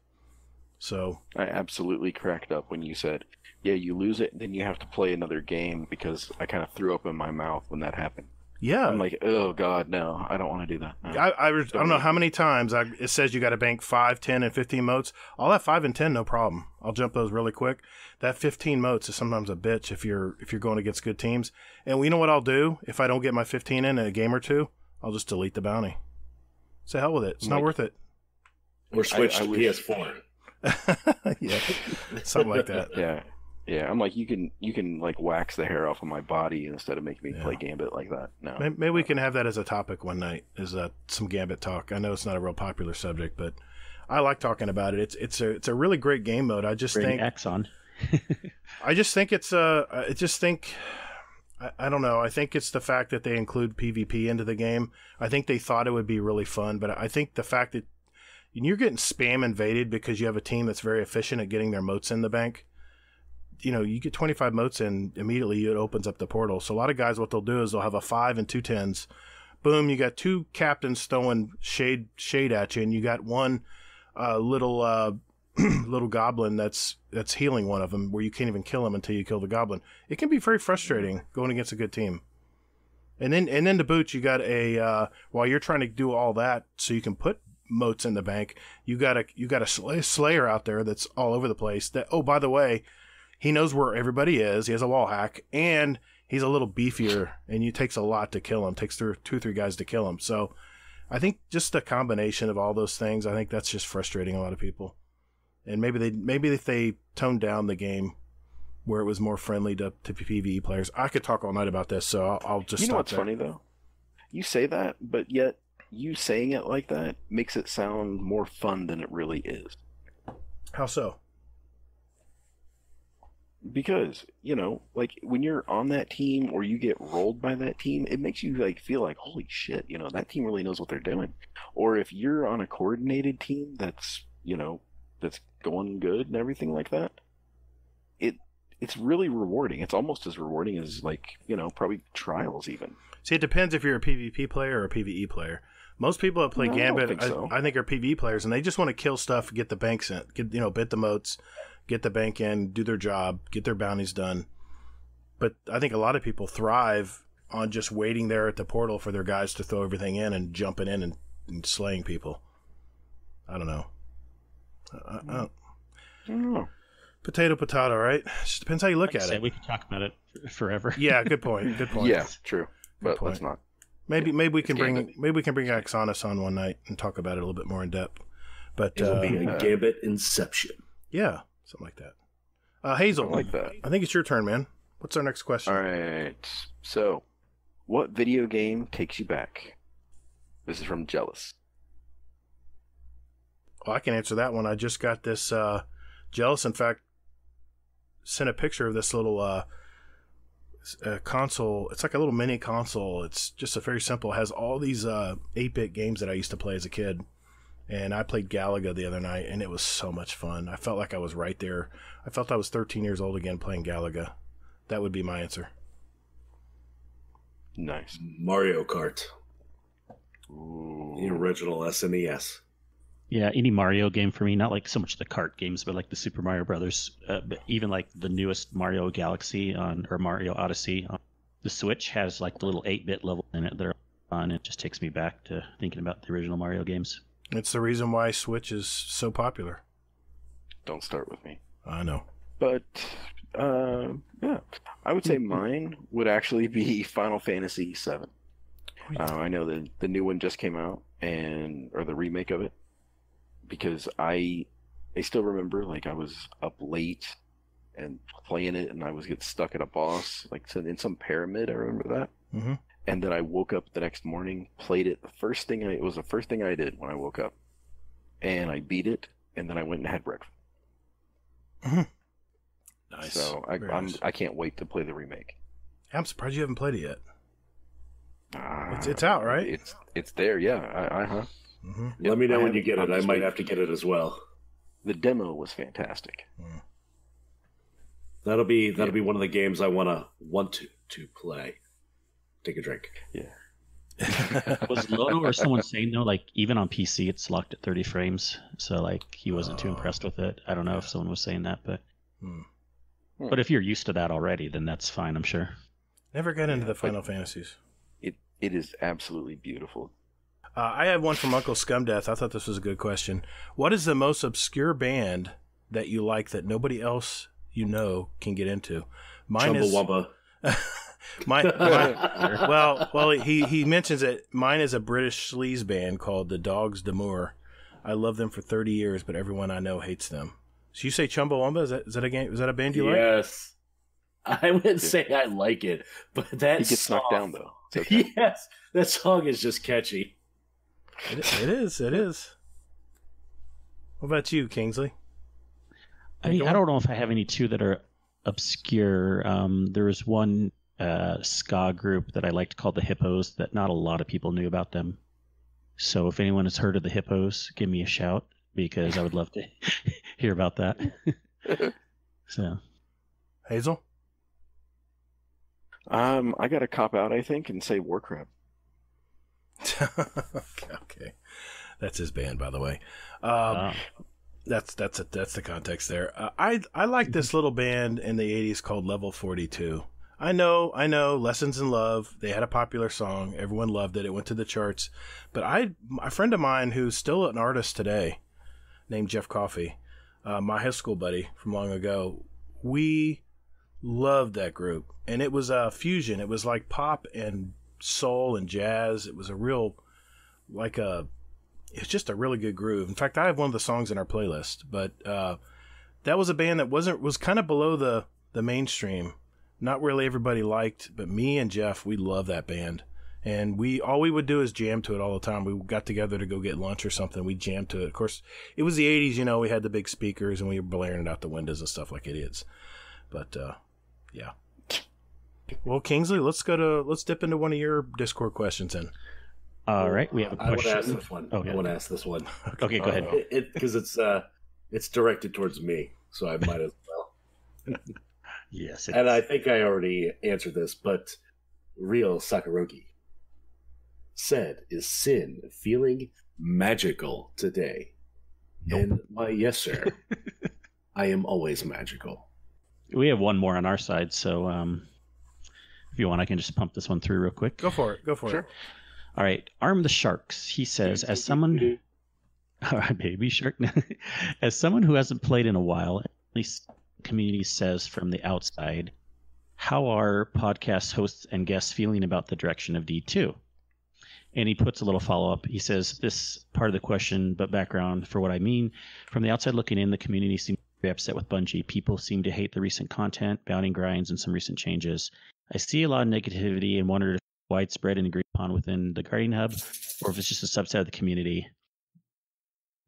So I absolutely cracked up when you said, yeah, you lose it, and then you have to play another game, because I kind of threw up in my mouth when that happened. Yeah. I'm like, oh, God, no, I don't want to do that. No. I don't know how many times it says you got to bank 5, 10, and 15 moats. I'll have 5 and 10, no problem. I'll jump those really quick. That 15 moats is sometimes a bitch if you're going against good teams. And you know what I'll do if I don't get my 15 in a game or two? I'll just delete the bounty. Say hell with it. It's not worth it. Or switch to PS4. Yeah, something like that. Yeah, I'm like, you can like wax the hair off of my body instead of making me play Gambit like that. No, maybe we can have that as a topic one night. Is some Gambit talk? I know it's not a real popular subject, but I like talking about it. It's a really great game mode. I just think X on. I just think I don't know. I think it's the fact that they include PvP into the game. I think they thought it would be really fun, but I think the fact that you're getting spam invaded because you have a team that's very efficient at getting their moats in the bank. You get 25 moats in, immediately it opens up the portal. So a lot of guys, what they'll do is they'll have a 5 and 2 10s. Boom, you got 2 captains throwing shade at you, and you got one little goblin that's healing one of them, where you can't even kill him until you kill the goblin. It can be very frustrating going against a good team. And then to boot, you got a while you're trying to do all that, so you can put moats in the bank. You got a Slayer out there that's all over the place. That, oh, by the way, he knows where everybody is. He has a wall hack, and he's a little beefier, and it takes a lot to kill him. It takes 2 or 3 guys to kill him. So I think just a combination of all those things, I think that's just frustrating a lot of people. And maybe if they toned down the game where it was more friendly to PvE players. I could talk all night about this, so I'll just stop. You know what's there. funny though? You say that, but yet you saying it like that makes it sound more fun than it really is. How so? Because, like when you're on that team or you get rolled by that team, it makes you like feel like, holy shit, that team really knows what they're doing. Or if you're on a coordinated team that's, that's going good and everything like that, it's really rewarding. It's almost as rewarding as like, probably trials even. See, it depends if you're a PvP player or a PvE player. Most people that play Gambit, I think are PvE players, and they just want to kill stuff, get the banks in, bit the moats, get the bank in, do their job, get their bounties done. But I think a lot of people thrive on just waiting there at the portal for their guys to throw everything in and jumping in and slaying people. I don't know. I don't know. Potato, right? Just depends how you look at it. We could talk about it forever. Yeah, good point. Yeah, true. But let's not. Maybe we can bring Axanis on one night and talk about it a little bit more in depth. But it'll be a Gambit Inception. Yeah, something like that. Hazel, I like that. I think it's your turn, man. What's our next question? All right. So, what video game takes you back? This is from Jealous. Well, I can answer that one. I just got this Jealous, in fact, sent a picture of this little console. It's like a little mini console. It's just a very simple. It has all these 8-bit games that I used to play as a kid. And I played Galaga the other night, and it was so much fun. I felt like I was right there. I felt I was 13 years old again playing Galaga. That would be my answer. Nice. Mario Kart. Ooh. The original SNES. Yeah, any Mario game for me, not like so much the kart games, but like the Super Mario Brothers, but even like the newest Mario Galaxy or Mario Odyssey on the Switch has like the little 8-bit level in it that are fun. It just takes me back to thinking about the original Mario games. It's the reason why Switch is so popular. Don't start with me. I know. But, yeah, I would say mine would actually be Final Fantasy VII. I know the new one just came out, or the remake of it. Because I still remember, like, I was up late and playing it, and I was getting stuck at a boss, like in some pyramid. I remember that. Mm-hmm. And then I woke up the next morning, played it. It was the first thing I did when I woke up, and I beat it, and then I went and had breakfast. Mm-hmm. Nice. So I can't wait to play the remake. I'm surprised you haven't played it yet. It's out, right? It's there, yeah. Mm-hmm. Yep, let me know when you get it. I might have to get it as well. The demo was fantastic. That'll be one of the games I want to play. Take a drink. Yeah. Was Lono or someone saying though, like even on PC it's locked at 30 frames, so like he wasn't too impressed with it. I don't know if someone was saying that, but but if you're used to that already, then that's fine, I'm sure. Never got into the Final Fantasies. It is absolutely beautiful. I have one from Uncle Scumdeath. I thought this was a good question. What is the most obscure band that you like that nobody else can get into? Mine Chumbawamba. Well, he mentions it. Mine is a British sleaze band called the Dogs D'Amour. I love them for 30 years, but everyone I know hates them. So you say Chumbawamba? Is that a game? Is that a band you like? Yes. I wouldn't say I like it, but that he gets knocked down though. Okay. Yes, that song is just catchy. It is. What about you, Kingsley? I don't know if I have any two that are obscure. There was one ska group that I liked called the Hippos that not a lot of people knew about them. So if anyone has heard of the Hippos, give me a shout because I would love to hear about that. So, Hazel? I got to cop out, I think, and say Warcraft. Okay, that's his band, by the way. That's the context there. I like this little band in the 80s called Level 42. I know, Lessons in Love, they had a popular song. Everyone loved it. It went to the charts. But a friend of mine who's still an artist today named Jeff Coffey, my high school buddy from long ago, we loved that group. And it was a fusion. It was like pop and soul and jazz. It was a real, it's just a really good groove. In fact, I have one of the songs in our playlist, but that was a band that was kind of below the mainstream. Not really everybody liked, but me and Jeff, we love that band. And all we would do is jam to it all the time. We got together to go get lunch or something. We jammed to it. Of course, it was the 80s, we had the big speakers and we were blaring it out the windows and stuff like idiots. But, yeah. Well, Kingsley, let's dip into one of your Discord questions then. All right, we have a question. I want to ask this one. Oh, yeah. I want to ask this one. Okay, go ahead. Because it's directed towards me, so I might as well. Yes. And I think I already answered this, but Real Sakarogi said, "Is Sin feeling magical today?" Nope. And why, yes, sir. I am always magical. We have one more on our side, so if you want, I can just pump this one through real quick. Go for it. Sure. All right. Arm the Sharks. He says, as someone... All right, baby shark. As someone who hasn't played in a while, at least the community says from the outside, how are podcast hosts and guests feeling about the direction of D2? And he puts a little follow-up. He says, this part of the question, but background for what I mean. From the outside looking in, the community seems very upset with Bungie. People seem to hate the recent content, bounty grinds, and some recent changes. I see a lot of negativity and wonder if it's widespread and agreed upon within the Guardian Hub, or if it's just a subset of the community.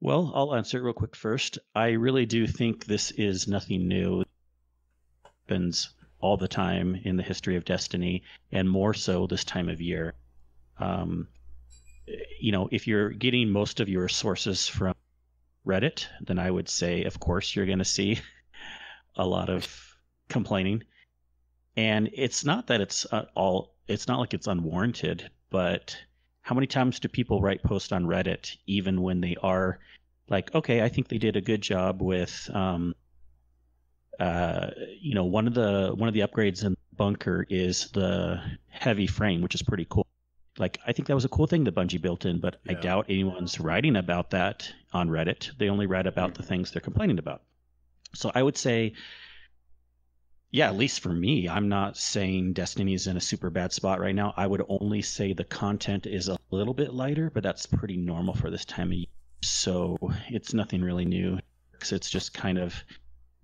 Well, I'll answer it real quick first. I really do think this is nothing new. It happens all the time in the history of Destiny, and more so this time of year. If you're getting most of your sources from Reddit, then I would say, of course, you're going to see a lot of complaining. And it's not that it's not like it's unwarranted, but how many times do people write posts on Reddit, even when they are like, okay, I think they did a good job with, one of the upgrades in Bunker is the heavy frame, which is pretty cool. Like, I think that was a cool thing that Bungie built in, but yeah. I doubt anyone's writing about that on Reddit. They only write about the things they're complaining about. So I would say, yeah, at least for me, I'm not saying Destiny's in a super bad spot right now. I would only say the content is a little bit lighter, but that's pretty normal for this time of year. So it's nothing really new. It's just kind of,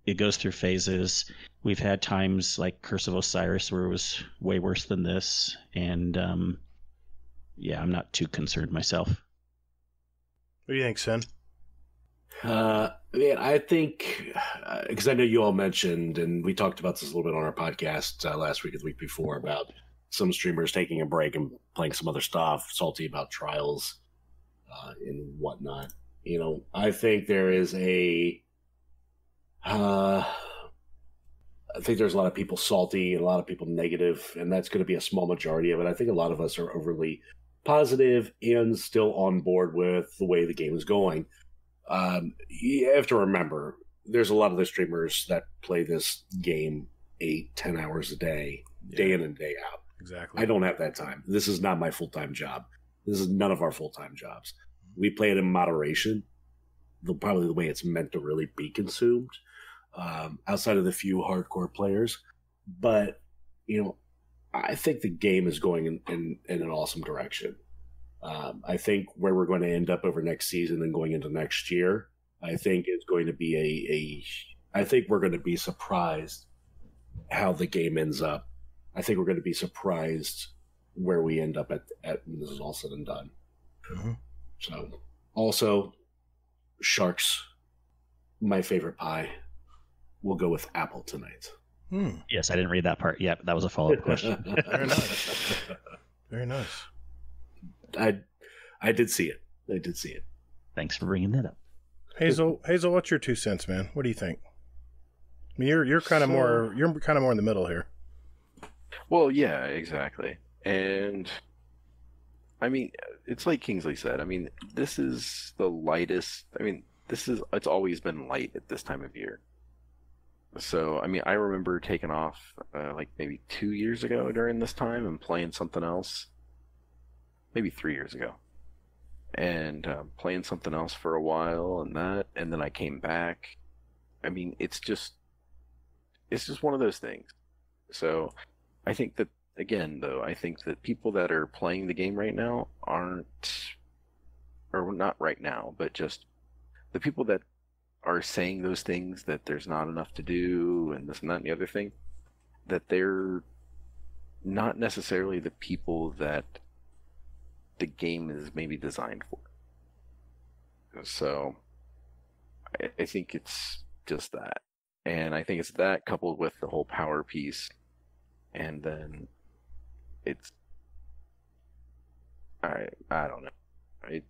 it goes through phases. We've had times like Curse of Osiris where it was way worse than this. And yeah, I'm not too concerned myself. What do you think, Sin? I think, because I know you all mentioned, and we talked about this a little bit on our podcast last week or the week before, about some streamers taking a break and playing some other stuff, salty about trials and whatnot. I think there is I think there's a lot of people salty and a lot of people negative, and that's going to be a small majority of it. I think a lot of us are overly positive and still on board with the way the game is going. You have to remember, there's a lot of the streamers that play this game 8-10 hours a day, day in and day out. Exactly. I don't have that time. This is not my full-time job. This is none of our full-time jobs. We play it in moderation, probably the way it's meant to really be consumed, outside of the few hardcore players. But, I think the game is going in an awesome direction. I think where we're going to end up over next season and going into next year, I think it's going to be I think we're going to be surprised how the game ends up. I think we're going to be surprised where we end up at when this is all said and done. Mm-hmm. So, also, Sharks, my favorite pie. We'll go with apple tonight. Yes, I didn't read that part yet, but that was a follow-up question. Very nice. Very nice. I did see it. I did see it. Thanks for bringing that up. Hazel, what's your 2 cents, man? What do you think? I mean, you're kind of more in the middle here. Well, yeah, exactly. And I mean, it's like Kingsley said. I mean, this is the lightest. I mean, it's always been light at this time of year. So, I mean, I remember taking off like maybe 2 years ago during this time and playing something else. Maybe 3 years ago. And playing something else for a while and then I came back. I mean, it's just one of those things. So, I think that again, though, I think that people that are playing the game right now aren't, or not right now, but just the people that are saying those things that there's not enough to do and this and that and the other thing, that they're not necessarily the people that the game is maybe designed for. So I think it's just that. And I think it's that coupled with the whole power piece. And then it's, I don't know.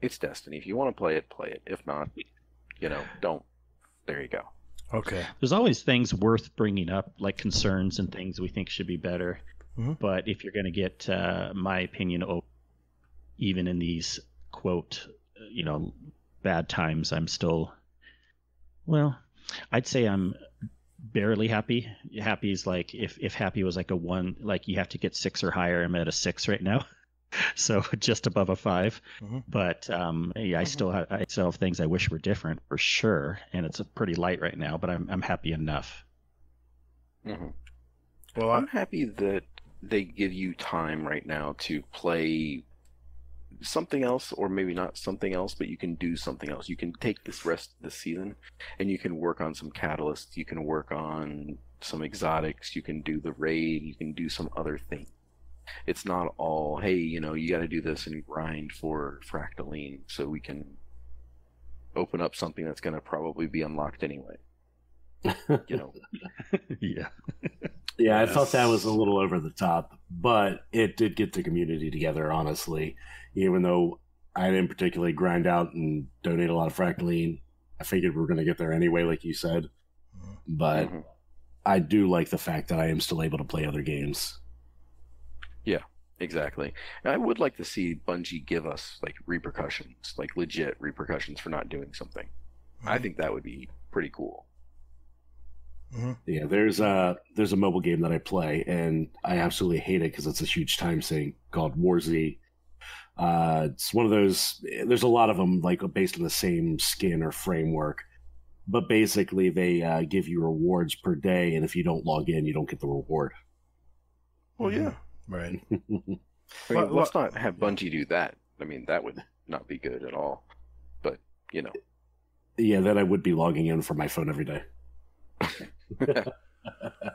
It's Destiny. If you want to play it, play it. If not, don't. There you go. Okay. There's always things worth bringing up, like concerns and things we think should be better. Mm-hmm. But if you're going to get my opinion, even in these quote, bad times, I'm still, well, I'd say I'm barely happy. Happy is like if happy was like a 1, like you have to get 6 or higher. I'm at a 6 right now. So just above a 5, mm-hmm. But I still have things I wish were different for sure, and it's pretty light right now. But I'm happy enough. Mm-hmm. Well, I'm happy that they give you time right now to play something else, or maybe not something else, but you can do something else. You can take this rest of the season, and you can work on some catalysts. You can work on some exotics. You can do the raid. You can do some other things. It's not all, hey, you got to do this and grind for Fractaline so we can open up something that's going to probably be unlocked anyway. Yeah. Yeah, I thought that was a little over the top, but it did get the community together, honestly. Even though I didn't particularly grind out and donate a lot of Fractaline, I figured we were going to get there anyway, like you said. But I do like the fact that I am still able to play other games. Yeah, exactly. I would like to see Bungie give us like repercussions, like legit repercussions for not doing something. I think that would be pretty cool. Yeah, there's a mobile game that I play, and I absolutely hate it because it's a huge time sink called War Z. It's one of those. There's a lot of them like based on the same skin or framework, but basically they give you rewards per day, and if you don't log in, you don't get the reward. Well, yeah. Right. Let's not have Bungie do that. I mean, that would not be good at all. But, Yeah, then I would be logging in from my phone every day.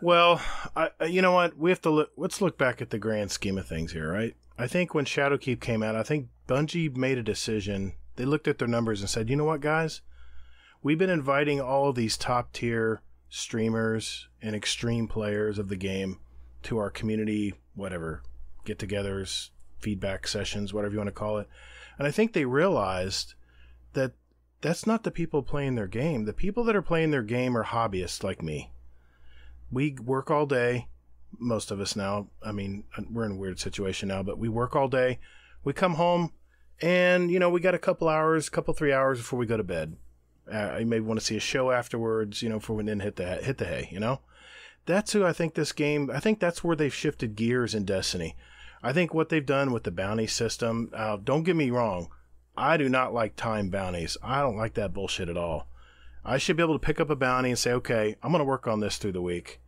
Well, you know what? We have to let's look back at the grand scheme of things here, right? I think when Shadowkeep came out, I think Bungie made a decision. They looked at their numbers and said, you know what, guys? We've been inviting all of these top-tier streamers and extreme players of the game to our community, whatever, get-togethers, feedback sessions, whatever you want to call it. And I think they realized that that's not the people playing their game. The people that are playing their game are hobbyists like me. We work all day, most of us now. I mean, we're in a weird situation now, but we work all day. We come home, and, we got a couple 3 hours before we go to bed. You may want to see a show afterwards, before we then hit the hay, That's who I think this game, I think that's where they've shifted gears in Destiny. I think what they've done with the bounty system, don't get me wrong, I do not like time bounties. I don't like that bullshit at all. I should be able to pick up a bounty and say, okay, I'm going to work on this through the week.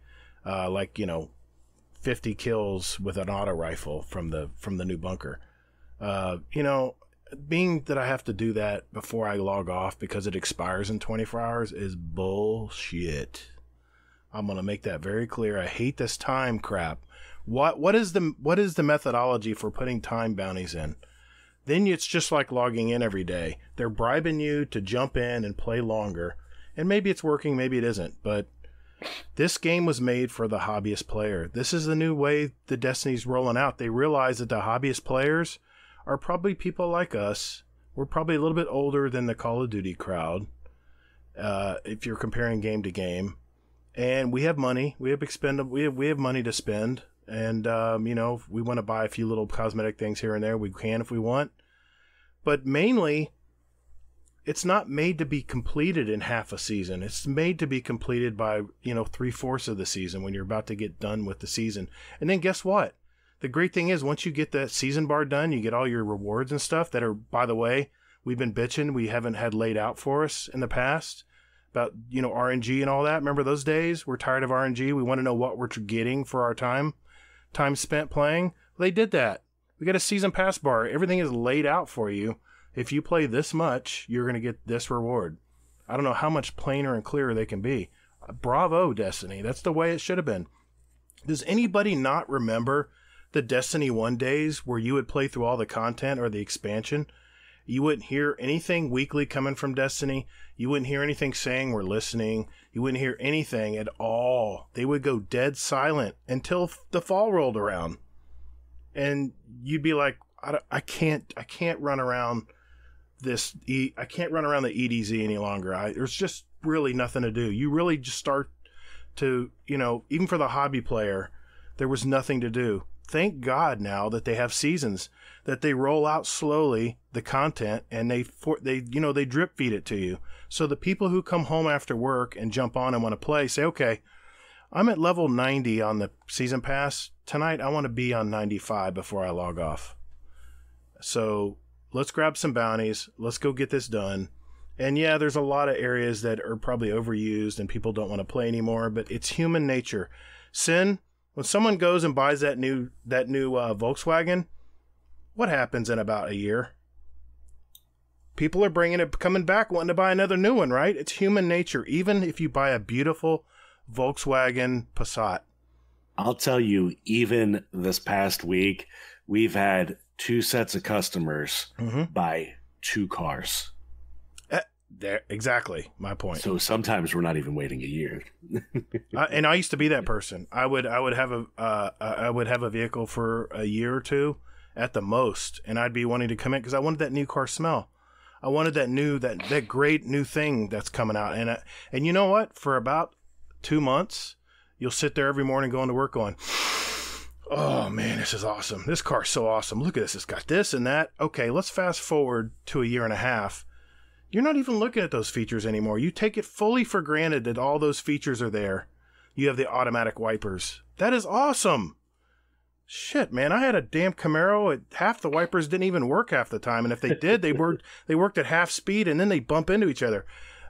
50 kills with an auto rifle from the new bunker. Being that I have to do that before I log off because it expires in 24 hours is bullshit. I'm going to make that very clear. I hate this time crap. What is the methodology for putting time bounties in? Then it's just like logging in every day. They're bribing you to jump in and play longer. And maybe it's working, maybe it isn't. But this game was made for the hobbyist player. This is the new way the Destiny's rolling out. They realize that the hobbyist players are probably people like us. We're probably a little bit older than the Call of Duty crowd, if you're comparing game to game. And we have money. We have money to spend. And, if we want to buy a few little cosmetic things here and there, we can if we want. But mainly, it's not made to be completed in half a season. It's made to be completed by, 3/4 of the season when you're about to get done with the season. And then guess what? The great thing is once you get that season bar done, you get all your rewards and stuff that are, by the way, we've been bitching we haven't had laid out for us in the past about, RNG and all that. Remember those days? We're tired of RNG. We want to know what we're getting for our time spent playing. They did that. We got a season pass bar. Everything is laid out for you. If you play this much, you're going to get this reward. I don't know how much plainer and clearer they can be. Bravo, Destiny. That's the way it should have been. Does anybody not remember the Destiny 1 days where you would play through all the content or the expansion? You wouldn't hear anything weekly coming from Destiny. You wouldn't hear anything saying we're listening. You wouldn't hear anything at all. They would go dead silent until the fall rolled around. And you'd be like, I can't run around I can't run around the EDZ any longer. There's just really nothing to do. You really just start to, even for the hobby player, there was nothing to do. Thank God now that they have seasons, that they roll out slowly the content and they drip feed it to you. So the people who come home after work and jump on and want to play say, okay, I'm at level 90 on the season pass. Tonight I want to be on 95 before I log off. So let's grab some bounties. Let's go get this done. And yeah, there's a lot of areas that are probably overused and people don't want to play anymore, but it's human nature. Sin, when someone goes and buys that new Volkswagen, what happens in about a year? People are coming back wanting to buy another new one, right? It's human nature. Even if you buy a beautiful Volkswagen Passat. I'll tell you, even this past week, we've had 2 sets of customers buy 2 cars. There, exactly my point. So sometimes we're not even waiting a year. And I used to be that person. I would have a vehicle for a year or two at the most, and I'd be wanting to come in because I wanted that new car smell. I wanted that great new thing that's coming out. And you know what? For about 2 months, you'll sit there every morning going to work going, oh man, this is awesome. This car's so awesome. Look at this. It's got this and that. Okay, let's fast forward to a year and a half. You're not even looking at those features anymore. You take it fully for granted that all those features are there. You have the automatic wipers. That is awesome. Shit, man, I had a damn Camaro. Half the wipers didn't even work half the time. And if they did, they worked at half speed and then they bump into each other.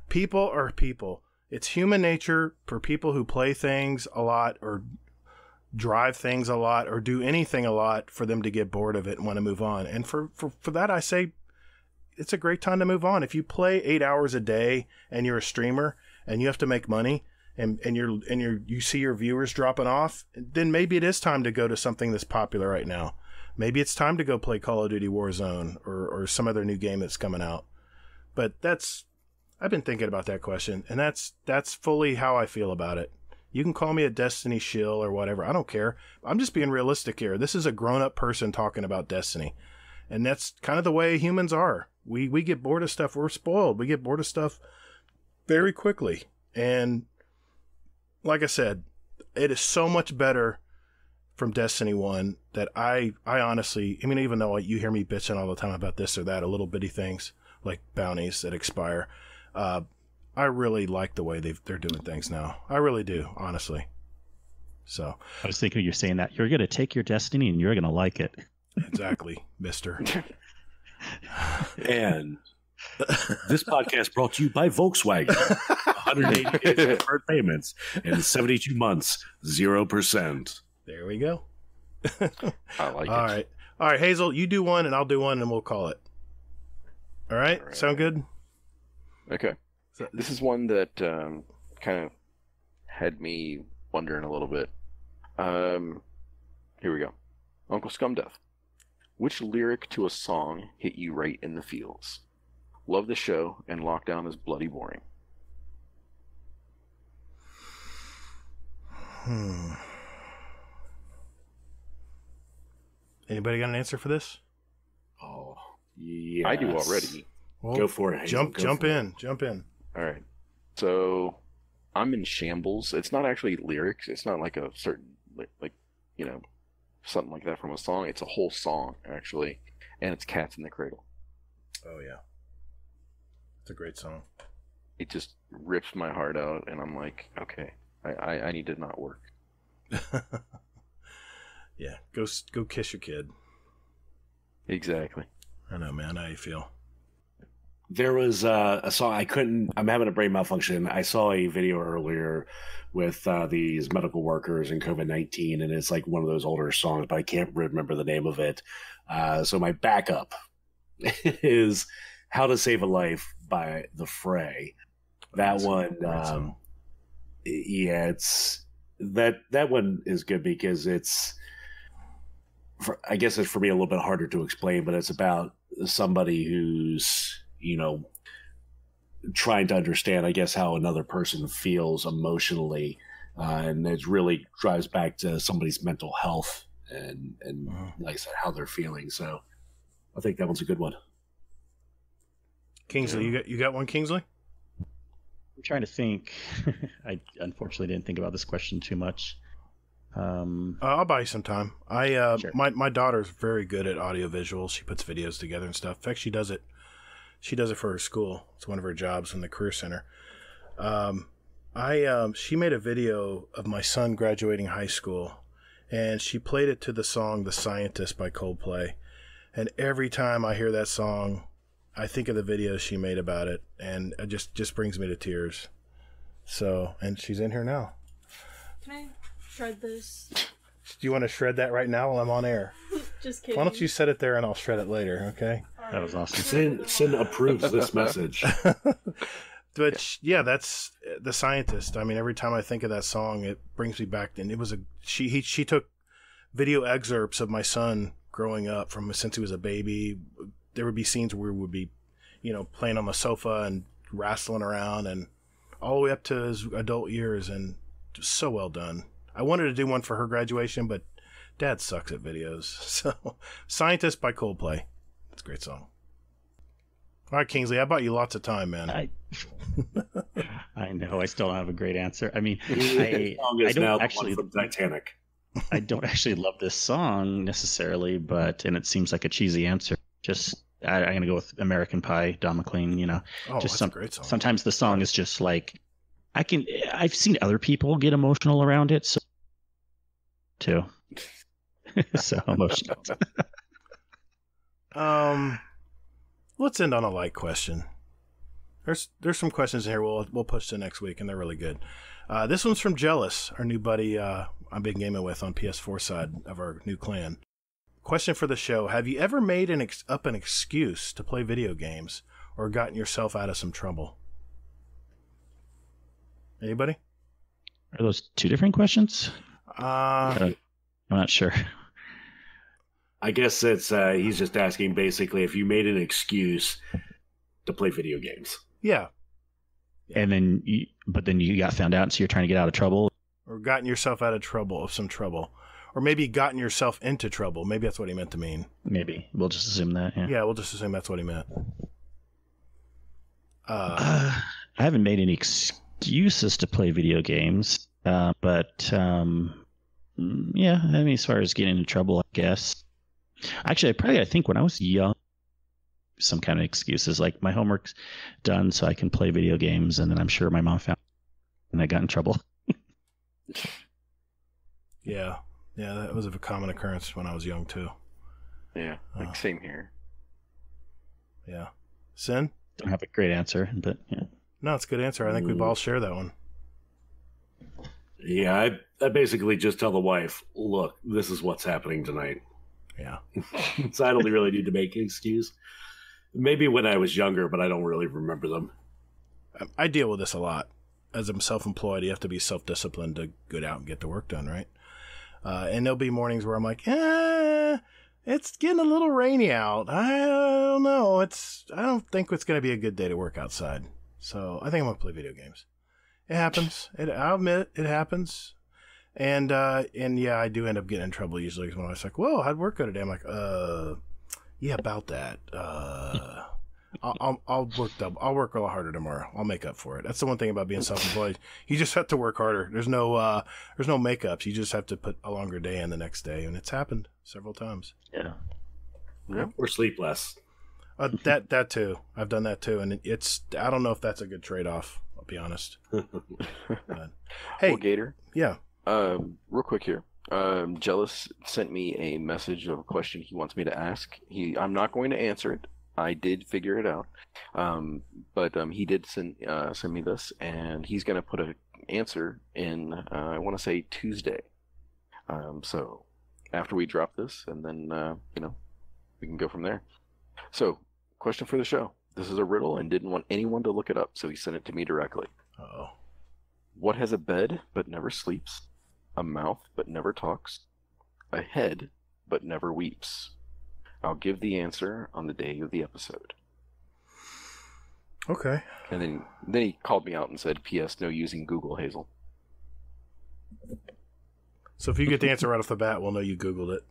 People are people. It's human nature for people who play things a lot or drive things a lot or do anything a lot for them to get bored of it and want to move on. And for that, I say it's a great time to move on. If you play 8 hours a day and you're a streamer and you have to make money and you see your viewers dropping off, then maybe it is time to go to something that's popular right now. Maybe it's time to go play Call of Duty Warzone or some other new game that's coming out. But I've been thinking about that question, and that's fully how I feel about it. You can call me a Destiny shill or whatever. I don't care. I'm just being realistic here. This is a grown-up person talking about Destiny. And that's kind of the way humans are. We get bored of stuff. We're spoiled. We get bored of stuff very quickly. And like I said, it is so much better from Destiny 1 that I honestly, even though you hear me bitching all the time about this or that, little bitty things like bounties that expire, I really like the way they're doing things now. I really do, honestly. So I was thinking you're saying that you're going to take your Destiny and you're going to like it. Exactly, mister. And this podcast brought to you by Volkswagen. 180 days deferred payments and 72 months, 0%. There we go. I like it. All right, Hazel, you do one and I'll do one and we'll call it. All right. Sound good? Okay. This is one that kind of had me wondering a little bit. Here we go. Uncle Scumdeath. Which lyric to a song hit you right in the feels? Love the show, and Lockdown is bloody boring. Anybody got an answer for this? Oh, yeah. I do already. Well, go for it. Hazel. Jump in. All right. So I'm in shambles. It's not actually lyrics. It's not like a certain, something like that from a song. It's a whole song, actually. And it's Cats in the Cradle. Oh, yeah. It's a great song. It just rips my heart out, and I'm like, okay, I need to not work. Yeah, go kiss your kid. Exactly. I know, man. How you feel? There was a song I'm having a brain malfunction. I saw a video earlier with these medical workers and COVID-19, and it's like one of those older songs, but I can't remember the name of it. So my backup is How to Save a Life by The Fray. That one, it's that one is good because I guess it's for me a little bit harder to explain, but it's about somebody who's, trying to understand, I guess, how another person feels emotionally. And it really drives back to somebody's mental health and like I said, how they're feeling. So I think that one's a good one. Kingsley, you got one, Kingsley? I'm trying to think. I unfortunately didn't think about this question too much. I'll buy you some time. Sure. My daughter's very good at audio visuals. She puts videos together and stuff. In fact, she does it for her school. It's one of her jobs in the career center. She made a video of my son graduating high school, and she played it to the song "The Scientist" by Coldplay. And every time I hear that song, I think of the video she made about it, and it just brings me to tears. So, and she's in here now. Can I shred this? Do you want to shred that right now while I'm on air? Just kidding. Why don't you set it there and I'll shred it later, okay? That was awesome. Sin approves this message. But yeah, that's The Scientist. I mean, every time I think of that song, it brings me back. And it was she took video excerpts of my son growing up from since he was a baby. There would be scenes where we would be, playing on the sofa and wrestling around, and all the way up to his adult years, and just so well done. I wanted to do one for her graduation, but Dad sucks at videos. So, Scientist by Coldplay. It's a great song. All right, Kingsley, I bought you lots of time, man. I know. I still don't have a great answer. I mean, I don't actually from Titanic. I don't actually love this song necessarily, and it seems like a cheesy answer. I'm going to go with American Pie, Don McLean. That's a great song. Sometimes the song is just like I've seen other people get emotional around it, so too. So emotional. Let's end on a light question. There's some questions in here we'll push to next week, and they're really good. This one's from Jealous, our new buddy I've been gaming with on PS4 side of our new clan. Question for the show: have you ever made an excuse to play video games or gotten yourself out of some trouble? Anybody? Are those two different questions? I'm not sure. I guess it's he's just asking basically if you made an excuse to play video games. Yeah. And then you got found out, so you're trying to get out of trouble. Or gotten yourself out of some trouble. Or maybe gotten yourself into trouble. Maybe that's what he meant to mean. Maybe. We'll just assume that, yeah. Yeah, we'll just assume that's what he meant. I haven't made any excuses to play video games. But yeah, I mean, as far as getting into trouble, I guess. Actually, I think when I was young, some kind of excuses, like my homework's done so I can play video games, and then I'm sure my mom found and I got in trouble. Yeah, that was a common occurrence when I was young too. Yeah, same here. Yeah. Sin? Don't have a great answer, but yeah. No, it's a good answer. I think we've all shared that one. Yeah, I basically just tell the wife, look, this is what's happening tonight. Yeah. So I don't really need to make an excuse. Maybe when I was younger, but I don't really remember them. I deal with this a lot. As I'm self-employed, you have to be self-disciplined to get out and get the work done, right? And there'll be mornings where I'm like, it's getting a little rainy out. I don't know. I don't think it's going to be a good day to work outside. So I think I'm going to play video games. It happens. I'll admit it happens. And yeah, I do end up getting in trouble usually when I was like, "Whoa, how'd work go today?" I'm like, yeah, about that. I'll work double. I'll work a lot harder tomorrow. I'll make up for it. That's the one thing about being self-employed. You just have to work harder. There's no makeups. You just have to put a longer day in the next day, and it's happened several times. Yeah. Or sleep less. That too. I've done that too, and I don't know if that's a good trade-off. I'll be honest. Hey, well, Gator. Yeah. Real quick here. Jealous sent me a message of a question he wants me to ask. I'm not going to answer it. I did figure it out. But he did send me this, and he's going to put an answer in, I want to say Tuesday. So after we drop this, and then, we can go from there. So, question for the show. This is a riddle and didn't want anyone to look it up, so he sent it to me directly. Uh-oh. What has a bed but never sleeps, a mouth but never talks, a head but never weeps? I'll give the answer on the day of the episode. Okay. And then he called me out and said, P.S. no using Google, Hazel. So if you get the answer right off the bat, we'll know you Googled it.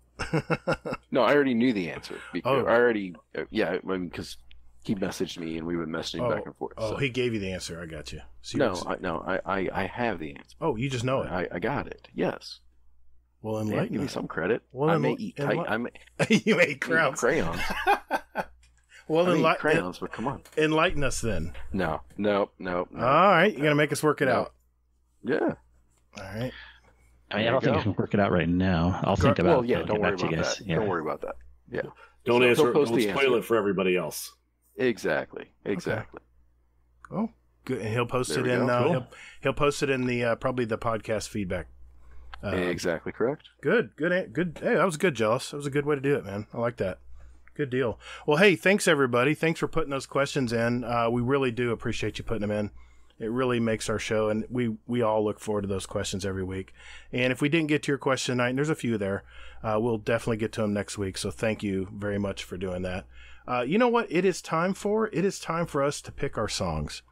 No, I already knew the answer. Because because he messaged me and we were messaging back and forth. Oh, so. He gave you the answer. I got you. I have the answer. Oh, you just know it. I got it. Yes. Well, enlighten give me some credit. Well, I may eat you ate crayons. Well, eat crayons, but come on. Enlighten us then. No. All right, you're gonna make us work it out. Yeah. All right. I don't think I can work it out right now. I'll think about it. Don't worry about that. Yeah. Don't worry about that. Yeah. Don't spoil it for everybody else. Exactly. Okay. Oh, good. And he'll post it in. Cool. He'll post it in the probably the podcast feedback. Exactly correct. Good. Hey, that was good, Jealous. That was a good way to do it, man. I like that. Good deal. Well, hey, thanks everybody. Thanks for putting those questions in. We really do appreciate you putting them in. It really makes our show, and we all look forward to those questions every week. And if we didn't get to your question tonight, and there's a few there, we'll definitely get to them next week. So thank you very much for doing that. You know what it is time for? It is time for us to pick our songs.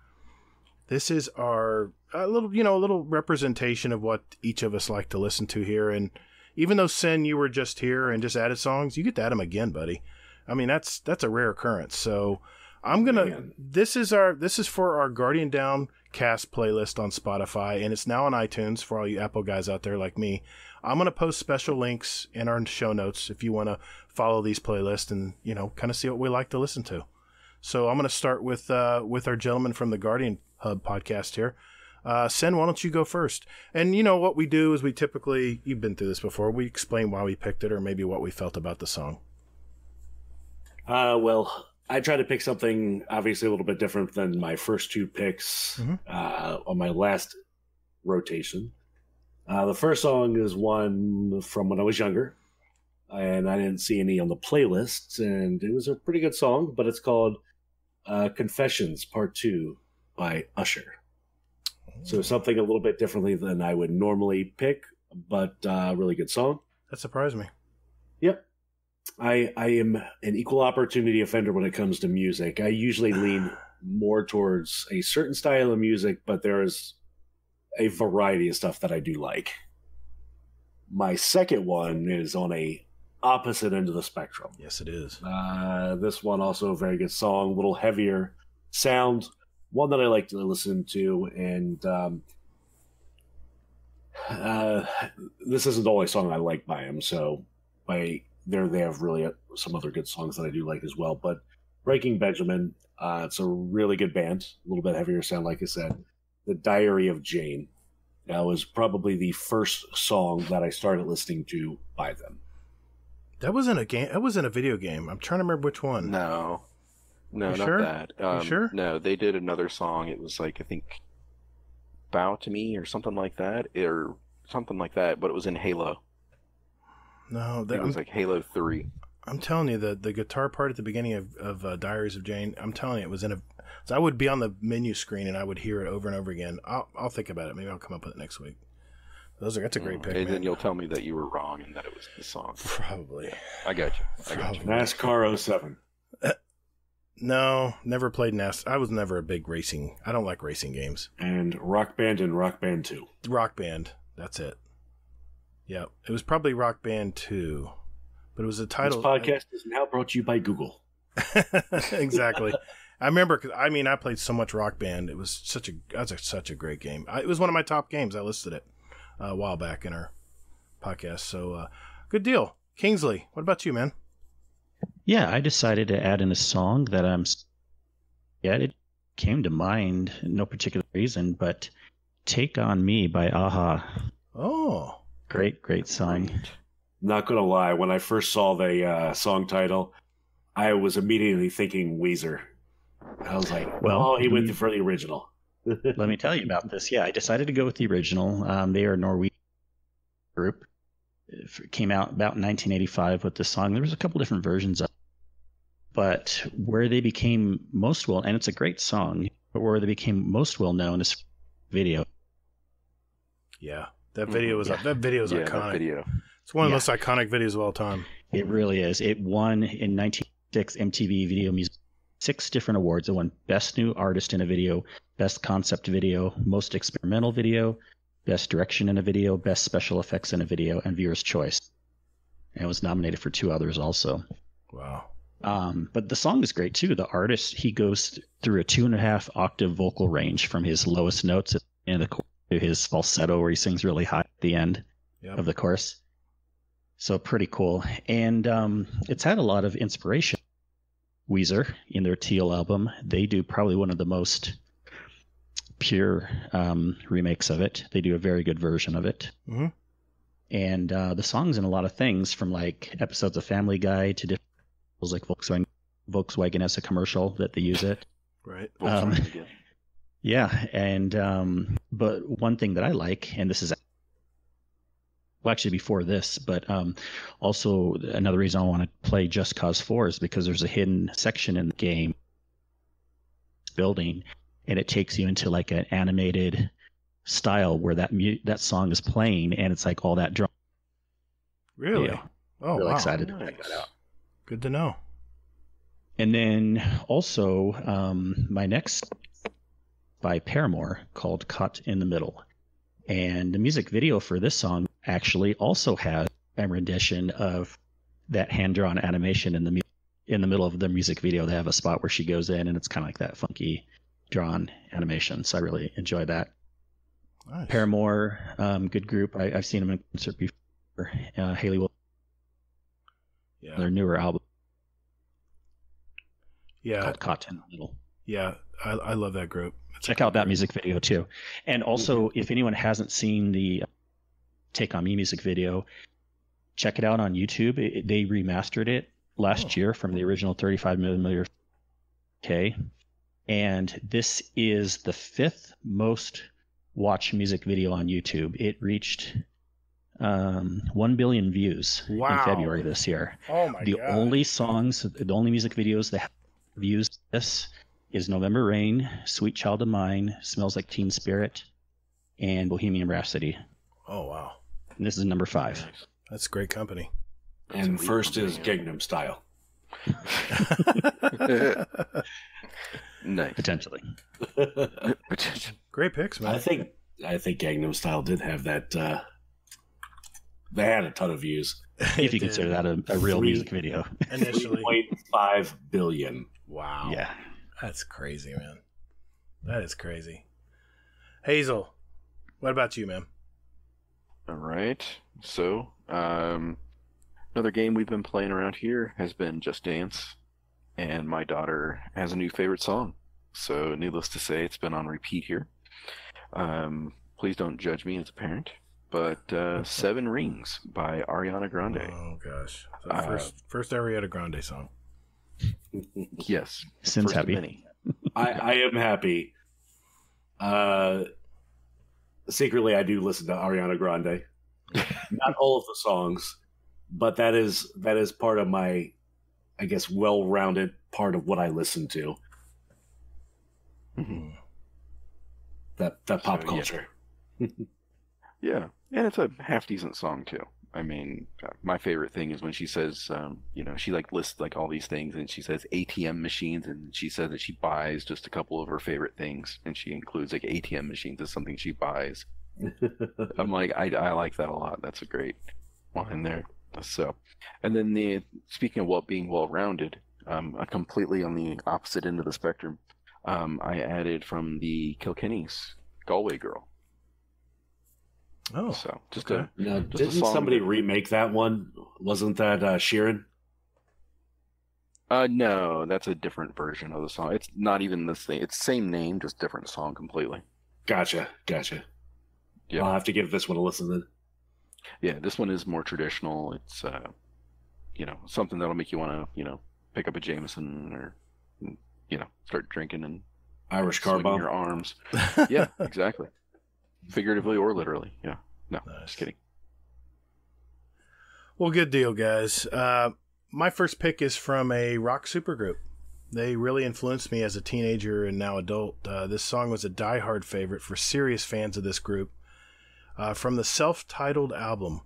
This is our a little representation of what each of us like to listen to here. And even though Sin, you were just here and just added songs, you get to add them again, buddy. I mean, that's a rare occurrence. So I'm gonna. This is for our Guardian Down cast playlist on Spotify, and it's now on iTunes for all you Apple guys out there like me. I'm gonna post special links in our show notes if you want to follow these playlists and kind of see what we like to listen to. So I'm gonna start with our gentleman from the Guardian Hub podcast here. Sen, why don't you go first? And what we do is we typically, you've been through this before, we explain why we picked it or maybe what we felt about the song. Well, I try to pick something obviously a little bit different than my first two picks on my last rotation. The first song is one from when I was younger, and I didn't see any on the playlist, and it was a pretty good song, but it's called Confessions Part 2 by Usher. So something a little bit differently than I would normally pick, but really good song. That surprised me. Yep. I am an equal opportunity offender when it comes to music. I usually lean more towards a certain style of music, but there is a variety of stuff that I do like. My second one is on a opposite end of the spectrum. Yes, it is. This one also a very good song, a little heavier sound, one that I like to listen to, and this isn't the only song I like by him, so they have really some other good songs that I do like as well. But Breaking Benjamin, it's a really good band, a little bit heavier sound, like I said. The Diary of Jane. That was probably the first song that I started listening to by them. That wasn't a game. That wasn't a video game. I'm trying to remember which one. No, not sure? that. You sure? No, they did another song. It was like, I think, Bow to Me or something like that, but it was in Halo. No, it was like Halo 3. I'm telling you, the guitar part at the beginning of Diaries of Jane, I'm telling you, it was in a... So I would be on the menu screen and I would hear it over and over again. I'll think about it. Maybe I'll come up with it next week. That's a great pick, and man. then you'll tell me that you were wrong and that it was the song. Probably. I got you. NASCAR 07. No, never played NASCAR. I was never a big racing. I don't like racing games. And Rock Band and Rock Band 2. Rock Band. That's it. Yeah, it was probably Rock Band 2, but it was a title. This podcast is now brought to you by Google. Exactly. I remember because I played so much Rock Band. It was such a great game. It was one of my top games. I listed it a while back in our podcast. So good deal, Kingsley. What about you, man? Yeah, I decided to add in a song that it came to mind, no particular reason, but Take On Me by Aha. Oh. Great song. Not gonna lie, when I first saw the song title, I was immediately thinking Weezer. I was like, he went for the original. Let me tell you about this. Yeah, I decided to go with the original. They are a Norwegian group. It came out about 1985 with this song. There was a couple different versions of it. But where they became most well, and it's a great song, but where they became most well known is video. Yeah, that video is iconic. That video. It's one of the most iconic videos of all time. It really is. It won in 1996 MTV Video Music 6 different awards. It won Best New Artist in a Video, Best Concept Video, Most Experimental Video, Best Direction in a Video, Best Special Effects in a Video, and Viewer's Choice. And it was nominated for 2 others also. Wow. But the song is great too. The artist, he goes through a 2.5 octave vocal range from his lowest notes in the chorus to his falsetto where he sings really high at the end of the chorus. So pretty cool. And it's had a lot of inspiration. Weezer, in their Teal album, they do probably one of the most pure remakes of it. They do a very good version of it. Mm-hmm. And the song's in a lot of things, from like episodes of Family Guy to different like Volkswagen as a commercial that they use it. Right. Yeah. And but one thing that I like, and this is actually before this, but also another reason I want to play Just Cause 4 is because there's a hidden section in the game building, and it takes you into like an animated style where that song is playing, and it's like all that drum. Really? Yeah. Oh, really wow. excited to check that out. Good to know. And then also my next by Paramore called Caught in the Middle. And the music video for this song actually also has a rendition of that hand-drawn animation in the middle of the music video. They have a spot where she goes in, and it's kind of like that funky drawn animation. So I really enjoy that. Nice. Paramore, good group. I've seen them in concert before. Haley Wilson. Yeah. Their newer album. Yeah. Called Caught in the Middle. Yeah, I love that group. Check out that music video too. And also, if anyone hasn't seen the Take On Me music video, check it out on YouTube. They remastered it last year from the original 35mm K. And this is the 5th most watched music video on YouTube. It reached 1 billion views in February this year. Oh my God. The only music videos that have views this is November Rain, Sweet Child of Mine, Smells Like Teen Spirit, and Bohemian Rhapsody. Oh, wow. And this is number 5. That's great company. And first is Gangnam Style. Nice. Potentially. Great picks, man. I think Gangnam Style did have that. They had a ton of views. If you consider that a real music video. Initially. 3.5 billion. Wow. Yeah. That's crazy, man. That is crazy. Hazel, what about you, man? All right. So, another game we've been playing around here has been Just Dance, and my daughter has a new favorite song. So, needless to say, it's been on repeat here. Please don't judge me as a parent, but Seven Rings by Ariana Grande. Oh, gosh. So first Ariana Grande song. Yes. Sin's happy. I am happy. Secretly, I do listen to Ariana Grande. Not all of the songs, but that is part of my, I guess, well-rounded part of what I listen to. Mm-hmm. That pop culture. Yeah, and it's a half-decent song, too. I mean, my favorite thing is when she says, she like lists like all these things, and she says ATM machines, and she says that she buys just a couple of her favorite things, and she includes like ATM machines as something she buys. I'm like, I like that a lot. That's a great line there. So, and then speaking of being well-rounded, completely on the opposite end of the spectrum, I added from the Kilkenny's Galway Girl. Oh, so just okay. Now, didn't somebody remake that one? Wasn't that Sheeran? No, that's a different version of the song. It's not even the same. It's same name, just different song completely. Gotcha. Yeah. I'll have to give this one a listen then. Yeah, this one is more traditional. It's something that'll make you want to, pick up a Jameson or, start drinking and Irish car swinging bomb. your arms. Yeah, exactly. Figuratively or literally. Yeah. No, Nice. just kidding. Well, good deal, guys. My first pick is from a rock supergroup. They really influenced me as a teenager and now adult. This song was a diehard favorite for serious fans of this group. From the self-titled album,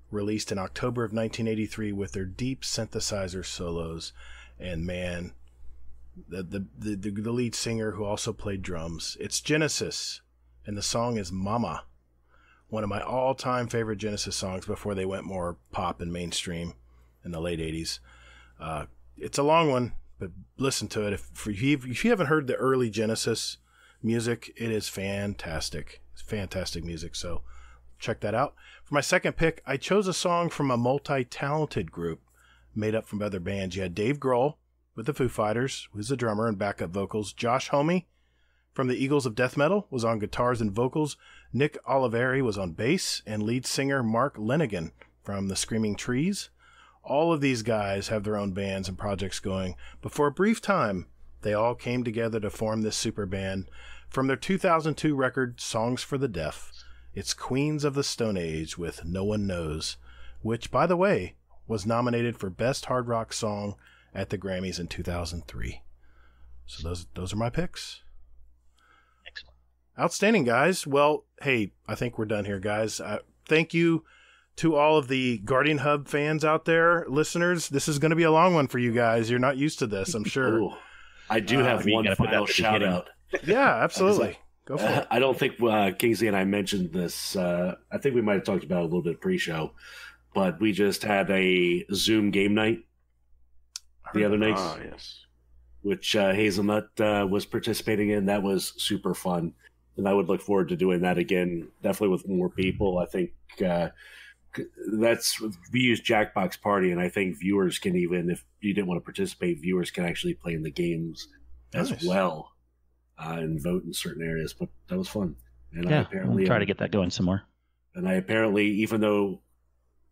released in October of 1983 with their deep synthesizer solos. And man, the lead singer who also played drums. It's Genesis, and the song is Mama. One of my all-time favorite Genesis songs before they went more pop and mainstream in the late 80s. It's a long one, but listen to it. If you haven't heard the early Genesis music, it is fantastic. It's fantastic music, so check that out. For my second pick, I chose a song from a multi-talented group made up from other bands. You had Dave Grohl with the Foo Fighters, who's the drummer and backup vocals. Josh Homme from the Eagles of Death Metal was on guitars and vocals. Nick Oliveri was on bass, and lead singer Mark Lenigan from the Screaming Trees. All of these guys have their own bands and projects going, but for a brief time, they all came together to form this super band. From their 2002 record, Songs for the Deaf, it's Queens of the Stone Age with No One Knows, which, by the way, was nominated for Best Hard Rock Song at the Grammys in 2003. So those are my picks. Excellent. Outstanding, guys. Well, hey, I think we're done here, guys. Thank you to all of the Guardian Hub fans out there, listeners. This is going to be a long one for you guys. You're not used to this, I'm sure. Ooh, I do have one final shout out. Yeah, absolutely. Go for it. I don't think Kingsley and I mentioned this. I think we might have talked about it a little bit pre-show, but we just had a Zoom game night the other night, Yes. which Hazelnut was participating in. That was super fun, and I would look forward to doing that again, definitely with more people. I think we use Jackbox Party, and I think viewers can, even if you didn't want to participate, viewers can actually play in the games as well and vote in certain areas. But that was fun. And Yeah, I apparently we'll try to get that going some more. And I apparently, even though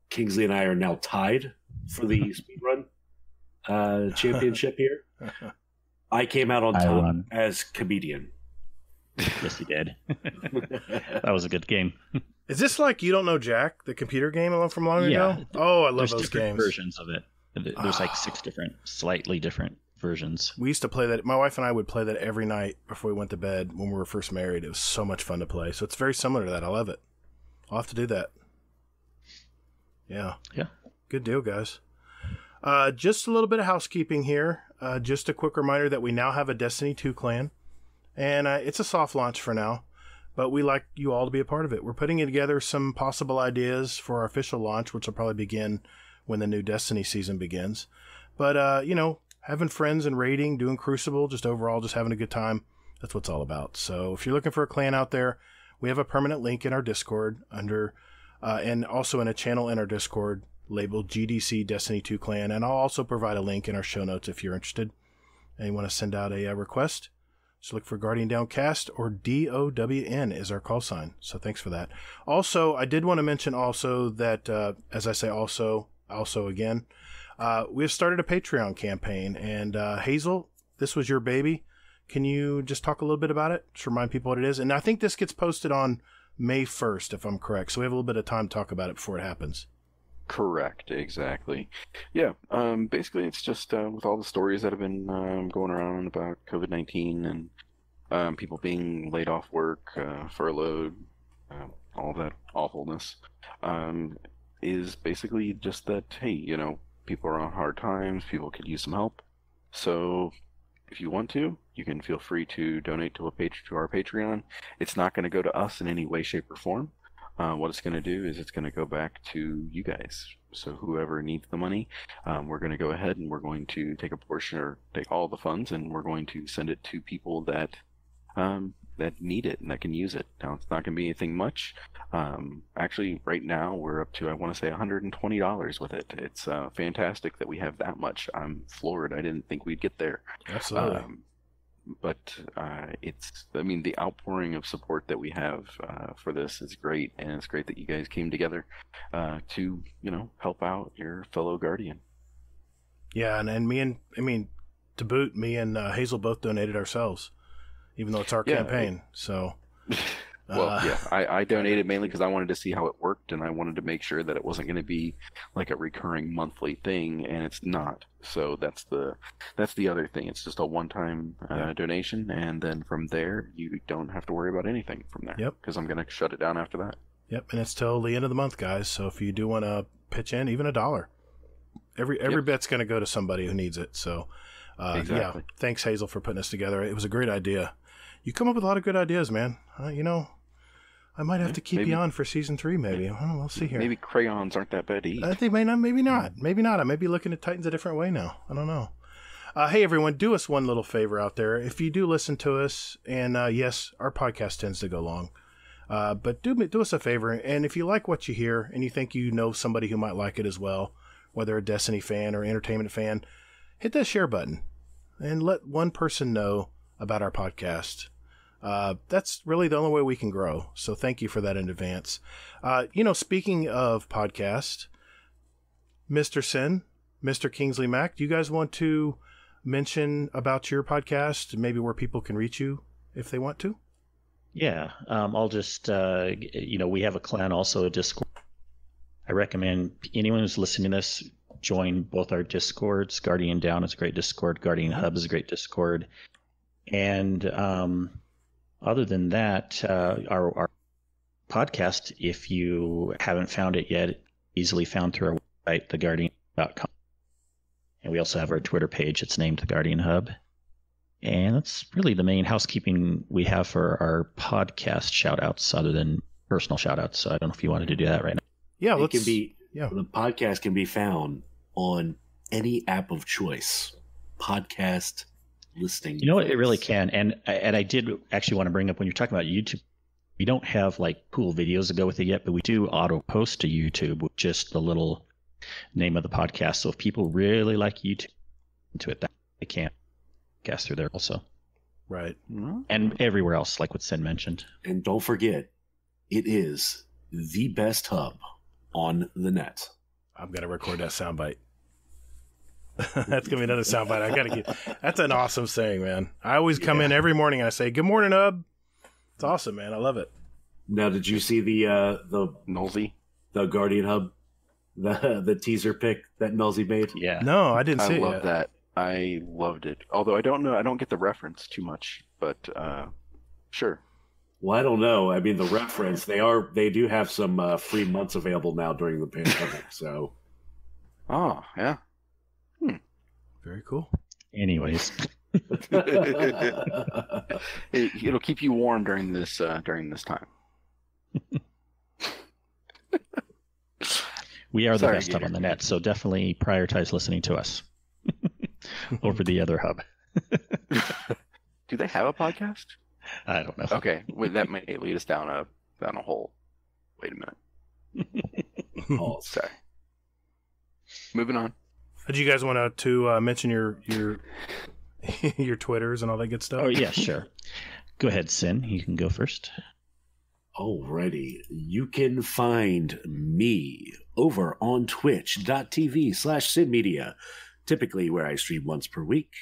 Kingsley and I are now tied for the speedrun championship here, I came out on top won. as comedian. Yes, you did. That was a good game. Is this like You Don't Know Jack, the computer game from long Yeah. ago? Oh, I love There's those different games. versions of it. There's like 6 different, slightly different versions. We used to play that. My wife and I would play that every night before we went to bed when we were first married. It was so much fun to play. So it's very similar to that. I love it. I'll have to do that. Yeah. Yeah. Good deal, guys. Just a little bit of housekeeping here. Just a quick reminder that we now have a Destiny 2 clan. And it's a soft launch for now, but we like you all to be a part of it. We're putting together some possible ideas for our official launch, which will probably begin when the new Destiny season begins. But, having friends and raiding, doing Crucible, just overall just having a good time, that's what it's all about. So if you're looking for a clan out there, we have a permanent link in our Discord under, and also in a channel in our Discord labeled GDC Destiny 2 Clan. And I'll also provide a link in our show notes if you're interested and you want to send out a request. So look for Guardian Downcast, or DOWN is our call sign. So thanks for that. Also, I did want to mention also that, as I say also again, we have started a Patreon campaign. And Hazel, this was your baby. Can you just talk a little bit about it? Just remind people what it is. And I think this gets posted on May 1st, if I'm correct. So we have a little bit of time to talk about it before it happens. Correct, exactly. Yeah, basically it's just with all the stories that have been going around about COVID-19 and people being laid off work, furloughed, all that awfulness, is basically just that, hey, people are on hard times, people could use some help. So if you want to, you can feel free to donate to our Patreon. It's not going to go to us in any way, shape, or form. What it's going to do is it's going to go back to you guys. So whoever needs the money, we're going to go ahead and we're going to take a portion or take all the funds and we're going to send it to people that that need it and that can use it. Now it's not going to be anything much. Actually, right now we're up to, I want to say, $120 with it. It's fantastic that we have that much. I'm floored. I didn't think we'd get there. Absolutely. But I mean, the outpouring of support that we have for this is great, and it's great that you guys came together to, help out your fellow Guardian. Yeah, to boot, me and Hazel both donated ourselves, even though it's our campaign. So, well, yeah, I donated mainly because I wanted to see how it worked, and I wanted to make sure that it wasn't going to be like a recurring monthly thing, and it's not. So that's the other thing. It's just a one-time donation, and then from there you don't have to worry about anything from there. Yep. Because I'm going to shut it down after that. Yep, and it's till the end of the month, guys. So if you do want to pitch in, even $1, every bit's going to go to somebody who needs it. So, exactly. Yeah, thanks Hazel for putting this together. It was a great idea. You come up with a lot of good ideas, man. I might have to keep you on for season 3, maybe. We'll see here. Maybe crayons aren't that bad to eat. They may not, maybe not. Maybe not. I may be looking at Titans a different way now. I don't know. Hey, everyone, do us one little favor out there. If you do listen to us, and yes, our podcast tends to go long, but do us a favor. And if you like what you hear and you think you know somebody who might like it as well, whether a Destiny fan or entertainment fan, hit that share button and let one person know about our podcast. That's really the only way we can grow. So thank you for that in advance. Speaking of podcast, Mr. Sin, Mr. Kingsley Mack, do you guys want to mention about your podcast, maybe where people can reach you if they want to? Yeah. I'll just, we have a clan, also a Discord. I recommend anyone who's listening to this join both our Discords. Guardian Down is a great Discord. Guardian Hub is a great Discord. And, other than that, our podcast, if you haven't found it yet, easily found through our website, theguardian.com. And we also have our Twitter page. It's named The Guardian Hub. And that's really the main housekeeping we have for our podcast shout-outs, other than personal shout-outs. So I don't know if you wanted to do that right now. Yeah, the podcast can be found on any app of choice. Podcast listening. You know what? It really can. And I did actually want to bring up, when you're talking about YouTube, we don't have like cool videos to go with it yet, but we do auto post to YouTube with just the little name of the podcast. So if people really like YouTube into it, they can cast through there also. Right. And everywhere else, like what Sin mentioned. And don't forget, it is the best hub on the net. I'm going to record that soundbite. That's going to be another soundbite. I got to get. That's an awesome saying, man. I always come in every morning and I say, "Good morning, Hub." It's awesome, man. I love it. Now, did you see the Nolsey, the Guardian Hub, the teaser pic that Nolsey made? Yeah. No, I didn't see it. I love that. I loved it. Although I don't get the reference too much, but sure. Well, I don't know. I mean, the reference, they do have some free months available now during the pandemic. So. Oh yeah. Very cool. Anyways. It'll keep you warm during this time. We are the best hub on the net, so definitely prioritize listening to us over the other hub. Do they have a podcast? I don't know. Okay, well, that may lead us down a hole. Wait a minute. Oh, sorry. Moving on. Did you guys want to mention your your Twitters and all that good stuff? Oh yeah, sure. Go ahead, Sin. You can go first. Alrighty. You can find me over on twitch.tv/SinMedia, typically where I stream once per week,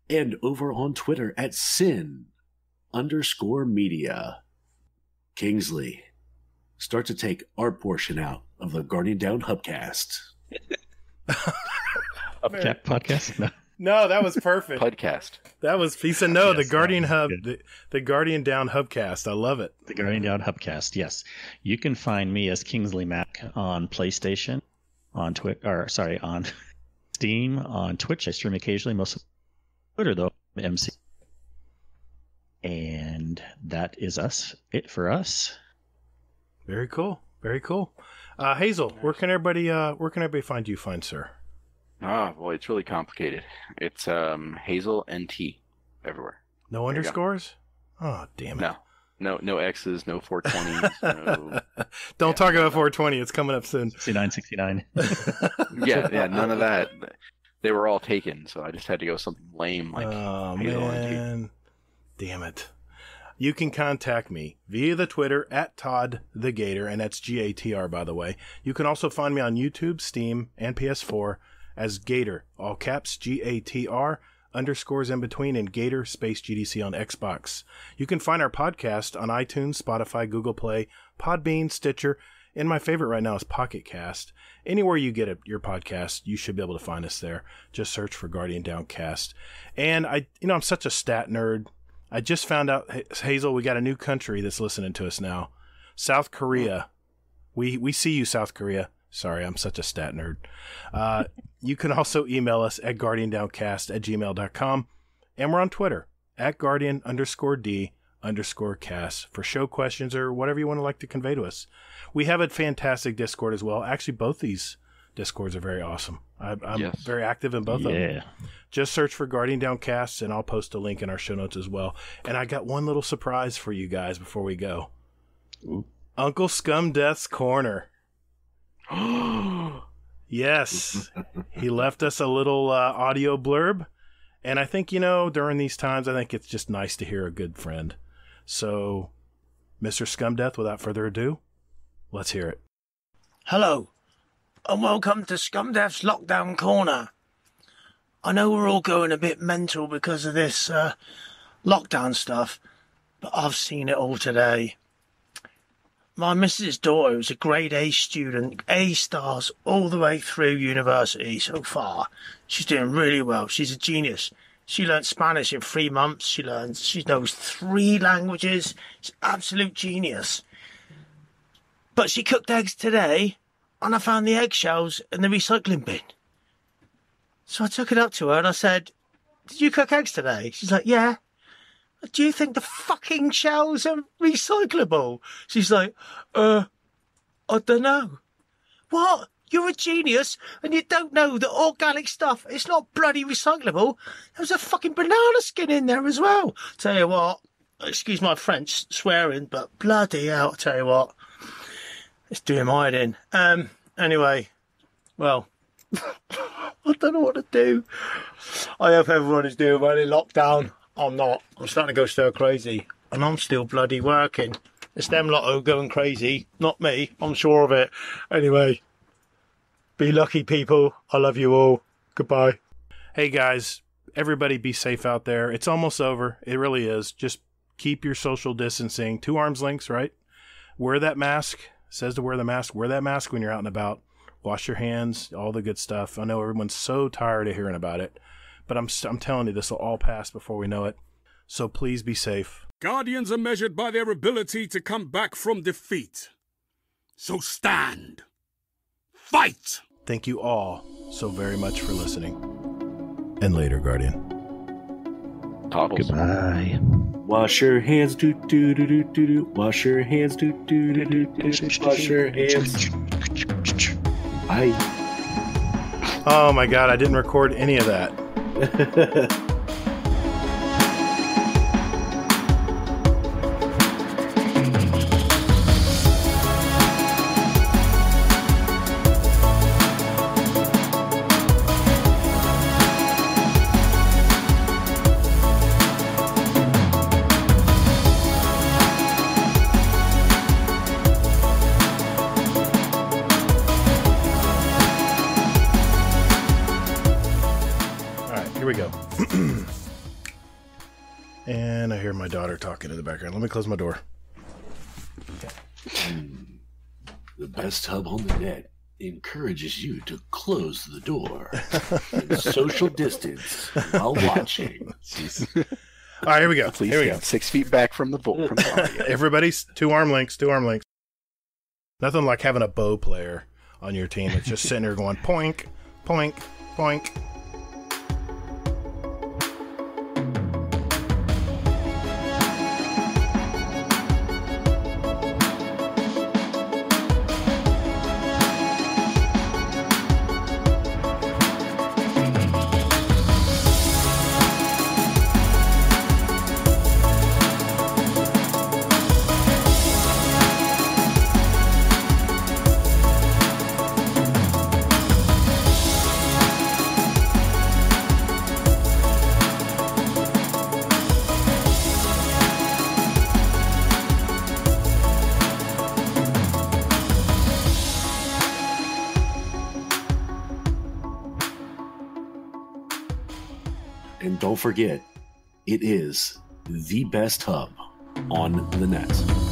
and over on Twitter at Sin_media. Kingsley, start to take our portion out of the Guardian Down Hubcast. Hubcast podcast? No, that was perfect. Podcast. That was, he said no, Yes, the Guardian Hub, the Guardian Down Hubcast. I love it. The Guardian Down Hubcast, yes. You can find me as Kingsley Mack on PlayStation, on on Steam, on Twitch. I stream occasionally, most of Twitter though, MC. And that is it for us. Very cool. Very cool. Hazel, where can everybody find you, fine sir? Oh boy, it's really complicated. It's Hazel NT everywhere. No underscores? Oh, damn it. No X's, no 420s. Don't talk about 420. It's coming up soon. 69. Yeah, none of that. They were all taken, so I just had to go something lame like Hazel man. Damn it. You can contact me via the Twitter at Todd the Gator, and that's GATR, by the way. You can also find me on YouTube, Steam, and PS4 as Gator, all caps, GATR, underscores in between, and Gator space GDC on Xbox. You can find our podcast on iTunes, Spotify, Google Play, Podbean, Stitcher, and my favorite right now is Pocket Cast. Anywhere you get your podcast, you should be able to find us there. Just search for Guardian Downcast. And I'm such a stat nerd. I just found out, Hazel, we got a new country that's listening to us now. South Korea. We see you, South Korea. Sorry, I'm such a stat nerd. You can also email us at guardiandowncast@gmail.com. And we're on Twitter at Guardian_D_cast for show questions or whatever you want to like to convey to us. We have a fantastic Discord as well. Actually, both these Discords are very awesome. I'm very active in both of them. Just search for Guardian Downcast, and I'll post a link in our show notes as well. And I got one little surprise for you guys before we go. Ooh. Uncle Scum Death's Corner. Yes. He left us a little audio blurb. And I think, during these times, I think it's just nice to hear a good friend. So, Mr. Scumdeath, without further ado, let's hear it. Hello, and welcome to Scumdeath's Lockdown Corner. I know we're all going a bit mental because of this lockdown stuff, but I've seen it all today. My missus' daughter is a grade A student, A stars all the way through university so far. She's doing really well. She's a genius. She learnt Spanish in 3 months. She knows 3 languages. She's an absolute genius. But she cooked eggs today, and I found the eggshells in the recycling bin. So I took it up to her and I said, "Did you cook eggs today?" She's like, "Yeah." "Do you think the fucking shells are recyclable?" She's like, I don't know." What? You're a genius and you don't know that organic stuff, it's not bloody recyclable. There's a fucking banana skin in there as well. Tell you what, excuse my French swearing, but bloody hell, I tell you what, it's doing my head in. Anyway, well, I don't know what to do. I hope everyone is doing well in lockdown. I'm not. I'm starting to go stir crazy. And I'm still bloody working. It's them lot who are going crazy, not me. I'm sure of it. Anyway, be lucky, people. I love you all. Goodbye. Hey, guys. Everybody be safe out there. It's almost over. It really is. Just keep your social distancing. 2 arms lengths, right? Wear that mask. It says to wear the mask. Wear that mask when you're out and about. Wash your hands. All the good stuff. I know everyone's so tired of hearing about it. But I'm telling you, this will all pass before we know it. So please be safe. Guardians are measured by their ability to come back from defeat. So stand. Fight! Thank you all so very much for listening. And later, Guardian. Toddles. Goodbye. Wash your hands, do do do do do do. Wash your hands, do do do do do. Wash your hands. Bye. Oh my God, I didn't record any of that. Here we go. And I hear my daughter talking in the background. Let me close my door. The best hub on the net encourages you to close the door and social distance while watching. All right, here we go. Please here we go. 6 feet back from the audio. Everybody's 2 arm lengths, 2 arm lengths. Nothing like having a bow player on your team that's just sitting there going poink, poink, poink. And don't forget, it is the best hub on the net.